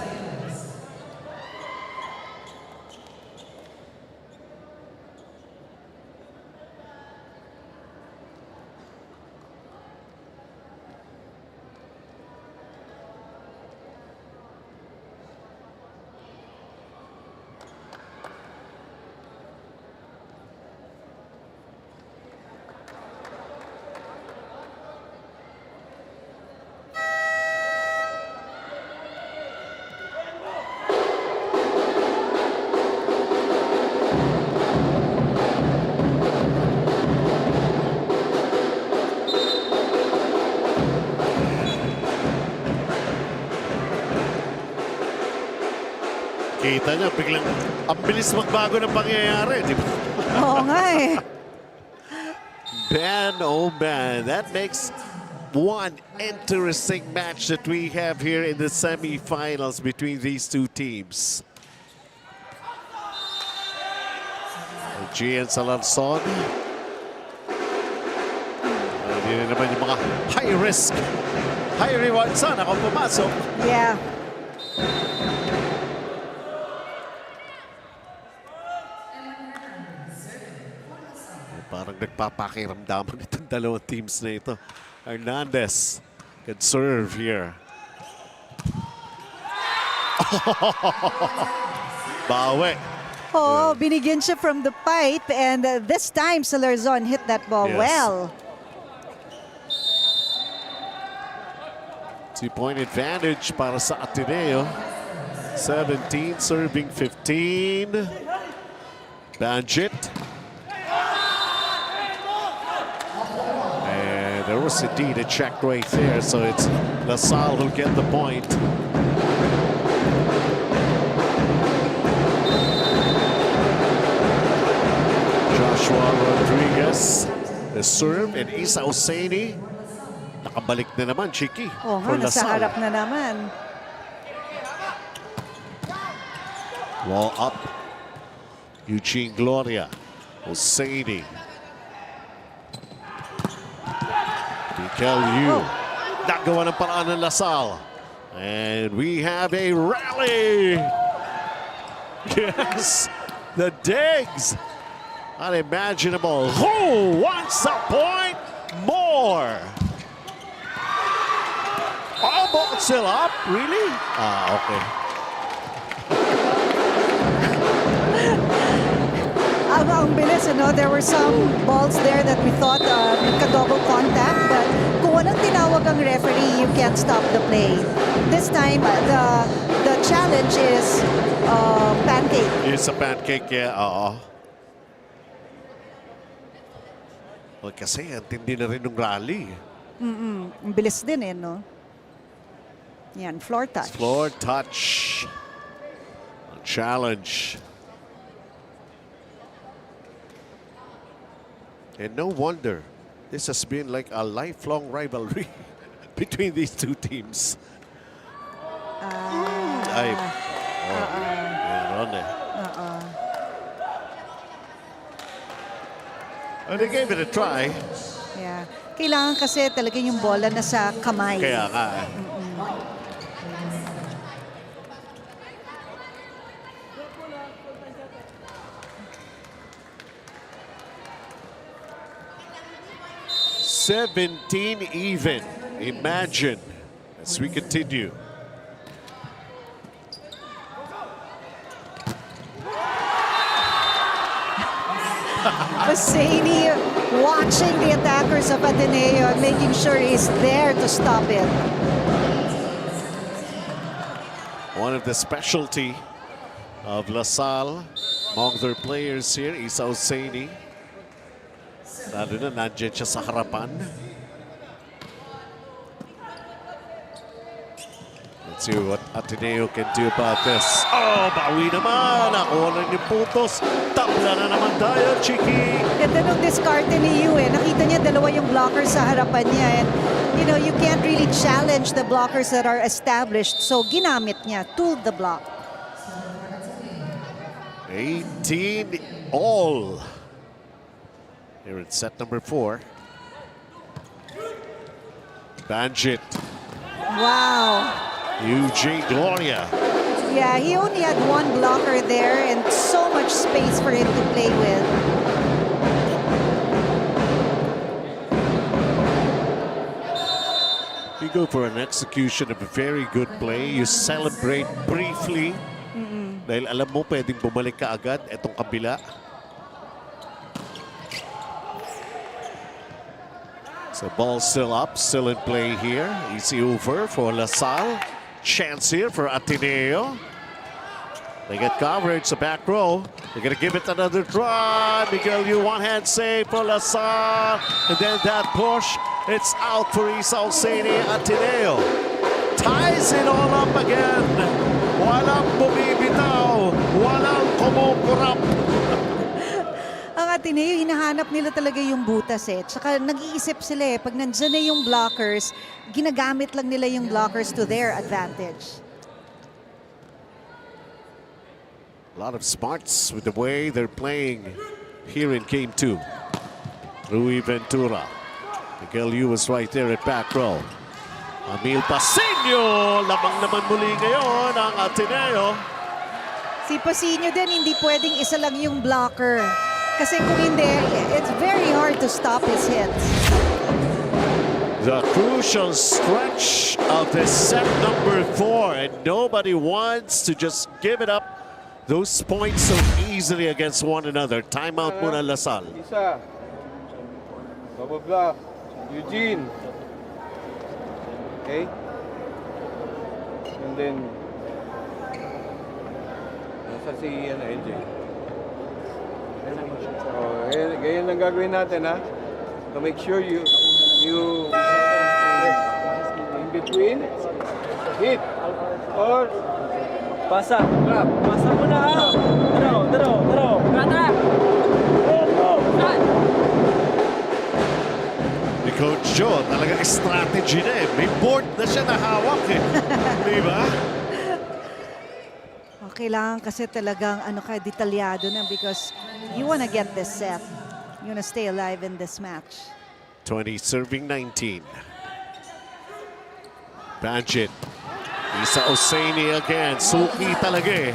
Kita niya, biglang ang bilis magbago ng pangyayari, di ba? Oo nga eh. Man, oh man, that makes one interesting match that we have here in the semifinals between these two teams. Gian Salanson. Hindi na naman yung mga high risk, high reward sana kung pumasok. Yeah. Parang nagpapakiramdaman itong dalawang teams na ito. Hernandez can serve here. Bawi. Oh, binigyan siya from the pipe, and this time Salarzon hit that ball Yes. well. 2-point advantage para sa Ateneo. 17 serving 15. Banjit. And there was indeed a check right there, so it's Salle who'll get the point. Joshua Rodriguez, the serve, and Isa Hosseini. Nakabalik na naman, Chiki. Oh, for nasa Salle. harap na naman. Wall up. Eugene Gloria. Hosseini. Miguel Yu. Nagawa ng paraan ng Salle. And we have a rally. Yes. The digs. Unimaginable. Who wants a point more? Oh, ball still up? Really? Ah, okay. Ang bilis, ano? There were some balls there that we thought nagka-double contact, but kung walang tinawag ang referee, you can't stop the play. This time, the challenge is pancake. It's a pancake, yeah. Oo. Well, kasi ang tindi na rin ng rally. Ang bilis din eh, no? Yan, floor touch. Floor touch. A challenge. And no wonder, this has been like a lifelong rivalry between these two teams. Ay, meron eh. Oh, they gave it a try. Yeah. Kailangan kasi talaga yung bola na sa kamay. Kaya nga eh. $17 even. Imagine as we continue. Husseini watching the attackers of Ateneo and making sure he's there to stop it. One of the specialty of Salle among their players here is Husseini. Lalo na nandiyan siya sa harapan. Let's see what Ateneo can do about this. Oh, bawi naman. Nakuha lang yung putos. Tabla na naman tayo, Chiki. Ganda nung diskarte ni Yu eh. Nakita niya dalawa yung blockers sa harapan niya. And, you know, you can't really challenge the blockers that are established. So, ginamit niya. Tooled the block. 18 all. Here in set number 4. Banjit. Wow. Eugene Gloria. Yeah, he only had one blocker there and so much space for him to play with. You go for an execution of a very good play. You celebrate briefly. Dahil alam mo pwedeng bumalik ka agad etong kabila. So ball still up, still in play here. Easy over for Salle. Chance here for Ateneo. They get coverage, the back row. They're gonna give it another try. Miguel, you one-hand save for Salle. And then that push, it's out for Husseini. Ateneo ties it all up again. Walang bumibitaw, walang kumukurap. Ang Ateneo, hinahanap nila talaga yung butas eh. Tsaka nag-iisip sila eh, pag nandyan na yung blockers, ginagamit lang nila yung blockers to their advantage. A lot of smarts with the way they're playing here in Game 2. Rui Ventura. Miguel Yu was right there at back row. Emil Pasinio! Lamang naman muli ngayon ang Ateneo. Si Pasinio din, hindi pwedeng isa lang yung blocker. Kasi kung hindi, it's very hard to stop his hits. The crucial stretch of the set number 4, and nobody wants to just give it up those points so easily against one another. Timeout muna Salle. Isa. Double block. Eugene. Okay? And then, nasa si LJ. Oh, ganyan ang gagawin natin ha. To make sure you in between, hit, or Pasa. Pasa mo na. Daro. Kata. Ni Coach Joe, talagang strategy na eh. May board na siya na hawak eh. Di ba? Kailangan kasi talagang detalyado na because you wanna get this set. You wanna stay alive in this match. 20 serving 19. Banjit. Isa Husseini again. Suki talaga eh.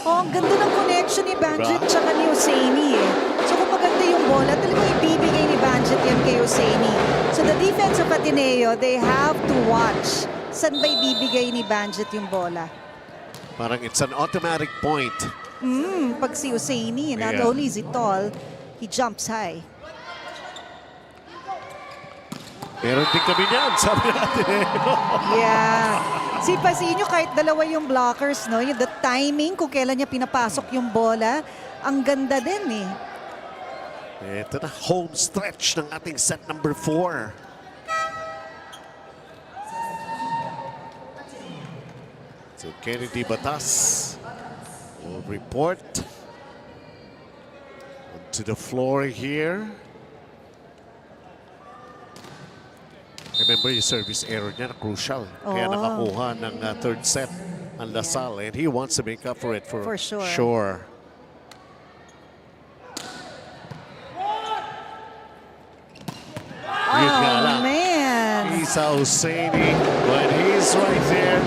Oh, ang ganda ng connection ni Banjit tsaka ni Husseini eh. So kung maganda yung bola, talagang ibibigay ni Banjit yan kay Husseini. So the defense of Ateneo, they have to watch. Saan ba ibibigay ni Banjit yung bola? Parang it's an automatic point. Pag si Husseini, not Yeah. only is he tall, he jumps high. Meron din kami niyan, sabi natin eh. Yeah. Si Pasinio, kahit dalawa yung blockers, no? Yung the timing, kung kailan niya pinapasok yung bola, ang ganda din eh. Ito na, home stretch ng ating set number 4. So Kennedy Batas will report onto the floor here. Remember yung service error niya na crucial. Kaya nakakuha ng third set ang Salle, and he wants to make up for it for sure. Yun nga lang. Man. Isa Husseini, when he's right there,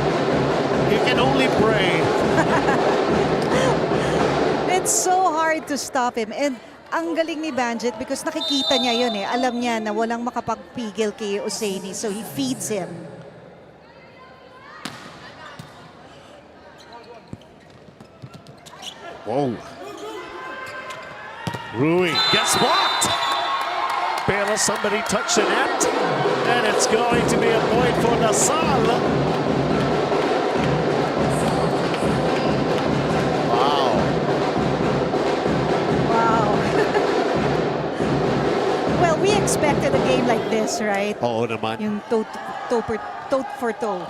you can only pray. It's so hard to stop him. And ang galing ni Banjit because nakikita niya yun eh. Alam niya na walang makapagpigil kay Husseini. So he feeds him. Whoa. Rui gets blocked. Pero somebody touched the net. And it's going to be a point for Salle. Wow. Wow. Well, we expected a game like this, right? Oo naman. Yung toe for toe.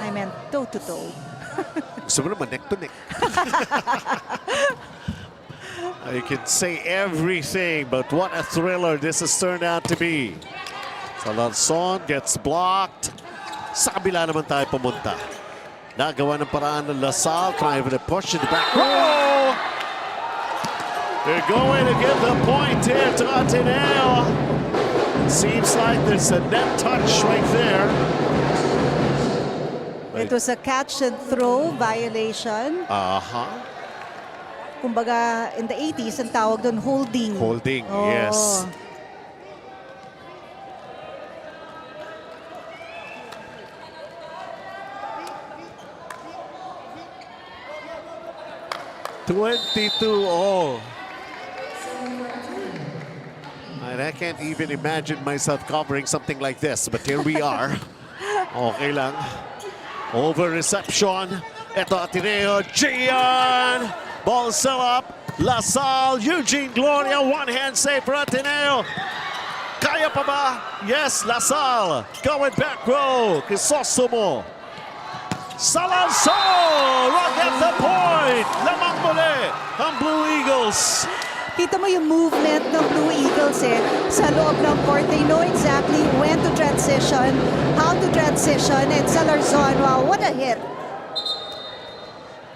I meant toe to toe. Gusto mo naman neck to neck. I can say everything, but what a thriller this has turned out to be. Salarson gets blocked. Sa kabila naman tayo pumunta. Nagawa ng paraan ng Salle, trying to push in the back row. They're going to give the point here to Ateneo. Seems like there's a net touch right there. It was a catch and throw violation. Kumbaga, in the 80s, ang tawag doon holding. Holding, yes. 22-all. And I can't even imagine myself covering something like this, but here we are. Okay lang. Over reception. Ito Ateneo, Gian. Ball still up. Salle, Eugene Gloria, one-hand save for Ateneo. Kaya pa ba? Yes, Salle. Going back row. Crisostomo. Salanson! Right at the point! Lamang muli ang Blue Eagles. Kita mo yung movement ng Blue Eagles sa loob ng court. They know exactly when to transition, how to transition, and Salarson, wow, what a hit.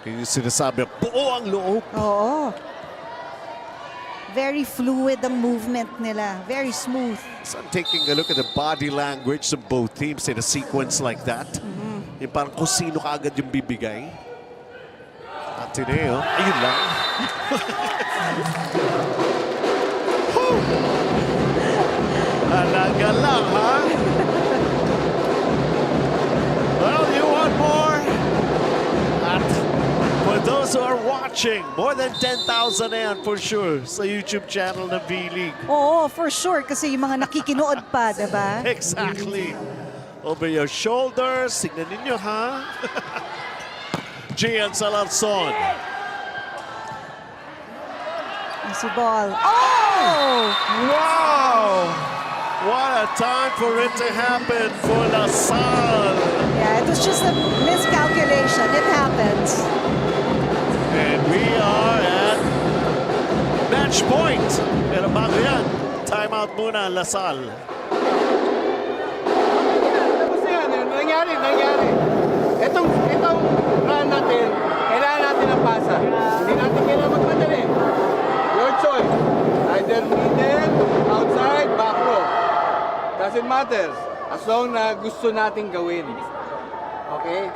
Yung sinasabi, buo ang loob. Oo. Very fluid ang movement nila. Very smooth. So I'm taking a look at the body language of both teams in a sequence like that. Yung parang kung sino kaagad yung bibigay. Ateneo, ayun lang. Alaga lang, ha? Well, you want more? At for those who are watching, more than 10,000 na yan for sure sa YouTube channel ng V-League. Oo, for sure. Kasi yung mga nakikinood pa, diba? Exactly. Over your shoulders. Tignan ninyo, ha? Gian Salarson. Easy ball. Oh! Wow! What a time for it to happen for Salle. Yeah, it was just a miscalculation. It happens. And we are at match point. Pero bago yan, timeout muna Salle. Nangyari. Itong run natin, kailangan natin ng pasa. Hindi natin kailangan magmadali. Your choice. Either middle, outside, back row. Doesn't matter. As long na gusto natin gawin. Okay?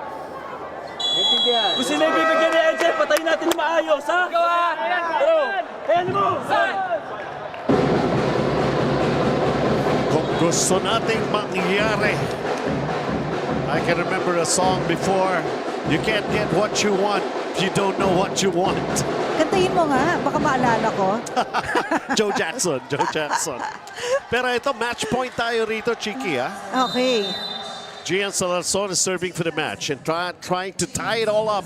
Naintindihan? Kung sila ibibigyan ni Angel, patayin natin yung maayos, ha? Gawa! Pero, ayan mo! Kung gusto nating mangyari, I can remember a song before, you can't get what you want if you don't know what you want. Kantayin mo nga, baka maalala ko. Joe Jackson. Pero ito, match point tayo rito, Chiki, ha? Okay. Gian Salarson is serving for the match and trying to tie it all up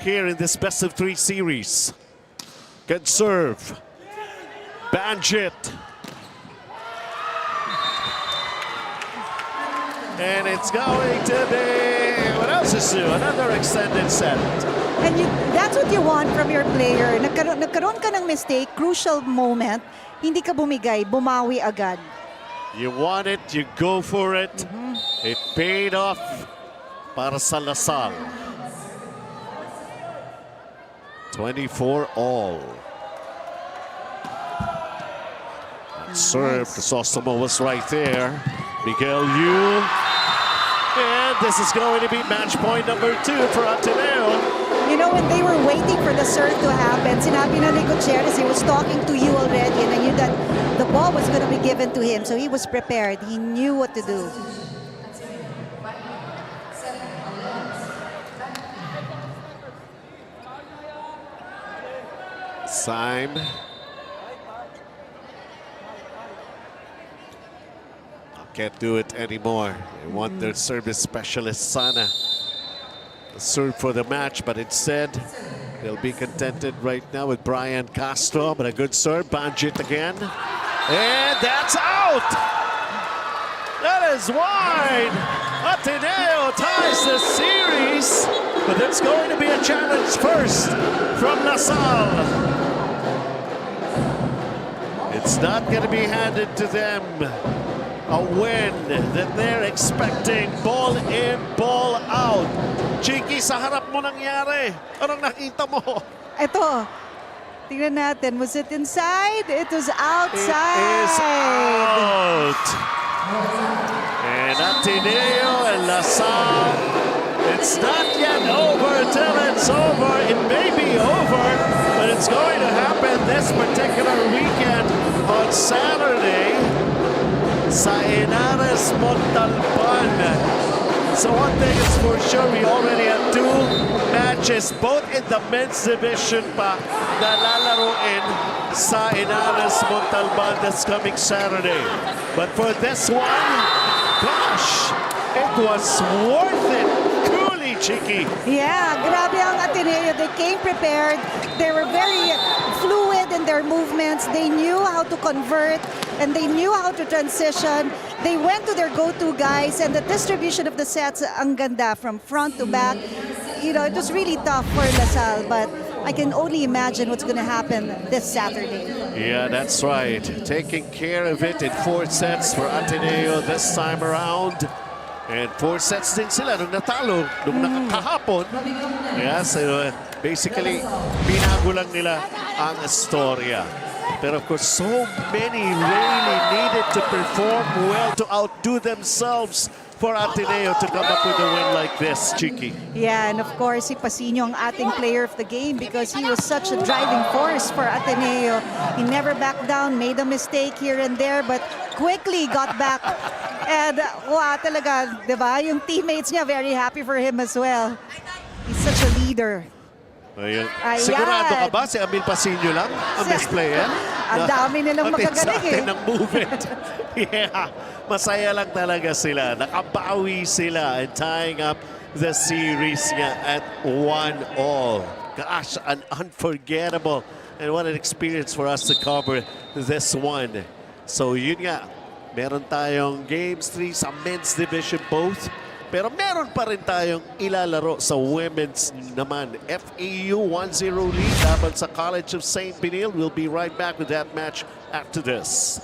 here in this best of 3 series. Good serve. Banjit. And it's going to be, what else is new? Another extended set. And that's what you want from your player. Nagkaroon ka ng mistake, crucial moment, hindi ka bumigay, bumawi agad. You want it, you go for it. It paid off para sa Salle. 24-all. Serve, Crisostomo was right there. Miguel Yu. And this is going to be match point number 2 for Ateneo. You know, when they were waiting for the serve to happen, sinabi na ni Gutierrez, he was talking to you already and I knew that the ball was going to be given to him. So he was prepared. He knew what to do. time. Can't do it anymore. They want their service specialist, Sana, to serve for the match, but instead, they'll be contented right now with Brian Castro, but a good serve. Banjit again. And that's out! That is wide! Ateneo ties the series, but there's going to be a challenge first from Salle. It's not going to be handed to them. A win that they're expecting. Ball in, ball out. Chiki, sa harap mo nangyari. Anong nakita mo? Ito, tingnan natin. Was it inside? It was outside. It is out. And Ateneo and Salle. It's not yet over till it's over. It may be over, but it's going to happen this particular weekend on Saturday. Sainares Montalban. So one thing is for sure, we already have 2 matches, both in the men's division pa, na lalaro in Sainares Montalban this coming Saturday. But for this one, gosh, it was worth it. Truly, Chiki. Yeah, grabe ang Ateneo. They came prepared. They were very fluid in their movements. They knew how to convert and they knew how to transition. They went to their go-to guys, and the distribution of the sets, ang ganda from front to back. You know, it was really tough for Salle, but I can only imagine what's going to happen this Saturday. Yeah, that's right. Taking care of it in 4 sets for Ateneo this time around. And 4 sets din sila nung natalo nung nakakahapon. Yes, basically, binago lang nila ang istorya. But of course, so many really needed to perform well to outdo themselves for Ateneo to come up with a win like this, Chiki. Yeah, and of course, si Pasino ang ating player of the game because he was such a driving force for Ateneo. He never backed down, made a mistake here and there, but quickly got back. And wow, talaga, di ba? Yung teammates niya very happy for him as well. He's such a leader. Ayun. Ayan. Sigurado ka ba si Emil Pasino lang ang best player? Ang dami nilang magagaling eh. ng movement. Yeah, masaya lang talaga sila. Nakabawi sila and tying up the series nga at 1-all. Gosh, an unforgettable and what an experience for us to cover this one. So yun nga, meron tayong games 3 sa men's division both. Pero meron pa rin tayong ilalaro sa women's naman. FAU 1-0 lead laban sa College of St. Benil. We'll be right back with that match after this.